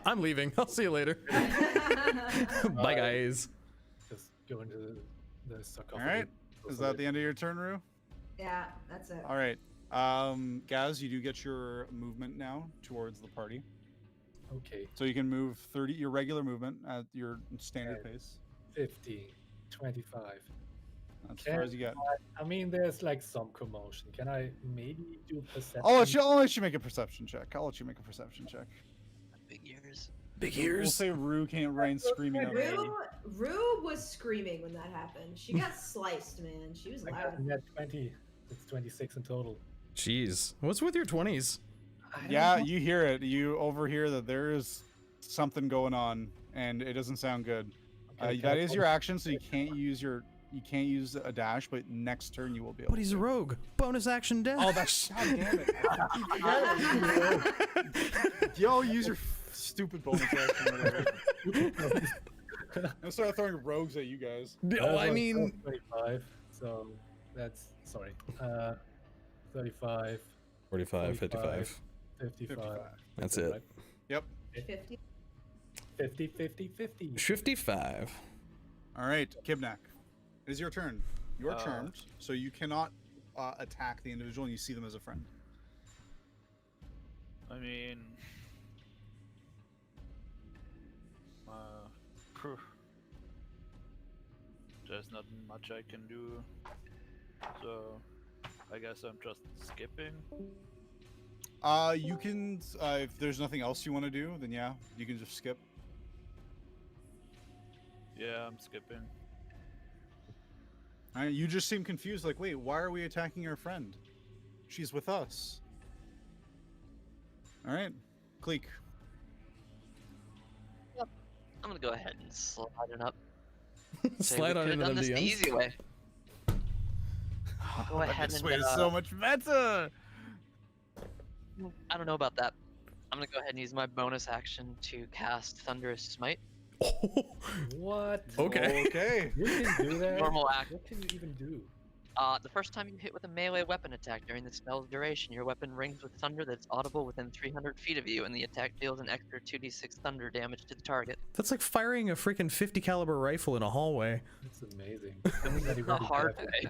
I'm leaving. I'll see you later. Bye, guys. Just go into the sarcophagus. All right. Is that the end of your turn, Rue? Yeah, that's it. All right. Gaz, you do get your movement now towards the party. Okay. So you can move 30, your regular movement at your standard pace. 50, 25. That's as far as you get. I mean, there's like some commotion. Can I maybe do perception? I'll let you make a perception check. Big ears. Big We'll ears. say Rue can't reign screaming at me. Rue was screaming when that happened. She got sliced, man. She was I got loud. a net 20. It's 26 in total. Jeez. What's with your 20s? Yeah, you hear it. You overhear that there is something going on, and it doesn't sound good. Okay, That is your action, so you can't use a dash, but next turn you will be able. But he's a rogue. Bonus action dash. Oh, that's god damn it! Yo, use your stupid bonus action. I'm gonna start throwing rogues at you guys. No, I mean, 25. So that's 35, 45, 55. 55. That's it. Yep. 50. 50, 50, 50. 55. All right, Kibnaak. It is your turn. You're charmed, so you cannot attack the individual, and you see them as a friend. I mean, there's not much I can do, so I guess I'm just skipping. You can, if there's nothing else you want to do, then yeah, you can just skip. Yeah, I'm skipping. You just seem confused, like, wait, why are we attacking our friend? She's with us. All right, Kleeck. I'm gonna go ahead and slide it up. Slide on into done the this the DMs. easy way. I'll go ahead This and way is so much better. I don't know about that. I'm gonna go ahead and use my bonus action to cast Thunderous Smite. What? Okay. Okay. You can do that? Normal act. What can you even do? The first time you hit with a melee weapon attack during the spell's duration, your weapon rings with thunder that's audible within 300 feet of you, and the attack deals an extra 2d6 thunder damage to the target. That's like firing a freaking 50 caliber rifle in a hallway. That's amazing. The hard way.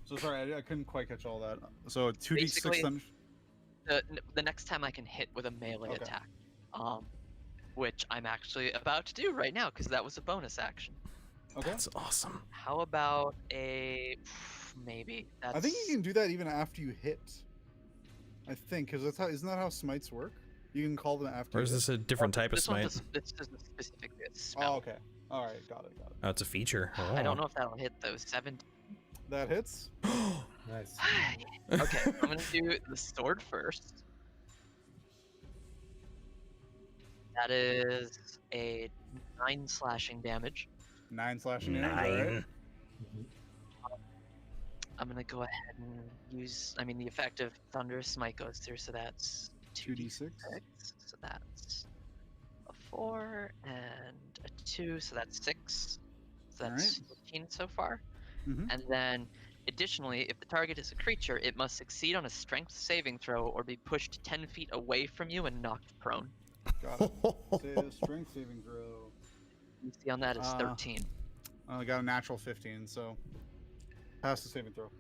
So sorry, I couldn't quite catch all that. So 2d6 Basically, thunder. The next time I can hit with a melee Okay. attack, which I'm actually about to do right now because that was a bonus action. Okay. That's awesome. How about a maybe? That's... I think you can do that even after you hit. I think, because that's how, isn't that how smites work? You can call them after. Or is you this a different type of This smite? This isn't specifically a spell. Oh, okay. All right, got it. Oh, it's a feature. I don't know if that'll hit those 7. That hits. Nice. Okay, I'm gonna do the sword first. That is a 9 slashing damage. 9 slashing damage. All right. I'm gonna go ahead and use. I mean, the effect of Thunderous Smite goes through, so that's 2d6. So that's a 4 and a 2, so that's 6. So that's 15 so far. Mhm. And then, additionally, if the target is a creature, it must succeed on a Strength saving throw or be pushed 10 feet away from you and knocked prone. Got it. Say a strength saving throw. DC on that is 13. I got a natural 15, so pass the saving throw.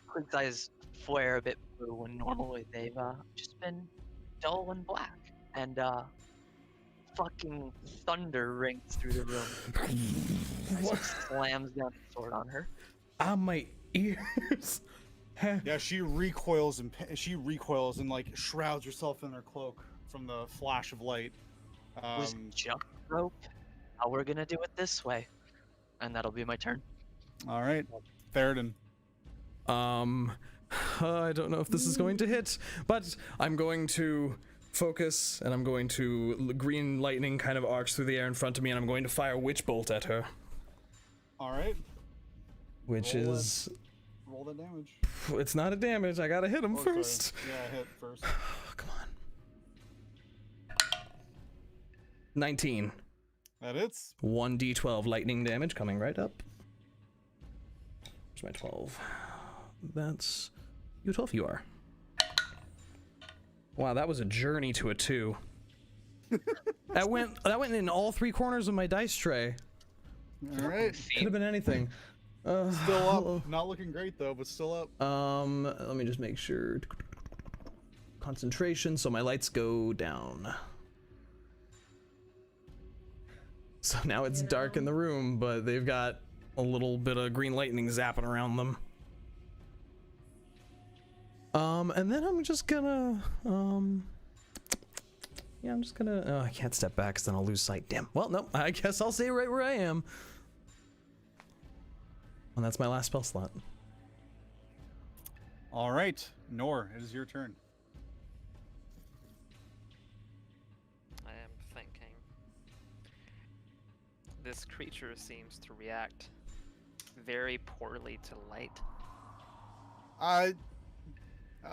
Quick's eyes flare a bit blue when normally they've just been dull and black. And fucking thunder rings through the room. As he slams down the sword on her. Ah, my ears. Yeah, she recoils and like shrouds herself in her cloak from the flash of light. Was jump rope. How we're gonna do it this way, and that'll be my turn. All right, Theraden. I don't know if this is going to hit, but I'm going to focus, and I'm going to green lightning kind of arcs through the air in front of me, and I'm going to fire Witch Bolt at her. All right. Which is... Roll that damage. It's not a damage, I gotta hit him first. Sorry. Yeah, hit first. Come on. 19. That hits. 1d12 lightning damage coming right up. Where's my 12? That's you 12 you are. Wow, that was a journey to a 2. that went in all 3 corners of my dice tray. All right. Could have been anything. Still up. Not looking great though, but still up. Let me just make sure. Concentration, so my lights go down. So now it's dark in the room, but they've got a little bit of green lightning zapping around them. And then I'm just gonna, yeah, I'm just gonna, oh, I can't step back because then I'll lose sight. Damn. Well, no, I guess I'll stay right where I am. And that's my last spell slot. All right, Nor, it is your turn. I am thinking. This creature seems to react very poorly to light. I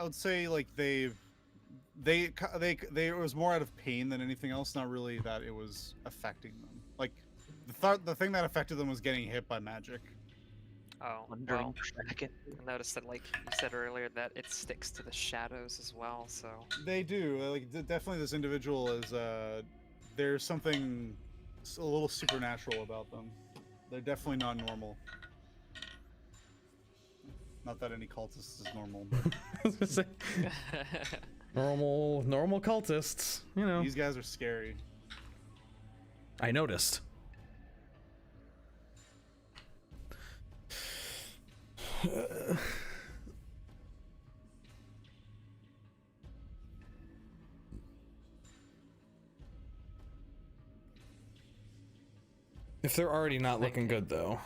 would say like they it was more out of pain than anything else. Not really that it was affecting them. Like the thing that affected them was getting hit by magic. Oh, Wandering well, dragon. I noticed that, like you said earlier, that it sticks to the shadows as well, so... They do. Like, definitely this individual is, there's something a little supernatural about them. They're definitely not normal. Not that any cultist is normal, but... normal cultists, you know. These guys are scary. I noticed. If they're already not looking good, though.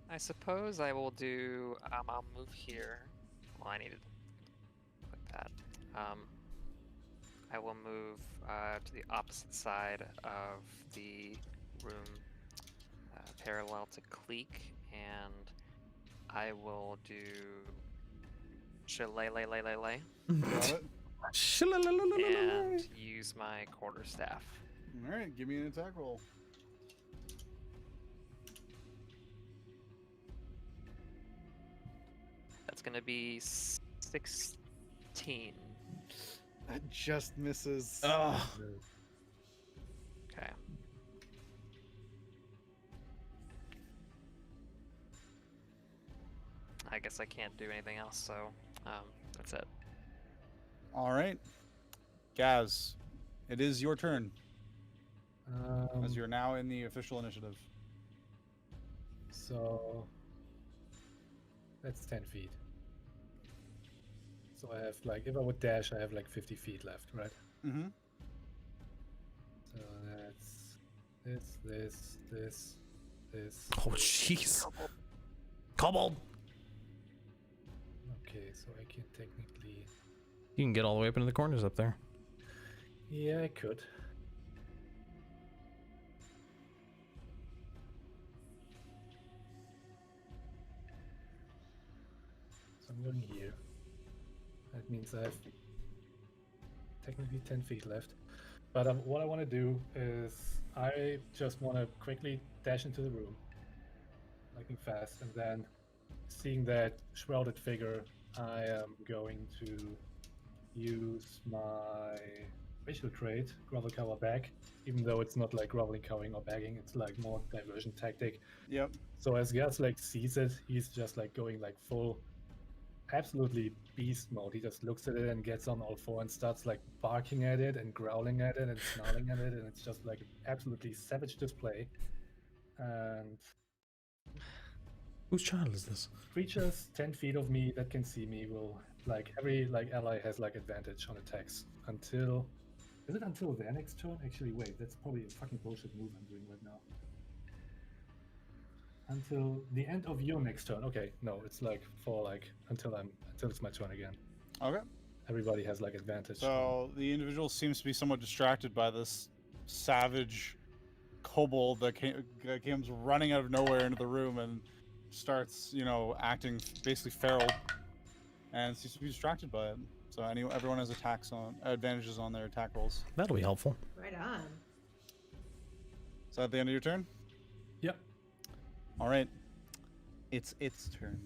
I suppose I will do, I'll move here. Well, I need to click that. I will move to the opposite side of the room, parallel to Kleeck, and I will do Shillelagh Got it? and use my quarterstaff. Alright, give me an attack roll. That's gonna be 16. That just misses. Ugh. Okay. I guess I can't do anything else, so that's it. Alright. Gaz, it is your turn, as you're now in the official initiative. So that's 10 feet. So I have like, if I would dash, I have like 50 feet left, right? Mm-hmm. So that's this. Oh, jeez. Kobold! Okay, so I can technically... You can get all the way up into the corners up there. Yeah, I could. So I'm going here. That means I have technically 10 feet left. But what I want to do is I just want to quickly dash into the room, lightning fast, and then seeing that shrouded figure, I am going to use my racial trait, grovel cover bag, even though it's not like groveling, cowering, or bagging, it's like more diversion tactic. Yep. So as Gasz like sees it, he's just like going like full absolutely beast mode. He just looks at it and gets on all four and starts like barking at it and growling at it and snarling at it, and it's just like absolutely savage display. And Whose child is this? creatures 10 feet of me that can see me will, like, every like ally has like advantage on attacks until, is it until their next turn? Actually, wait, that's probably a fucking bullshit move I'm doing right now. Until the end of your next turn. Okay, no, it's like for like until it's my turn again. Okay. Everybody has like advantage. So the individual seems to be somewhat distracted by this savage kobold that comes running out of nowhere into the room and starts, you know, acting basically feral, and seems to be distracted by it. So everyone has advantages on their attack rolls. That'll be helpful. Right on. So at the end of your turn? Yep. All right. It's its turn.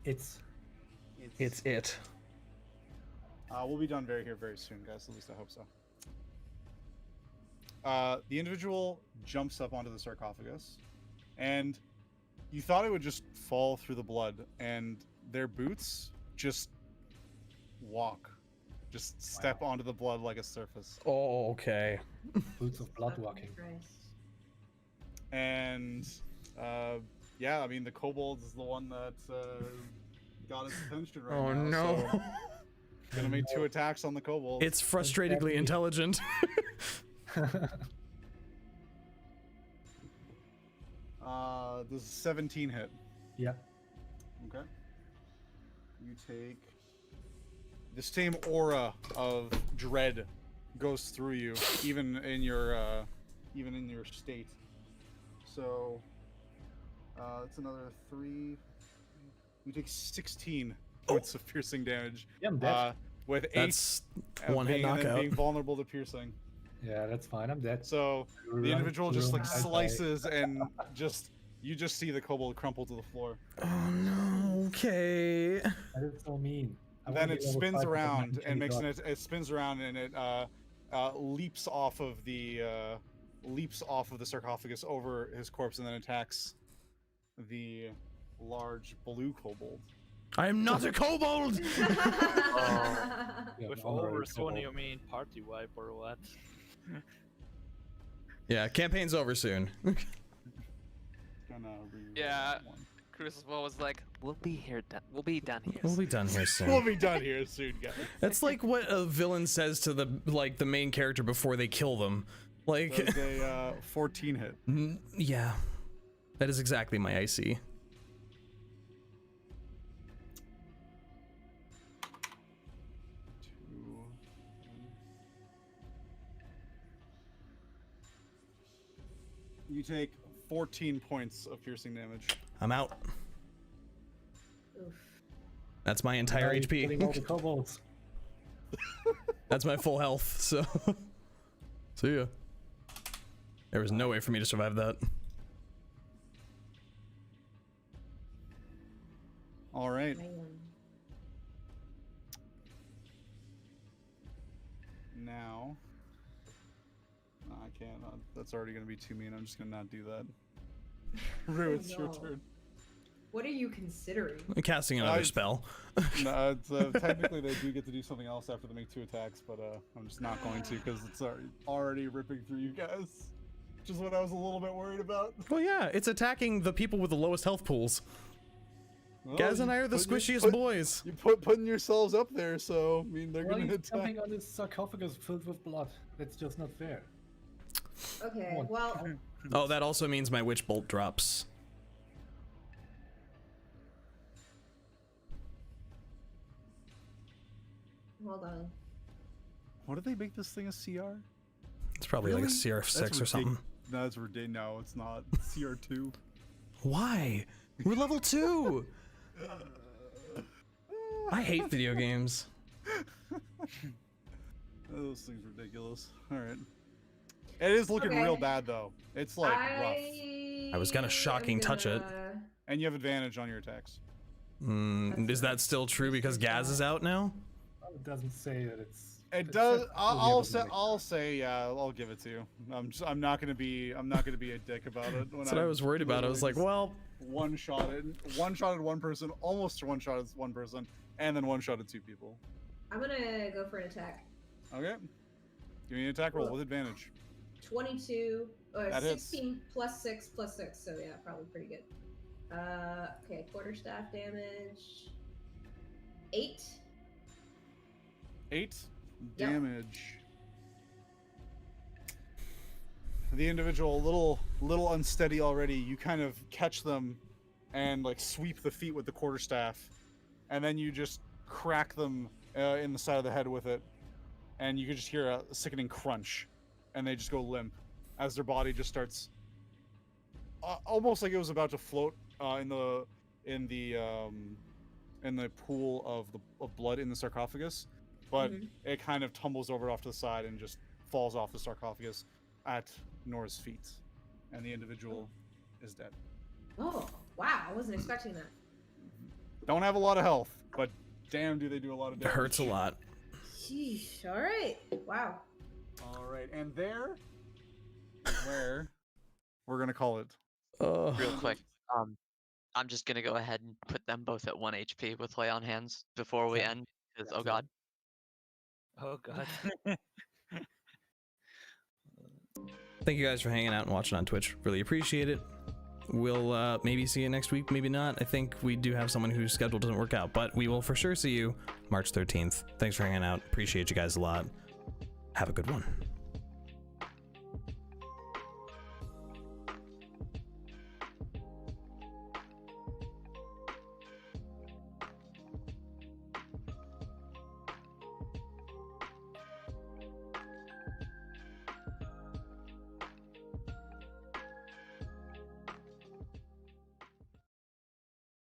It's it. We'll be done very soon, guys. At least I hope so. The individual jumps up onto the sarcophagus, and you thought it would just fall through the blood, and their boots just step onto the blood like a surface. Oh, okay. Boots of blood Fucking walking. Christ. And yeah, I mean the kobold is the one that got his attention right Oh now. no. So gonna make 2 attacks on the kobold. It's frustratingly intelligent. Does 17 hit? Yeah. Okay. You take the same aura of dread goes through you, even in your state. So it's another 3. You take 16 points of piercing damage. Yeah, I'm dead. With 8 That's one hit and then knockout. being vulnerable to piercing. Yeah, that's fine. I'm dead. So the individual just like Bye-bye. slices and you just see the kobold crumple to the floor. Oh no. Okay. That is so mean. I Then wanna it be level spins 5 with around my and makes dog. it spins around and it leaps off of the sarcophagus over his corpse and then attacks the large blue kobold. I am not a kobold. Yeah, With honorary over 20, kobold. you mean party wipe or what? Yeah, campaign's over soon. Gonna reroll Yeah. that one. Crucible was like, we'll be here. We'll be done here. We'll be done here soon. We'll be done here soon, guys. That's like what a villain says to the main character before they kill them. Like, Does a 14 hit. yeah, that is exactly my IC. You take 14 points of piercing damage. I'm out. Oof. That's my entire Now he's killing all the HP. kobolds. That's my full health. So, see ya. There was no way for me to survive that. All right. Man. Now, no, I can't. That's already going to be too mean. I'm just going to not do that. Rue, it's your no. turn. What are you considering? I'm casting another spell. No, it's, technically they do get to do something else after they make 2 attacks, but I'm just not going to because it's already ripping through you guys. Which is what I was a little bit worried about. Well, yeah, it's attacking the people with the lowest health pools. Well, Gaz and I are the squishiest boys. You putting yourselves up there, so I mean they're Why are going to you attack. jumping on this sarcophagus filled with blood? That's just not fair. Okay, Come on. well, Oh, that also means my witch bolt drops. hold on. What did they make this thing a CR? It's probably like a CR6 or something. No, it's ridiculous. No, it's not. CR2. Why? We're level 2. I hate video games. Those things are ridiculous. All right. It is looking Okay. real bad though. It's like rough. I was gonna shocking touch it. And you have advantage on your attacks. Is that still true because Gaz is out now? Well, it doesn't say that it's. It it does. says I'll only say. ability. I'll say. Yeah. I'll give it to you. I'm not gonna be a dick about it. When That's what I was worried about. I was like, well, one-shotted one person, almost one-shotted one person, and then one-shotted 2 people. I'm gonna go for an attack. Okay. Give me an attack roll with advantage. 22, or That hits. 16 plus 6 plus 6, so yeah, probably pretty good. Okay, quarterstaff damage. 8. 8 Yep. damage. The individual, a little unsteady already. You kind of catch them and like sweep the feet with the quarterstaff, and then you just crack them in the side of the head with it, and you can just hear a sickening crunch, and they just go limp as their body just starts almost like it was about to float in the pool of blood in the sarcophagus, but it kind of tumbles over off to the side and just falls off the sarcophagus at Nora's feet, and the individual is dead. Oh, wow. I wasn't expecting that. Don't have a lot of health, but damn, do they do a lot of It damage. hurts a lot. Sheesh. All right. Wow. All right, and there is where we're gonna call it. Real quick, I'm just gonna go ahead and put them both at 1 HP with lay on hands before we end. Because oh god. Oh god. Thank you guys for hanging out and watching on Twitch. Really appreciate it. We'll maybe see you next week, maybe not. I think we do have someone whose schedule doesn't work out, but we will for sure see you March 13th. Thanks for hanging out. Appreciate you guys a lot. Have a good one.